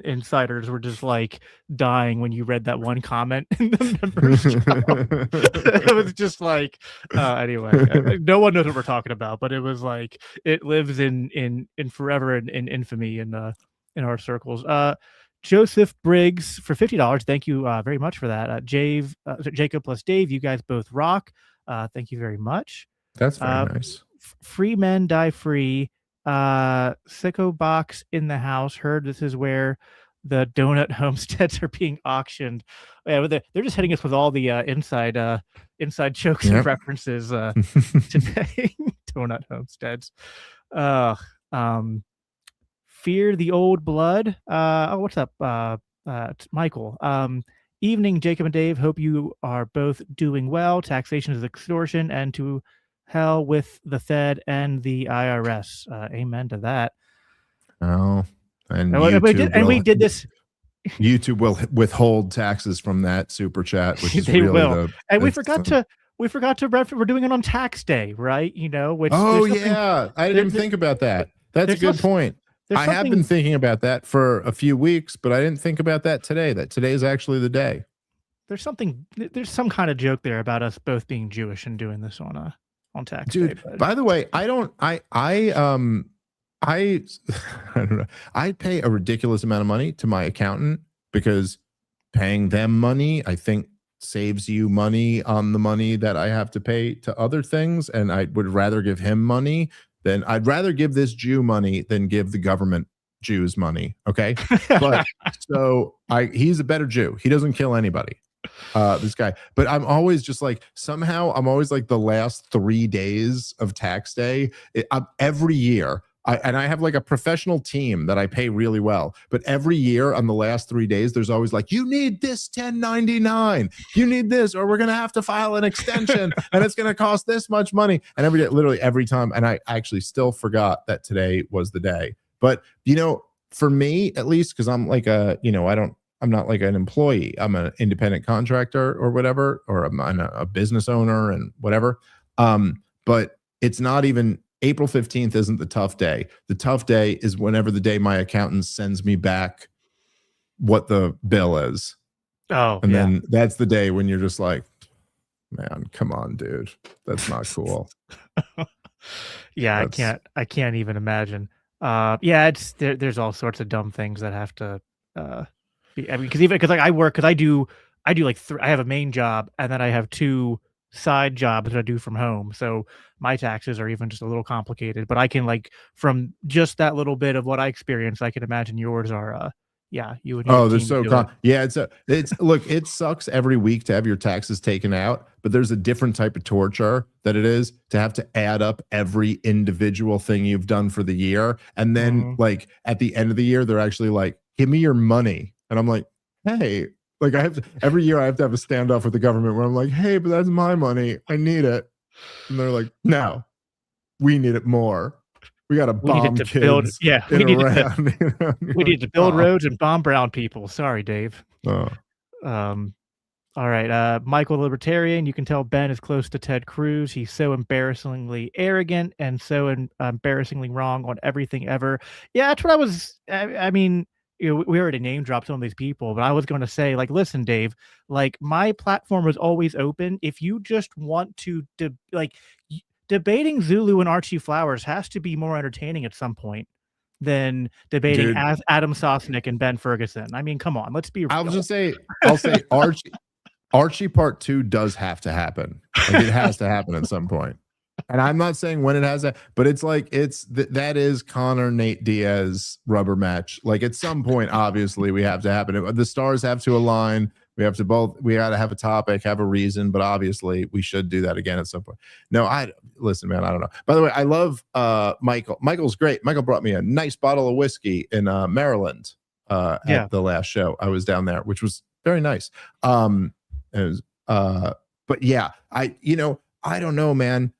insiders were just like dying when you read that one comment in the members show. It was just like anyway, no one knows what we're talking about, but it was like it lives in forever in infamy in our circles. Joseph Briggs for $50. Thank you very much for that. Jacob plus Dave, you guys both rock. Thank you very much. That's very nice. Free men die free. Sicko Box in the house. Heard this is where the donut homesteads are being auctioned. Yeah, they're just hitting us with all the inside jokes and references today. Donut homesteads. Fear the old blood. What's up, Michael? Evening, Jacob and Dave. Hope you are both doing well. Taxation is extortion, and to hell with the Fed and the IRS. Amen to that. Oh, and we did this. YouTube will withhold taxes from that super chat, which is they really will. And we forgot to we're doing it on tax day, right? Which I didn't think about that. That's a good point. I have been thinking about that for a few weeks, but I didn't think about that today. That today is actually the day. There's some kind of joke there about us both being Jewish and doing this on tax day. Dude, by the way, I don't know. I pay a ridiculous amount of money to my accountant because paying them money, I think, saves you money on the money that I have to pay to other things. And I would rather give him money than I'd rather give this Jew money than give the government Jews money. Okay. But he's a better Jew. He doesn't kill anybody. This guy, but I'm always just like, somehow I'm always like the last 3 days of tax day every year. I have like a professional team that I pay really well, but every year on the last 3 days, there's always like, you need this 1099, you need this, or we're going to have to file an extension and it's going to cost this much money. And literally every time. And I actually still forgot that today was the day, but for me, at least, cause I'm like I'm not like an employee. I'm an independent contractor or whatever, or I'm a business owner and whatever. But it's not even April 15th isn't the tough day. The tough day is whenever the day my accountant sends me back what the bill is. Oh, and then that's the day when you're just like, man, come on, dude. That's not cool. I can't even imagine. There's all sorts of dumb things that have to because I work, because I do like I have a main job and then I have 2 side jobs that I do from home. So my taxes are even just a little complicated, but I can, like, from just that little bit of what I experience, I can imagine yours are you would. Oh, they're so look, it sucks every week to have your taxes taken out, but there's a different type of torture that it is to have to add up every individual thing you've done for the year. And then like at the end of the year, they're actually like, give me your money. And I'm like, hey, Like every year I have to have a standoff with the government where I'm like, hey, but that's my money. I need it. And they're like, no, we need it more. We got to bomb kids. We need to build roads and bomb brown people. Sorry, Dave. Oh. All right. Michael Libertarian, you can tell Ben is close to Ted Cruz. He's so embarrassingly arrogant and so embarrassingly wrong on everything ever. Yeah, that's what I mean, we already name dropped some of these people, but I was going to say, like, listen, Dave, like, my platform is always open. If you just want to, debating Zulu and Archie Flowers has to be more entertaining at some point than debating as Adam Sosnick and Ben Ferguson. I mean, come on, let's be real. I'll say Archie Part 2 does have to happen. Like, it has to happen at some point. And I'm not saying when it has that, but it's like that is Connor Nate Diaz rubber match. Like, at some point, obviously, we have to happen. The stars have to align. We got to have a topic, have a reason, but obviously we should do that again at some point. No, listen, man, I don't know. By the way, I love Michael. Michael's great. Michael brought me a nice bottle of whiskey in Maryland at the last show. I was down there, which was very nice. But yeah, I don't know, man.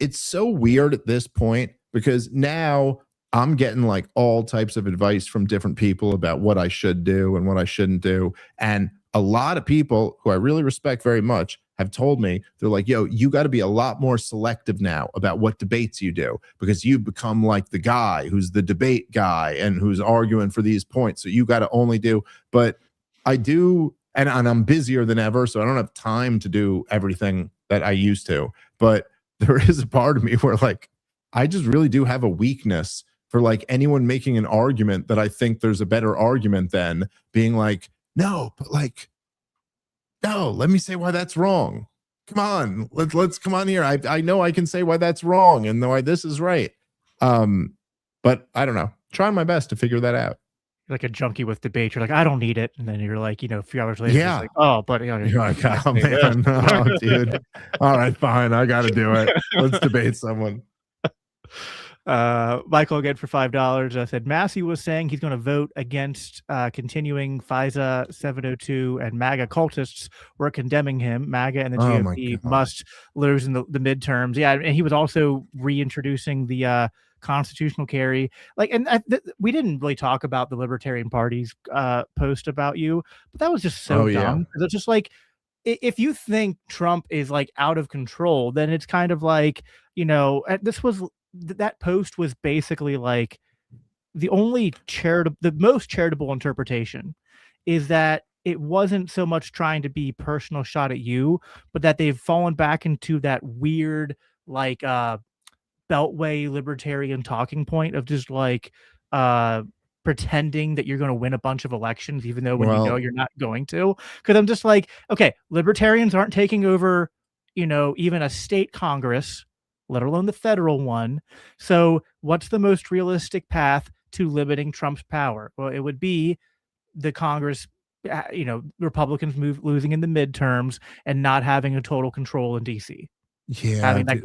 It's so weird at this point because now I'm getting like all types of advice from different people about what I should do and what I shouldn't do. And a lot of people who I really respect very much have told me, they're like, yo, you got to be a lot more selective now about what debates you do, because you become like the guy who's the debate guy and who's arguing for these points. So you got to only do, but I do. And I'm busier than ever, so I don't have time to do everything that I used to. But there is a part of me where, like, I just really do have a weakness for, like, anyone making an argument that I think there's a better argument than being like, no, but like, no, let me say why that's wrong. Come on, let's come on here. I know I can say why that's wrong and why this is right. But I don't know. Trying my best to figure that out. Like a junkie with debate, you're like, I don't need it, and then you're like, a few hours later, yeah, like, oh, but you're like, oh man, no, dude. All right, fine, I got to do it. Let's debate someone. Michael again for $5 said Massey was saying he's going to vote against continuing FISA 702, and MAGA cultists were condemning him. MAGA and the GOP must lose in the midterms. Yeah, and he was also reintroducing the constitutional carry, like, and we didn't really talk about the Libertarian Party's post about you, but that was just so dumb. It's just like, if you think Trump is like out of control, then it's kind of like, that post was basically like the most charitable interpretation is that it wasn't so much trying to be personal shot at you, but that they've fallen back into that weird, like, beltway libertarian talking point of just like pretending that you're going to win a bunch of elections, even though when you know you're not going to. Because I'm just like, okay, libertarians aren't taking over, even a state Congress, let alone the federal one. So what's the most realistic path to limiting Trump's power? Well, it would be the Congress, Republicans losing in the midterms and not having a total control in DC. Yeah. Having that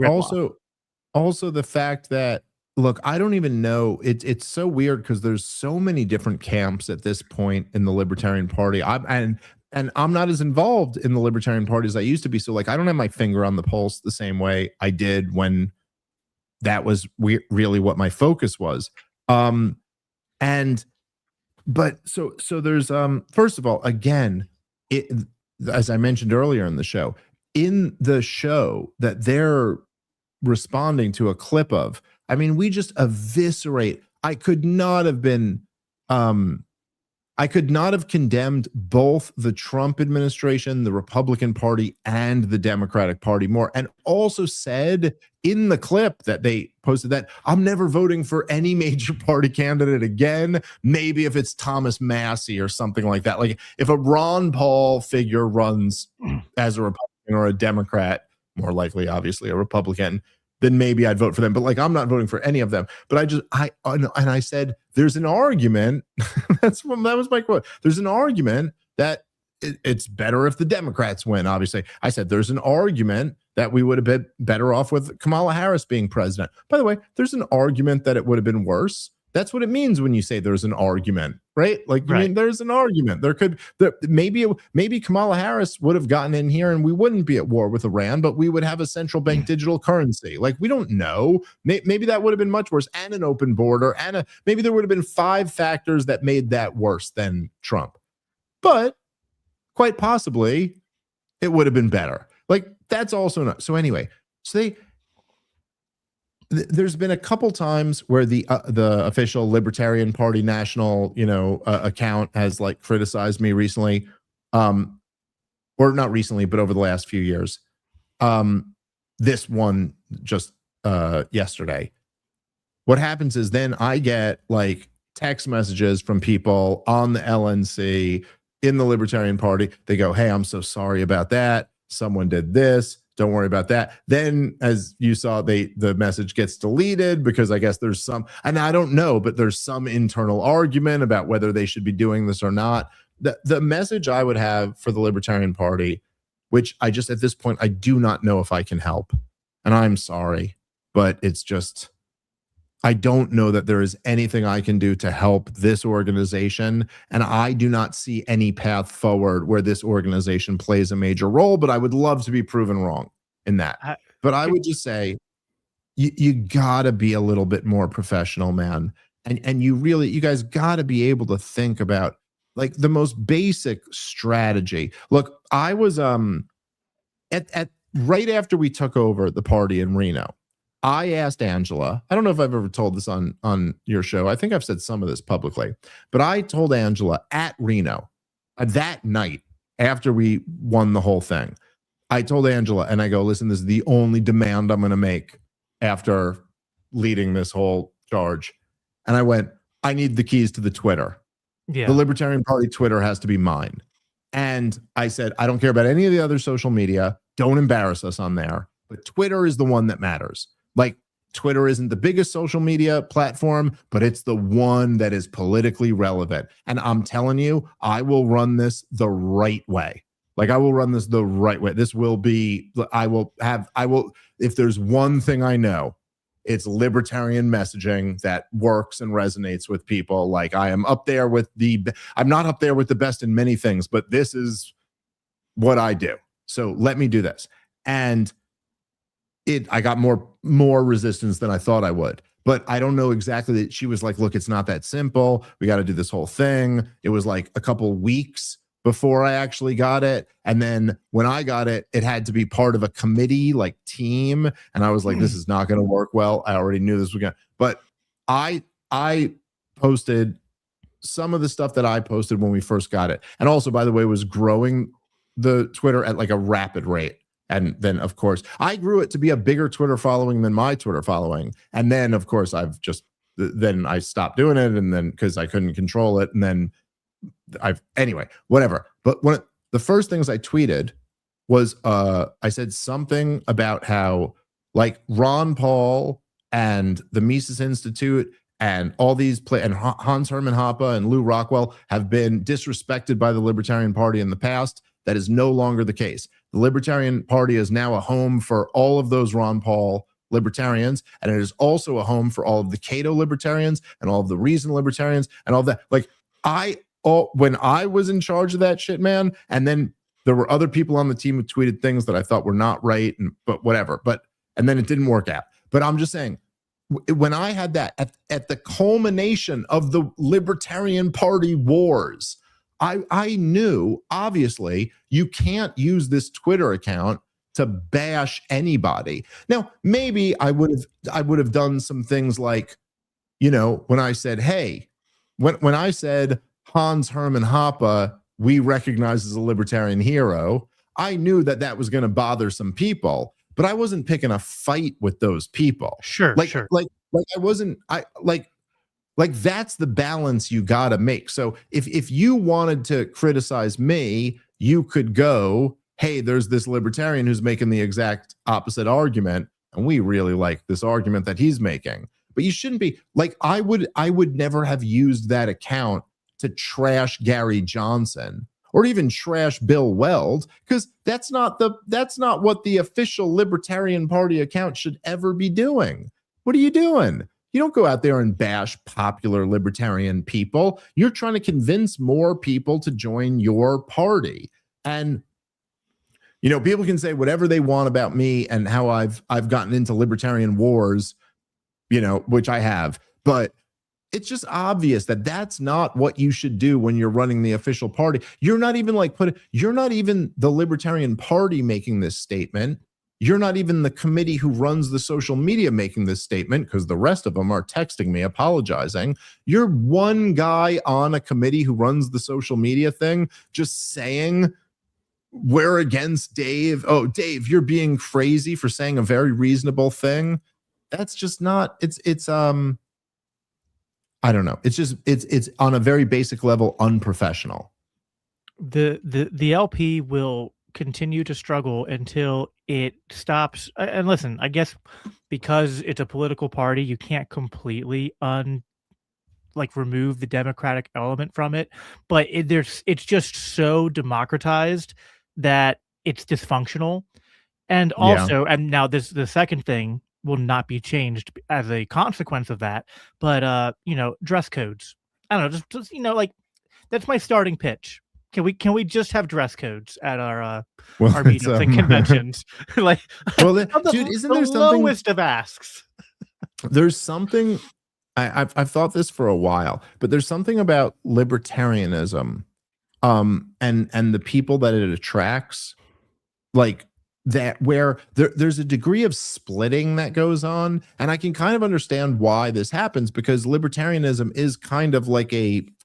Also, the fact that, look, I don't even know. It's so weird because there's so many different camps at this point in the Libertarian Party. And I'm not as involved in the Libertarian Party as I used to be. So, like, I don't have my finger on the pulse the same way I did when that was really what my focus was. But so there's first of all, again, as I mentioned earlier in the show that they're responding to a clip of, I mean, we just eviscerate. I could not have condemned both the Trump administration, the Republican Party, and the Democratic Party more, and also said in the clip that they posted that I'm never voting for any major party candidate again. Maybe if it's Thomas Massey or something like that. Like, if a Ron Paul figure runs as a Republican or a Democrat, more likely, obviously, a Republican, then maybe I'd vote for them. But, like, I'm not voting for any of them. But I said, there's an argument. That was my quote. There's an argument that it's better if the Democrats win, obviously. I said, there's an argument that we would have been better off with Kamala Harris being president. By the way, there's an argument that it would have been worse That's what it means when you say there's an argument, right? Like, you mean there's an argument. Maybe Kamala Harris would have gotten in here and we wouldn't be at war with Iran, but we would have a central bank digital currency. Like, we don't know. Maybe that would have been much worse, and an open border, and maybe there would have been 5 factors that made that worse than Trump. But quite possibly, it would have been better. Like, that's also not. So anyway, there's been a couple times where the official Libertarian Party national, account has like criticized me recently, or not recently, but over the last few years. This one just yesterday. What happens is then I get like text messages from people on the LNC in the Libertarian Party. They go, "Hey, I'm so sorry about that. Someone did this. Don't worry about that." Then, as you saw, the message gets deleted because I guess there's some, and I don't know, but there's some internal argument about whether they should be doing this or not. The message I would have for the Libertarian Party, which I just, at this point, I do not know if I can help. And I'm sorry, but it's just, I don't know that there is anything I can do to help this organization. And I do not see any path forward where this organization plays a major role, but I would love to be proven wrong in that. But I would just say, you gotta be a little bit more professional, man. And you guys gotta be able to think about like the most basic strategy. Look, I was, at right after we took over the party in Reno, I asked Angela, I don't know if I've ever told this on your show. I think I've said some of this publicly, but I told Angela at Reno that night after we won the whole thing, I told Angela and I go, "Listen, this is the only demand I'm going to make after leading this whole charge." And I went, "I need the keys to the Twitter. Yeah. The Libertarian Party Twitter has to be mine." And I said, "I don't care about any of the other social media. Don't embarrass us on there. But Twitter is the one that matters." Like, Twitter isn't the biggest social media platform, but it's the one that is politically relevant. And I'm telling you, I will run this the right way. Like, I will run this the right way. This will be, if there's one thing I know, it's libertarian messaging that works and resonates with people. Like, I'm not up there with the best in many things, but this is what I do. So let me do this. And I got more resistance than I thought I would, but I don't know exactly that. She was like, "Look, it's not that simple. We got to do this whole thing." It was like a couple weeks before I actually got it. And then when I got it, it had to be part of a committee, like team. And I was like, this is not going to work well. I already knew this was going to, but I posted some of the stuff that I posted when we first got it. And also, by the way, was growing the Twitter at like a rapid rate. And then, of course, I grew it to be a bigger Twitter following than my Twitter following. And then, of course, then I stopped doing it. And then, because I couldn't control it. And then anyway, whatever. But the first things I tweeted was, I said something about how, like, Ron Paul and the Mises Institute and all these and Hans Hermann Hoppe and Lou Rockwell have been disrespected by the Libertarian Party in the past. That is no longer the case. The Libertarian Party is now a home for all of those Ron Paul libertarians, and it is also a home for all of the Cato libertarians and all of the Reason libertarians and all that. Like, when I was in charge of that shit, man, and then there were other people on the team who tweeted things that I thought were not right, but whatever. And then it didn't work out. But I'm just saying, when I had that at the culmination of the Libertarian Party wars, I knew, obviously, you can't use this Twitter account to bash anybody. Now, maybe I would have done some things like, when I said, hey, when I said Hans Hermann Hoppe, we recognize as a libertarian hero, I knew that was going to bother some people, but I wasn't picking a fight with those people. Sure. Like that's the balance you got to make. So if you wanted to criticize me, you could go, hey, there's this libertarian who's making the exact opposite argument, and we really like this argument that he's making. But you shouldn't be like, I would never have used that account to trash Gary Johnson or even trash Bill Weld, because that's not what the official Libertarian Party account should ever be doing. What are you doing? You don't go out there and bash popular libertarian people. You're trying to convince more people to join your party. And people can say whatever they want about me and how I've gotten into libertarian wars, which I have, but it's just obvious that that's not what you should do when you're running the official party. You're not even you're not even the Libertarian Party making this statement. You're not even the committee who runs the social media making this statement, because the rest of them are texting me apologizing. You're one guy on a committee who runs the social media thing just saying, we're against Dave. Oh, Dave, you're being crazy for saying a very reasonable thing. That's just not, it's I don't know. It's just it's on a very basic level unprofessional. The LP will continue to struggle until it stops. And listen, I guess because it's a political party, you can't completely remove the democratic element from it. But it's just so democratized that it's dysfunctional. And also, and now the second thing will not be changed as a consequence of that, but dress codes. I don't know, just that's my starting pitch. Can we just have dress codes at our meetups and conventions? Dude, isn't there something lowest of asks? There's something I've thought this for a while, but there's something about libertarianism, and the people that it attracts, that where there's a degree of splitting that goes on. And I can kind of understand why this happens, because libertarianism is kind of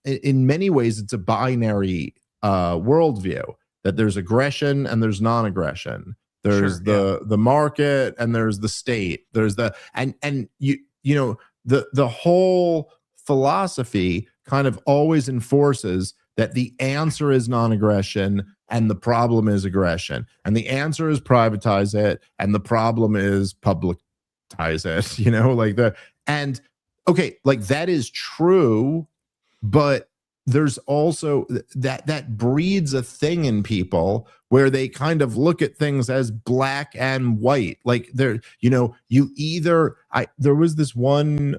in many ways, it's a binary worldview, that there's aggression and there's non-aggression. There's the market and there's the state. There's the whole philosophy kind of always enforces that the answer is non-aggression and the problem is aggression. And the answer is privatize it and the problem is publicize it, and okay, that is true, but there's also that breeds a thing in people where they kind of look at things as black and white. There was this one,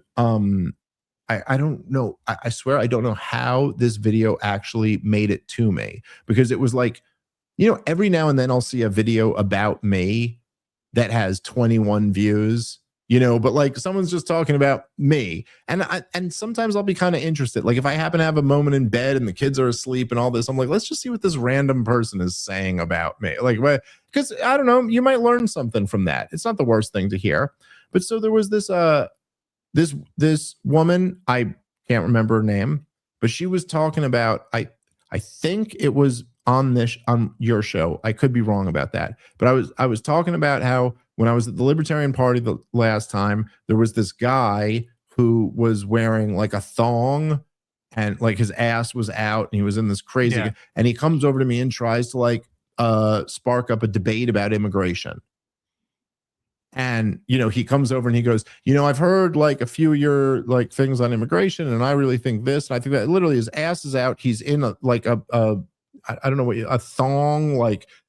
I don't know. I swear I don't know how this video actually made it to me, because it was every now and then I'll see a video about me that has 21 views, but someone's just talking about me. And sometimes I'll be kind of interested. If I happen to have a moment in bed and the kids are asleep and all this, I'm like, let's just see what this random person is saying about me. Because I don't know, you might learn something from that. It's not the worst thing to hear. But so there was this, this woman, I can't remember her name, but she was talking about, I think it was on your show. I could be wrong about that, but I was talking about how when I was at the Libertarian Party the last time, there was this guy who was wearing a thong and his ass was out and he was in this crazy, and he comes over to me and tries to spark up a debate about immigration. And, he comes over and he goes, I've heard a few of your things on immigration, and I really think this. And I think that literally his ass is out. He's in a I don't know a thong,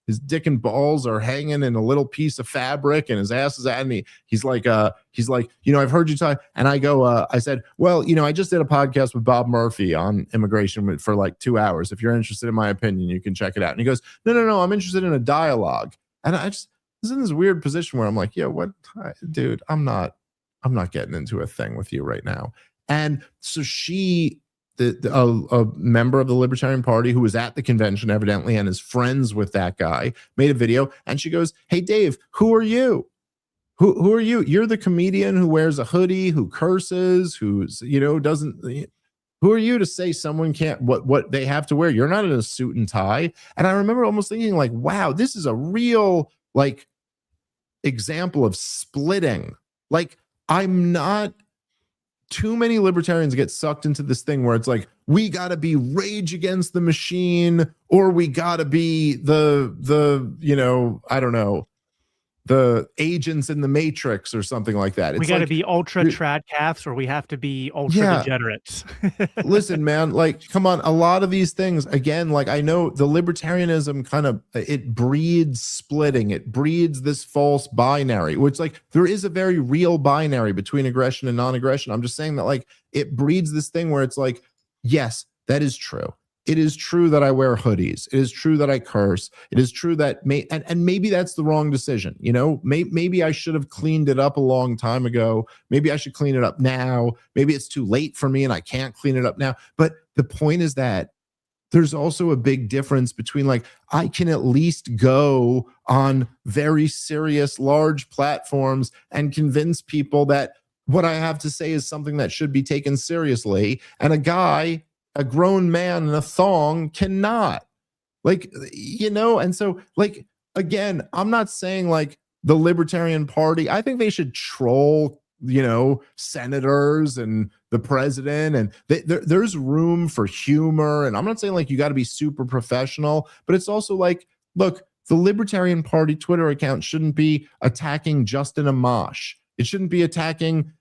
his dick and balls are hanging in a little piece of fabric and his ass is out. And he's like, I've heard you talk. And I go, I said, well, I just did a podcast with Bob Murphy on immigration for 2 hours. If you're interested in my opinion, you can check it out. And he goes, no, I'm interested in a dialogue. And I just was in this weird position where I'm like, yeah, what, dude, I'm not getting into a thing with you right now. And so a member of the Libertarian Party who was at the convention evidently and is friends with that guy made a video, and she goes, hey Dave, who are you? Who are you? You're the comedian who wears a hoodie, who curses, who's doesn't. Who are you to say someone can't what they have to wear? You're not in a suit and tie. And I remember almost thinking wow, this is a real example of splitting. I'm not. Too many libertarians get sucked into this thing where it's we got to be Rage Against the Machine, or we got to be the I don't know, the agents in the Matrix or something like that. We got to be ultra trad calves, or we have to be ultra degenerates. Listen, man, like, come on. A lot of these things, again, like, I know the libertarianism kind of, it breeds splitting. It breeds this false binary, which, like, there is a very real binary between aggression and non-aggression. I'm just saying that, like, it breeds this thing where it's like, yes, that is true. It is true that I wear hoodies. It is true that I curse. It is true that and maybe that's the wrong decision. You know, maybe I should have cleaned it up a long time ago. Maybe I should clean it up now. Maybe it's too late for me and I can't clean it up now. But the point is that there's also a big difference between, like, I can at least go on very serious, large platforms and convince people that what I have to say is something that should be taken seriously. And a grown man in a thong cannot, like, you know. And so, like, again, I'm not saying, like, the Libertarian Party, I think they should troll, you know, senators and the president, and there's room for humor. And I'm not saying, like, you got to be super professional, but it's also like, look, the Libertarian Party Twitter account shouldn't be attacking Justin Amash. It shouldn't be attacking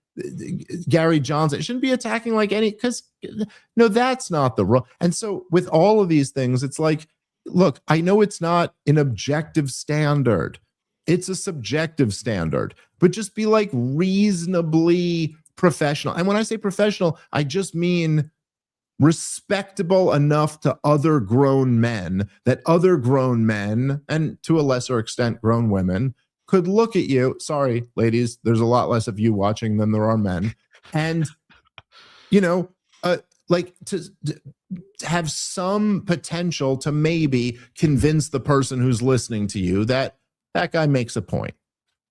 Gary Johnson. It shouldn't be attacking, like, any, because no, that's not the role. And so with all of these things, it's like, look, I know it's not an objective standard. It's a subjective standard, but just be, like, reasonably professional. And when I say professional, I just mean respectable enough to other grown men that other grown men, and to a lesser extent grown women, could look at you. Sorry, ladies, there's a lot less of you watching than there are men. And, you know, like, to have some potential to maybe convince the person who's listening to you that that guy makes a point.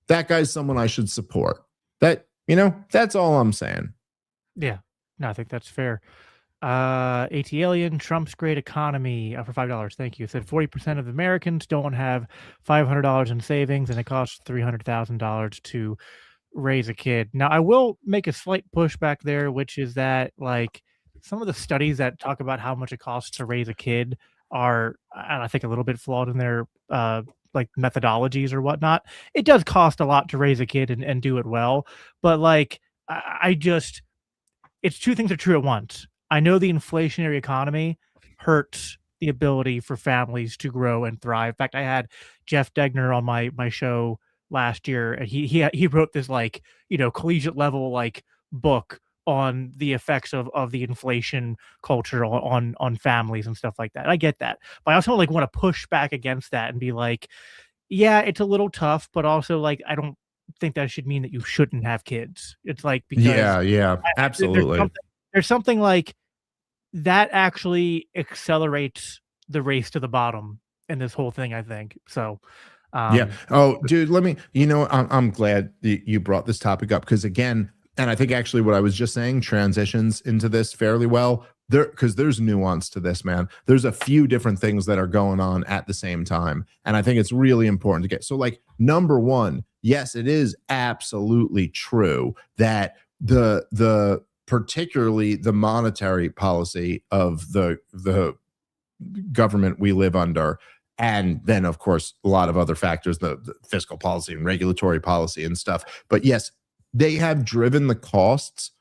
That guy's someone I should support. That, you know, that's all I'm saying. Yeah, no, I think that's fair. AT Alien, Trump's great economy for $5. Thank you. Said 40% of Americans don't have $500 in savings, and it costs $300,000 to raise a kid. Now, I will make a slight pushback there, which is that, like, some of the studies that talk about how much it costs to raise a kid are, I think, a little bit flawed in their like methodologies or whatnot. It does cost a lot to raise a kid and do it well, but, like, I just, it's two things are true at once. I know the inflationary economy hurts the ability for families to grow and thrive. In fact, I had Jeff Degner on my show last year, and he wrote this, like, you know, collegiate level, like, book on the effects of the inflation culture on families and stuff like that. I get that, but I also, like, want to push back against that and be like, yeah, it's a little tough, but also, like, I don't think that should mean that you shouldn't have kids. It's like, because absolutely. There's something like that actually accelerates the race to the bottom in this whole thing, I think. So, yeah. Oh, dude, let me, you know, I'm glad you brought this topic up, because, again, and I think actually what I was just saying transitions into this fairly well there, because there's nuance to this, man. There's a few different things that are going on at the same time. And I think it's really important to get. So, like, number one, yes, it is absolutely true that the particularly the monetary policy of the government we live under, and then, of course, a lot of other factors, the fiscal policy and regulatory policy and stuff. But yes, they have driven the costs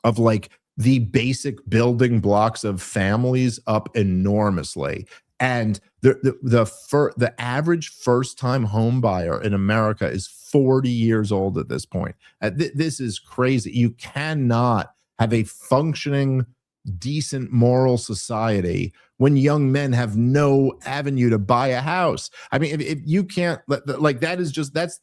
of, like, the basic building blocks of families up enormously. And the average first-time home buyer in America is 40 years old at this point. This is crazy. You cannot have a functioning, decent, moral society when young men have no avenue to buy a house. I mean, if you can't, like, that is just, that's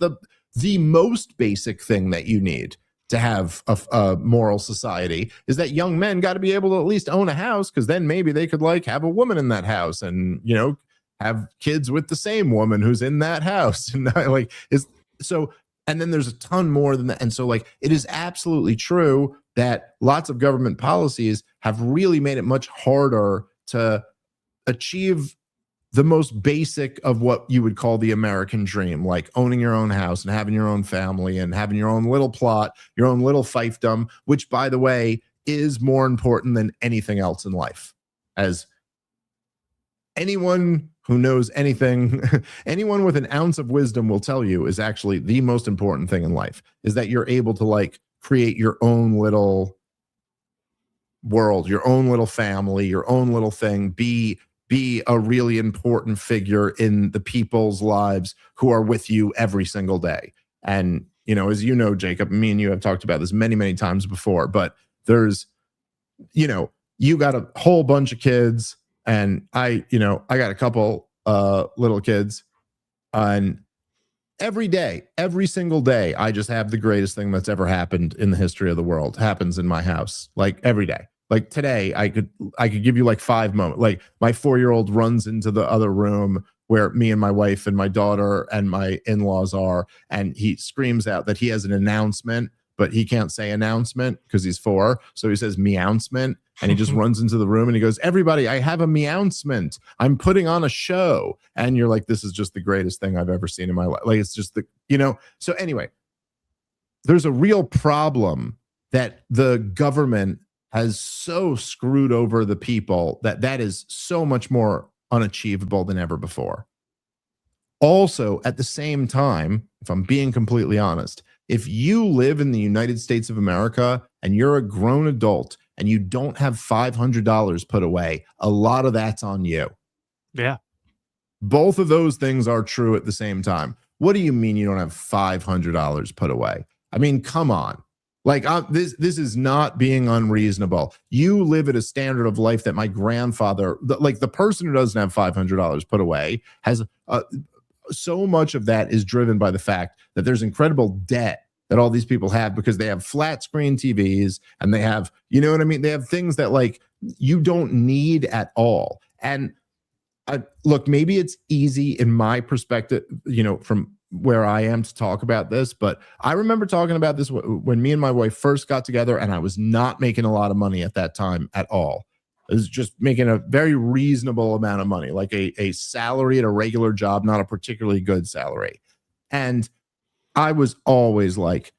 the most basic thing that you need to have a moral society, is that young men got to be able to at least own a house, because then maybe they could, like, have a woman in that house and, you know, have kids with the same woman who's in that house. And, like, is so, and then there's a ton more than that. And so, like, it is absolutely true that lots of government policies have really made it much harder to achieve the most basic of what you would call the American dream, like owning your own house and having your own family and having your own little plot, your own little fiefdom, which, by the way, is more important than anything else in life. As anyone who knows anything, anyone with an ounce of wisdom will tell you is actually the most important thing in life, is that you're able to like create your own little world, your own little family, your own little thing, be a really important figure in the people's lives who are with you every single day. And, you know, as you know, Jacob, me and you have talked about this many, many times before, but there's, you know, you got a whole bunch of kids, and I got a couple little kids, and every day, every single day, I just have the greatest thing that's ever happened in the history of the world happens in my house. Like every day. Like today, I could give you like 5 moments. Like my 4-year-old runs into the other room where me and my wife and my daughter and my in-laws are, and he screams out that he has an announcement, but he can't say announcement because he's 4. So he says meowncement, and he just runs into the room and he goes, everybody, I have a meowncement. I'm putting on a show. And you're like, this is just the greatest thing I've ever seen in my life. Like, it's just so anyway, there's a real problem that the government has so screwed over the people that is so much more unachievable than ever before. Also, at the same time, if I'm being completely honest, if you live in the United States of America and you're a grown adult and you don't have $500 put away, a lot of that's on you. Yeah. Both of those things are true at the same time. What do you mean you don't have $500 put away? I mean, come on. Like this is not being unreasonable. You live at a standard of life that my grandfather, like the person who doesn't have $500 put away, has so much of that is driven by the fact that there's incredible debt that all these people have because they have flat screen TVs and they have, you know what I mean? They have things that like you don't need at all. And look, maybe it's easy in my perspective, you know, from where I am to talk about this, but I remember talking about this when me and my wife first got together, and I was not making a lot of money at that time at all. I was just making a very reasonable amount of money, like a salary at a regular job, not a particularly good salary. And I was always like,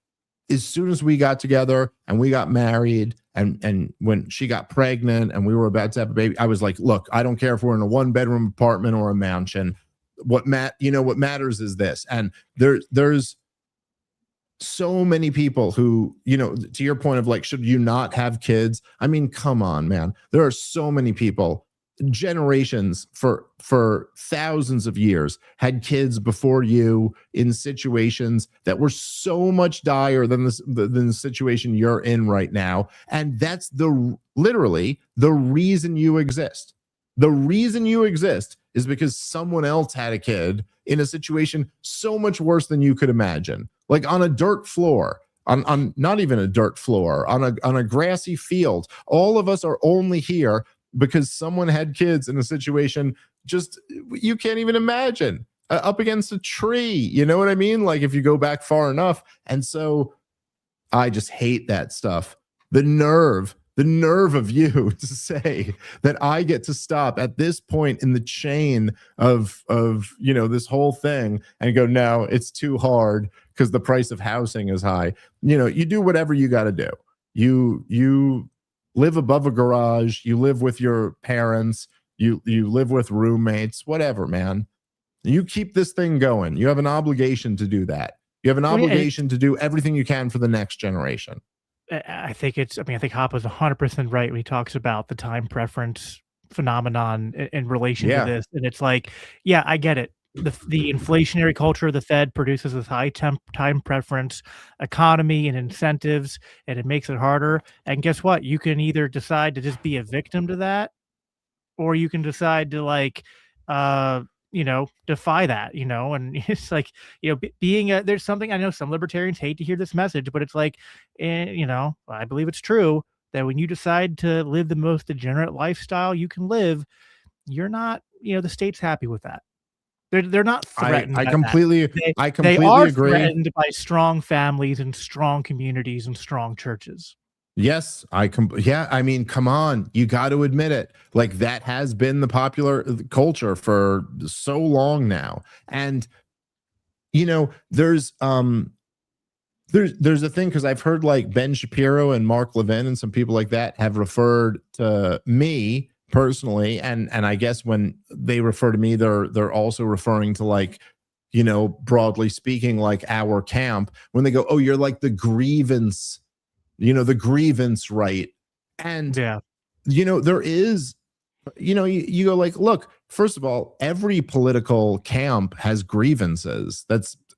as soon as we got together and we got married, and when she got pregnant and we were about to have a baby, I was like, look, I don't care if we're in a 1-bedroom apartment or a mansion. What matters is this. And there's so many people who, you know, to your point of like, should you not have kids? I mean, come on, man. There are so many people, generations for thousands of years, had kids before you in situations that were so much dire than the situation you're in right now. And that's literally the reason you exist. The reason you exist is because someone else had a kid in a situation so much worse than you could imagine. Like on a dirt floor, on not even a dirt floor, on a grassy field. All of us are only here because someone had kids in a situation just you can't even imagine, up against a tree. You know what I mean? Like if you go back far enough. And so I just hate that stuff. The nerve of you to say that I get to stop at this point in the chain of you know, this whole thing and go, no, it's too hard because the price of housing is high. You know, you do whatever you got to do. You live above a garage, you live with your parents, you live with roommates, whatever, man. You keep this thing going. You have an obligation to do that. You have an obligation to do everything you can for the next generation. I think Hoppe is 100% right when he talks about the time preference phenomenon in relation to this. And it's like, yeah, I get it. The inflationary culture of the Fed produces this high time preference economy and incentives, and it makes it harder. And guess what? You can either decide to just be a victim to that, or you can decide to like, you know, defy that, you know. And it's like, you know, there's something, I know some libertarians hate to hear this message, but it's like, you know, I believe it's true that when you decide to live the most degenerate lifestyle you can live, you're not, you know, the state's happy with that. They're not threatened. I completely they are agree. Threatened by strong families and strong communities and strong churches. Yes, I mean, come on, you got to admit it. Like that has been the popular culture for so long now. And you know, there's a thing, because I've heard like Ben Shapiro and Mark Levin and some people like that have referred to me personally, and I guess when they refer to me, they're also referring to, like, you know, broadly speaking, like our camp, when they go, oh, you're like the grievance, you know, the grievance right. And Yeah. you know, there is, you know, you go like, look, first of all, every political camp has grievances.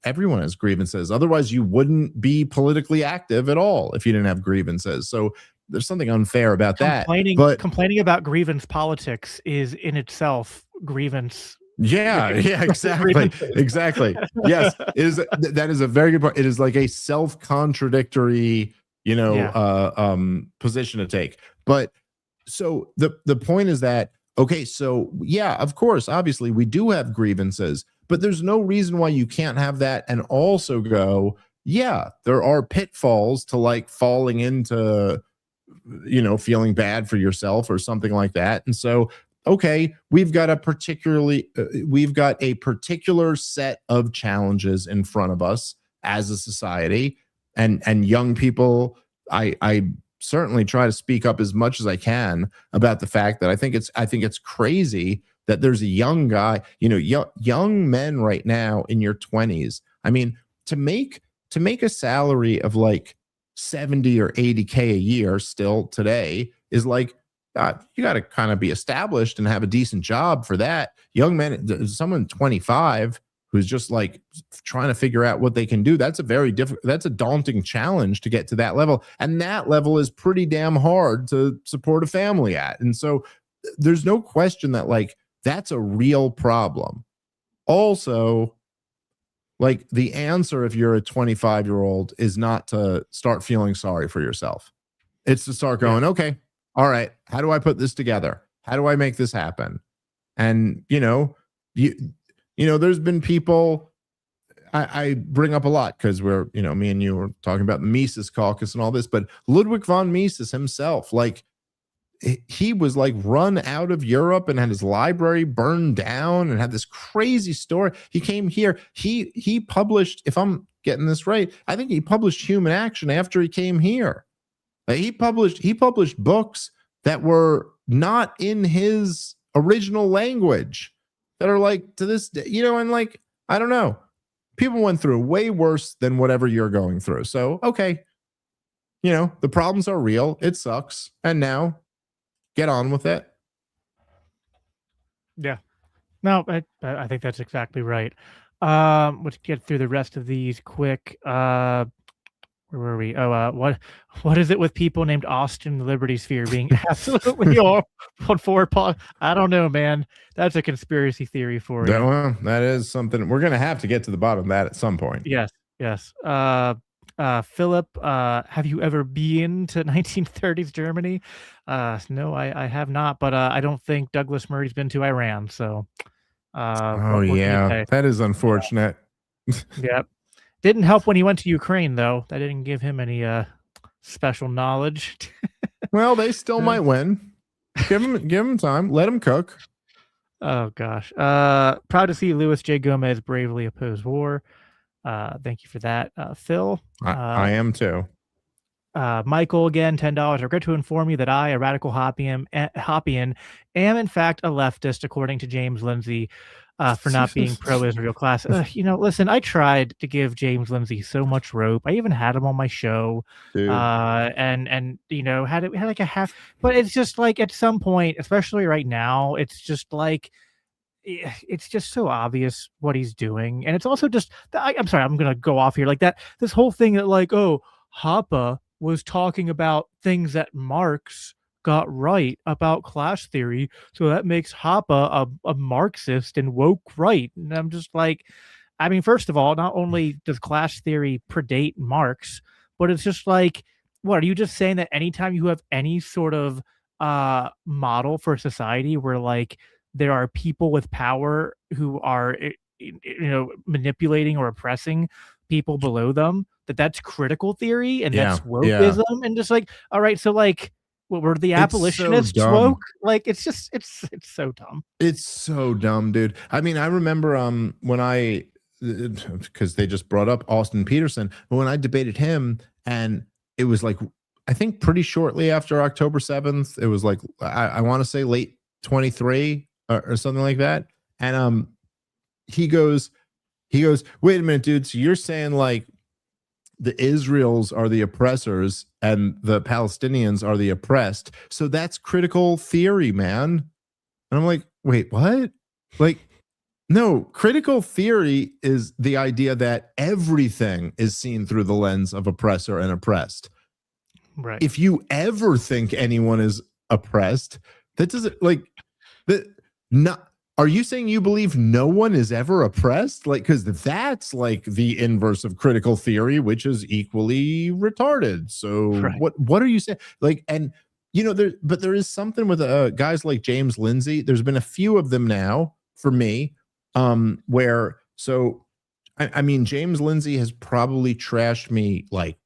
Everyone has grievances. Otherwise, you wouldn't be politically active at all if you didn't have grievances. So there's something unfair about that. But complaining about grievance politics is in itself grievance. yeah, exactly. Exactly. Yes, that is a very good point. It is like a self-contradictory, you know, position to take. But so the point is that, okay, so yeah, of course, obviously we do have grievances, but there's no reason why you can't have that and also go, yeah, there are pitfalls to, like, falling into, you know, feeling bad for yourself or something like that. And so, okay, we've got a particular set of challenges in front of us as a society, and young people, I certainly try to speak up as much as I can about the fact that I think it's crazy that there's a young guy, you know, young men right now in your 20s. I mean, to make a salary of like 70 or 80K a year still today is like, you got to kind of be established and have a decent job for that. Young men, someone 25 who's just like trying to figure out what they can do, that's a daunting challenge to get to that level. And that level is pretty damn hard to support a family at. And so there's no question that, like, that's a real problem. Also, like, the answer if you're a 25-year-old is not to start feeling sorry for yourself. It's to start going, okay, all right, how do I put this together? How do I make this happen? And, you know, there's been people I bring up a lot because we're, you know, me and you were talking about the Mises caucus and all this, but Ludwig von Mises himself, like, he was like run out of Europe and had his library burned down and had this crazy story. He came here. He published, if I'm getting this right, I think he published Human Action after he came here. He published books that were not in his original language that are, like, to this day, you know, and, like, I don't know. People went through way worse than whatever you're going through. So, okay, you know, the problems are real. It sucks. And now get on with it. Yeah. No, I think that's exactly right. Let's get through the rest of these quick. Where were we? Oh, what is it with people named Austin in the Liberty Sphere being absolutely all on forward? I don't know, man. That's a conspiracy theory for you. Well, that is something we're gonna have to get to the bottom of that at some point. Yes. Philip, have you ever been to 1930s Germany? No, I have not, but I don't think Douglas Murray's been to Iran. So, oh yeah, that is unfortunate. Yep. Didn't help when he went to Ukraine, though. That didn't give him any special knowledge. Well, they still might win. Give him time. Let him cook. Oh gosh. Proud to see Luis J. Gomez bravely oppose war. Thank you for that, Phil. I am too. Michael, again, $10. I regret to inform you that I, a radical Hoppian, am in fact a leftist, according to James Lindsay, for not being pro-Israel class. You know, listen, I tried to give James Lindsay so much rope. I even had him on my show, and you know, had like a half. But it's just like at some point, especially right now, it's just like, it's just so obvious what he's doing. And it's also just, I'm sorry, I'm going to go off here like that. This whole thing that, like, oh, Hoppe was talking about things that Marx got right about class theory, so that makes Hoppe a Marxist and woke right. And I'm just like, I mean, first of all, not only does class theory predate Marx, but it's just like, what, are you just saying that anytime you have any sort of model for society where, like, there are people with power who are, you know, manipulating or oppressing people below them, that's critical theory and that's wokeism? And just like, all right, so like, what were the abolitionists woke? Like, it's just, it's so dumb. It's so dumb, dude. I mean, I remember when because they just brought up Austin Peterson, but when I debated him, and it was like, I think pretty shortly after October 7th, it was like, I want to say late 23 or something like that. And he goes, wait a minute, dude. So you're saying like the Israels are the oppressors and the Palestinians are the oppressed. So that's critical theory, man. And I'm like, wait, what? Like, no, critical theory is the idea that everything is seen through the lens of oppressor and oppressed. Right. If you ever think anyone is oppressed, that doesn't like that. Not. Are you saying you believe no one is ever oppressed? Like, because that's like the inverse of critical theory, which is equally retarded. So right. what are you saying? Like, and you know, there is something with guys like James Lindsay. There's been a few of them now for me, where so I mean, James Lindsay has probably trashed me like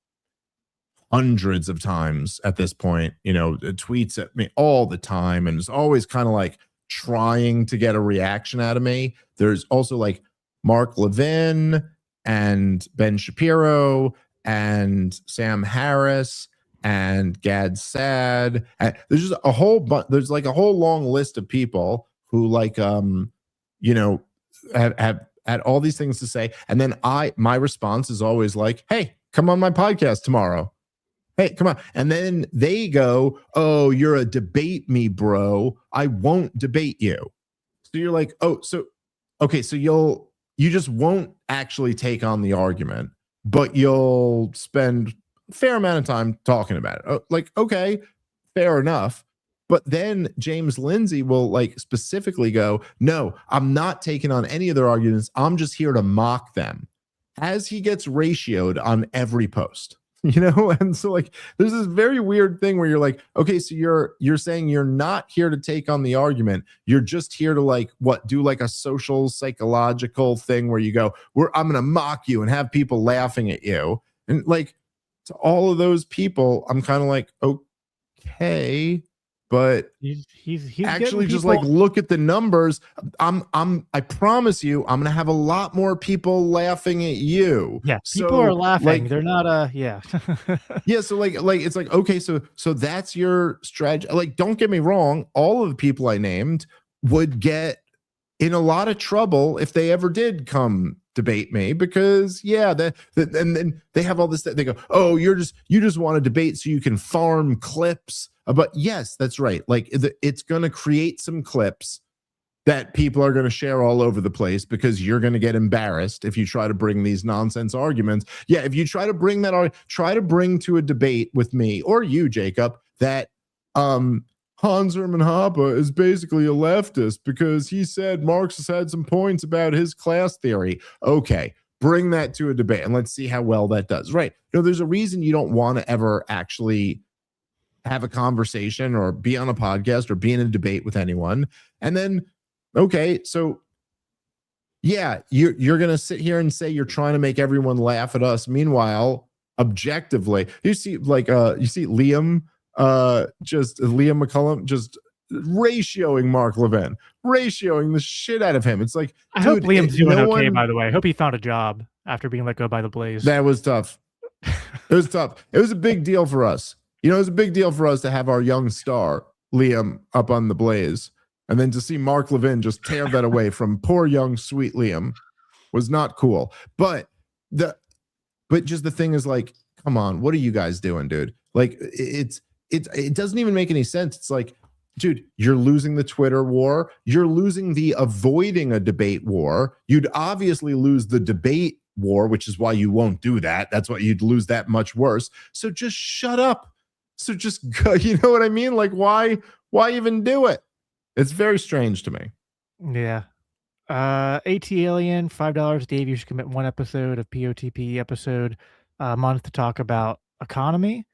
hundreds of times at this point. You know, tweets at me all the time, and it's always kind of like trying to get a reaction out of me. There's also like Mark Levin and Ben Shapiro and Sam Harris and Gad Sad. And there's just a whole bunch. There's like a whole long list of people who like, you know, have had all these things to say. And then my response is always like, hey, come on my podcast tomorrow. Hey, come on. And then they go, oh, you're a debate me, bro. I won't debate you. So you're like, oh, so, okay. So you just won't actually take on the argument, but you'll spend a fair amount of time talking about it. Oh, like, okay, fair enough. But then James Lindsay will like specifically go, no, I'm not taking on any of their arguments. I'm just here to mock them, as he gets ratioed on every post. You know, and so like there's this very weird thing where you're like, okay, so you're saying you're not here to take on the argument, you're just here to like do like a social psychological thing where you go, I'm gonna mock you and have people laughing at you. And like to all of those people, I'm kind of like, okay, but he's actually just like look at the numbers. I promise you, I'm gonna have a lot more people laughing at you. Yeah, people are laughing. Like, they're not yeah. Yeah, so like it's like, okay, so that's your strategy. Like, don't get me wrong, all of the people I named would get in a lot of trouble if they ever did come debate me, because and then they have all this, they go, oh, you just want to debate so you can farm clips. But yes, that's right. Like it's going to create some clips that people are going to share all over the place, because you're going to get embarrassed if you try to bring these nonsense arguments. Yeah, if you try to bring to a debate with me or you, Jacob, that Hans Hermann Hoppe is basically a leftist because he said Marx has had some points about his class theory. Okay, bring that to a debate and let's see how well that does. Right. You know, there's a reason you don't want to ever actually have a conversation or be on a podcast or be in a debate with anyone. And then, okay, so yeah, you're going to sit here and say you're trying to make everyone laugh at us. Meanwhile, objectively, you see Liam McCullum just ratioing Mark Levin, ratioing the shit out of him. It's like, I hope Liam's doing okay, by the way. I hope he found a job after being let go by the Blaze. That was tough. It was tough. It was a big deal for us. You know, it was a big deal for us to have our young star, Liam, up on the Blaze. And then to see Mark Levin just tear that away from poor young sweet Liam was not cool. But just the thing is like, come on, what are you guys doing, dude? Like it doesn't even make any sense. It's like, dude, you're losing the Twitter war. You're losing the avoiding a debate war. You'd obviously lose the debate war, which is why you won't do that. That's why you'd lose that much worse. So just shut up. So just go, you know what I mean? Like, why even do it? It's very strange to me. Yeah. AT Alien, $5. Dave, you should commit one episode of POTP episode a month to talk about economy.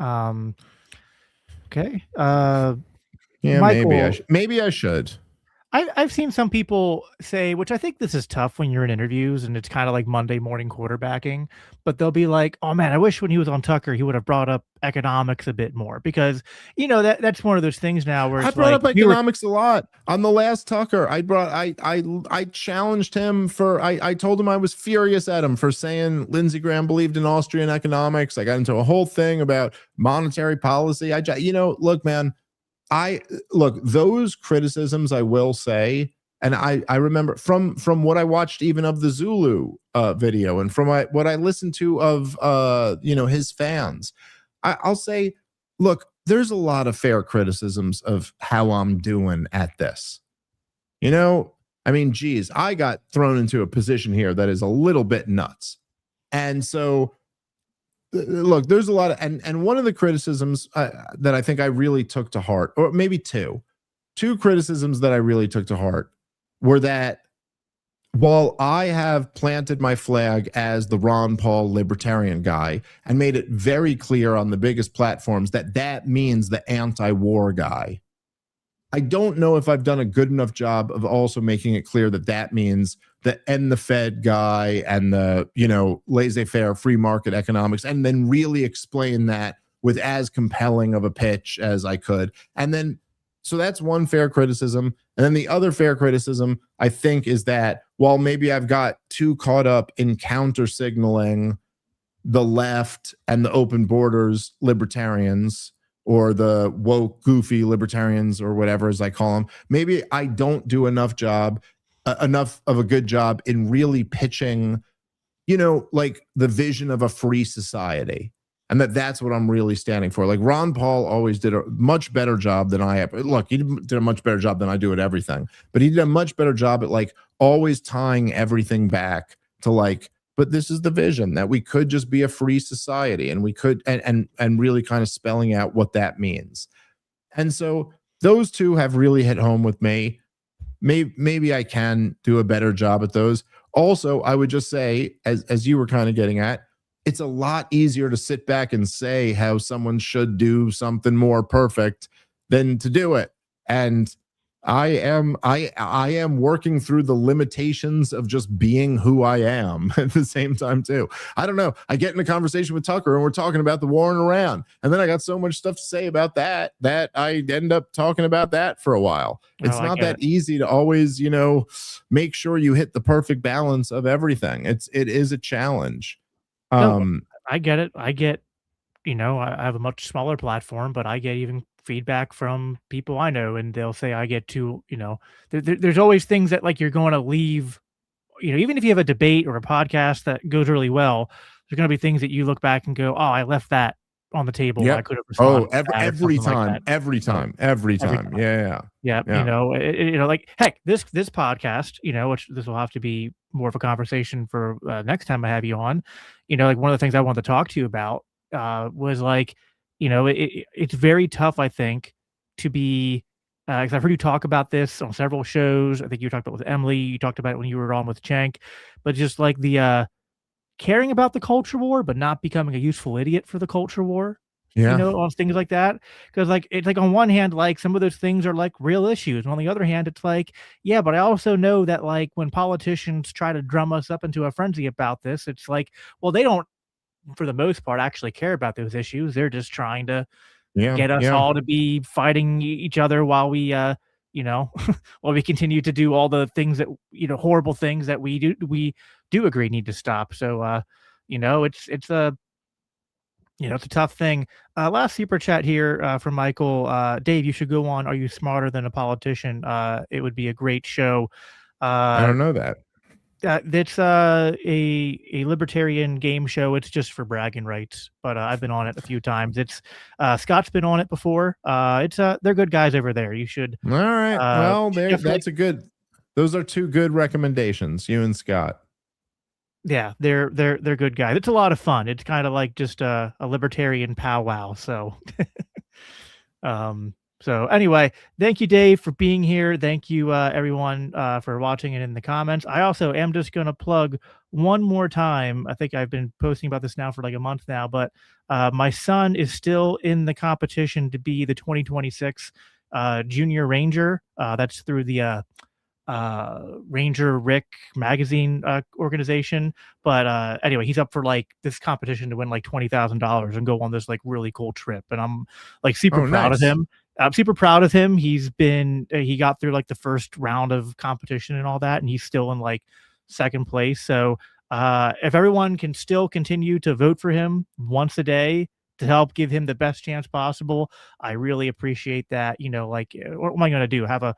Okay. Yeah, Michael, maybe I should. I've seen some people say, which I think this is tough when you're in interviews and it's kind of like Monday morning quarterbacking, but they'll be like, oh man, I wish when he was on Tucker, he would have brought up economics a bit more, because, you know, that's one of those things now where it's I brought up economics a lot on the last Tucker. I challenged him I told him I was furious at him for saying Lindsey Graham believed in Austrian economics. I got into a whole thing about monetary policy. Look, man, look, those criticisms, I will say, and I remember from what I watched even of the Zulu video, and from what I listened to of his fans, I'll say, look, there's a lot of fair criticisms of how I'm doing at this. I mean, geez, I got thrown into a position here that is a little bit nuts. And so, look, there's a lot of, and one of the criticisms that I think I really took to heart, or maybe two criticisms that I really took to heart, were that while I have planted my flag as the Ron Paul libertarian guy and made it very clear on the biggest platforms that means the anti-war guy, I don't know if I've done a good enough job of also making it clear that means the end the Fed guy and the, laissez-faire free market economics, and then really explain that with as compelling of a pitch as I could. And then, so that's one fair criticism. And then the other fair criticism, I think, is that while maybe I've got too caught up in counter signaling the left and the open borders libertarians, or the woke, goofy libertarians, or whatever as I call them, maybe I don't do enough of a good job in really pitching, like the vision of a free society. And that's what I'm really standing for. Like Ron Paul always did a much better job than I have. Look, he did a much better job than I do at everything, but he did a much better job at like always tying everything back to like, but this is the vision that we could just be a free society, and we could, and really kind of spelling out what that means. And so those two have really hit home with me. Maybe I can do a better job at those. Also, I would just say, as you were kind of getting at, it's a lot easier to sit back and say how someone should do something more perfect than to do it. And I am working through the limitations of just being who I am at the same time too. I don't know. I get in a conversation with Tucker and we're talking about the war in Iran, and then I got so much stuff to say about that I end up talking about that for a while. It's not that easy to always, make sure you hit the perfect balance of everything. It is a challenge. I get it. I get, I have a much smaller platform, but I get even feedback from people I know, and they'll say I get too, there's always things that like you're going to leave, even if you have a debate or a podcast that goes really well, there's going to be things that you look back and go, oh, I left that on the table. Yep. I could have responded. Every time. Yeah. Like, heck, this podcast, which this will have to be more of a conversation for next time I have you on, like one of the things I wanted to talk to you about was like, it's very tough, I think, to be, because I've heard you talk about this on several shows. I think you talked about it with Emily, you talked about it when you were on with Cenk, but just like the caring about the culture war, but not becoming a useful idiot for the culture war. Yeah. On things like that. Because like it's like on one hand, like some of those things are like real issues. And on the other hand, it's like, yeah, but I also know that like when politicians try to drum us up into a frenzy about this, it's like, well, they don't, for the most part, actually care about those issues. They're just trying to get us all to be fighting each other while we while we continue to do all the things that, horrible things that we do agree need to stop. So, it's a tough thing. Last super chat here from Michael. Dave, you should go on Are You Smarter Than a Politician? It would be a great show. I don't know that. That's a libertarian game show. It's just for bragging rights, but I've been on it a few times. It's Scott's been on it before. They're good guys over there. You should. All right. Well, those are two good recommendations, you and Scott. Yeah, they're good guys. It's a lot of fun. It's kind of like just a libertarian powwow. So, so anyway, thank you, Dave, for being here. Thank you, everyone, for watching and in the comments. I also am just going to plug one more time. I think I've been posting about this now for like a month now, but my son is still in the competition to be the 2026 Junior Ranger. That's through the Ranger Rick magazine organization. But anyway, he's up for like this competition to win like $20,000 and go on this like really cool trip. And I'm like super proud of him. I'm super proud of him. He got through like the first round of competition and all that, and he's still in like second place. So if everyone can still continue to vote for him once a day, to help give him the best chance possible. I really appreciate that. You know, like, what am I going to do? Have a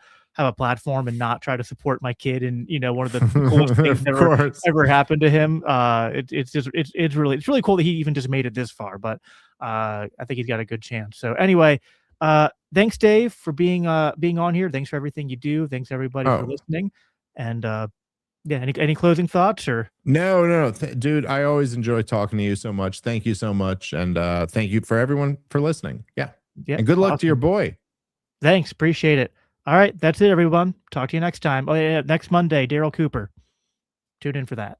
platform and not try to support my kid? And, you know, one of the coolest things that ever happened to him. It's really cool that he even just made it this far, but I think he's got a good chance. So anyway, thanks, Dave, for being on here. Thanks for everything you do. Thanks everybody for listening. And yeah, any closing thoughts or? No. Dude, I always enjoy talking to you so much. Thank you so much. And thank you for everyone for listening. Yeah. And good luck to your boy. Thanks. Appreciate it. All right. That's it, everyone. Talk to you next time. Oh, yeah. Next Monday, Daryl Cooper. Tune in for that.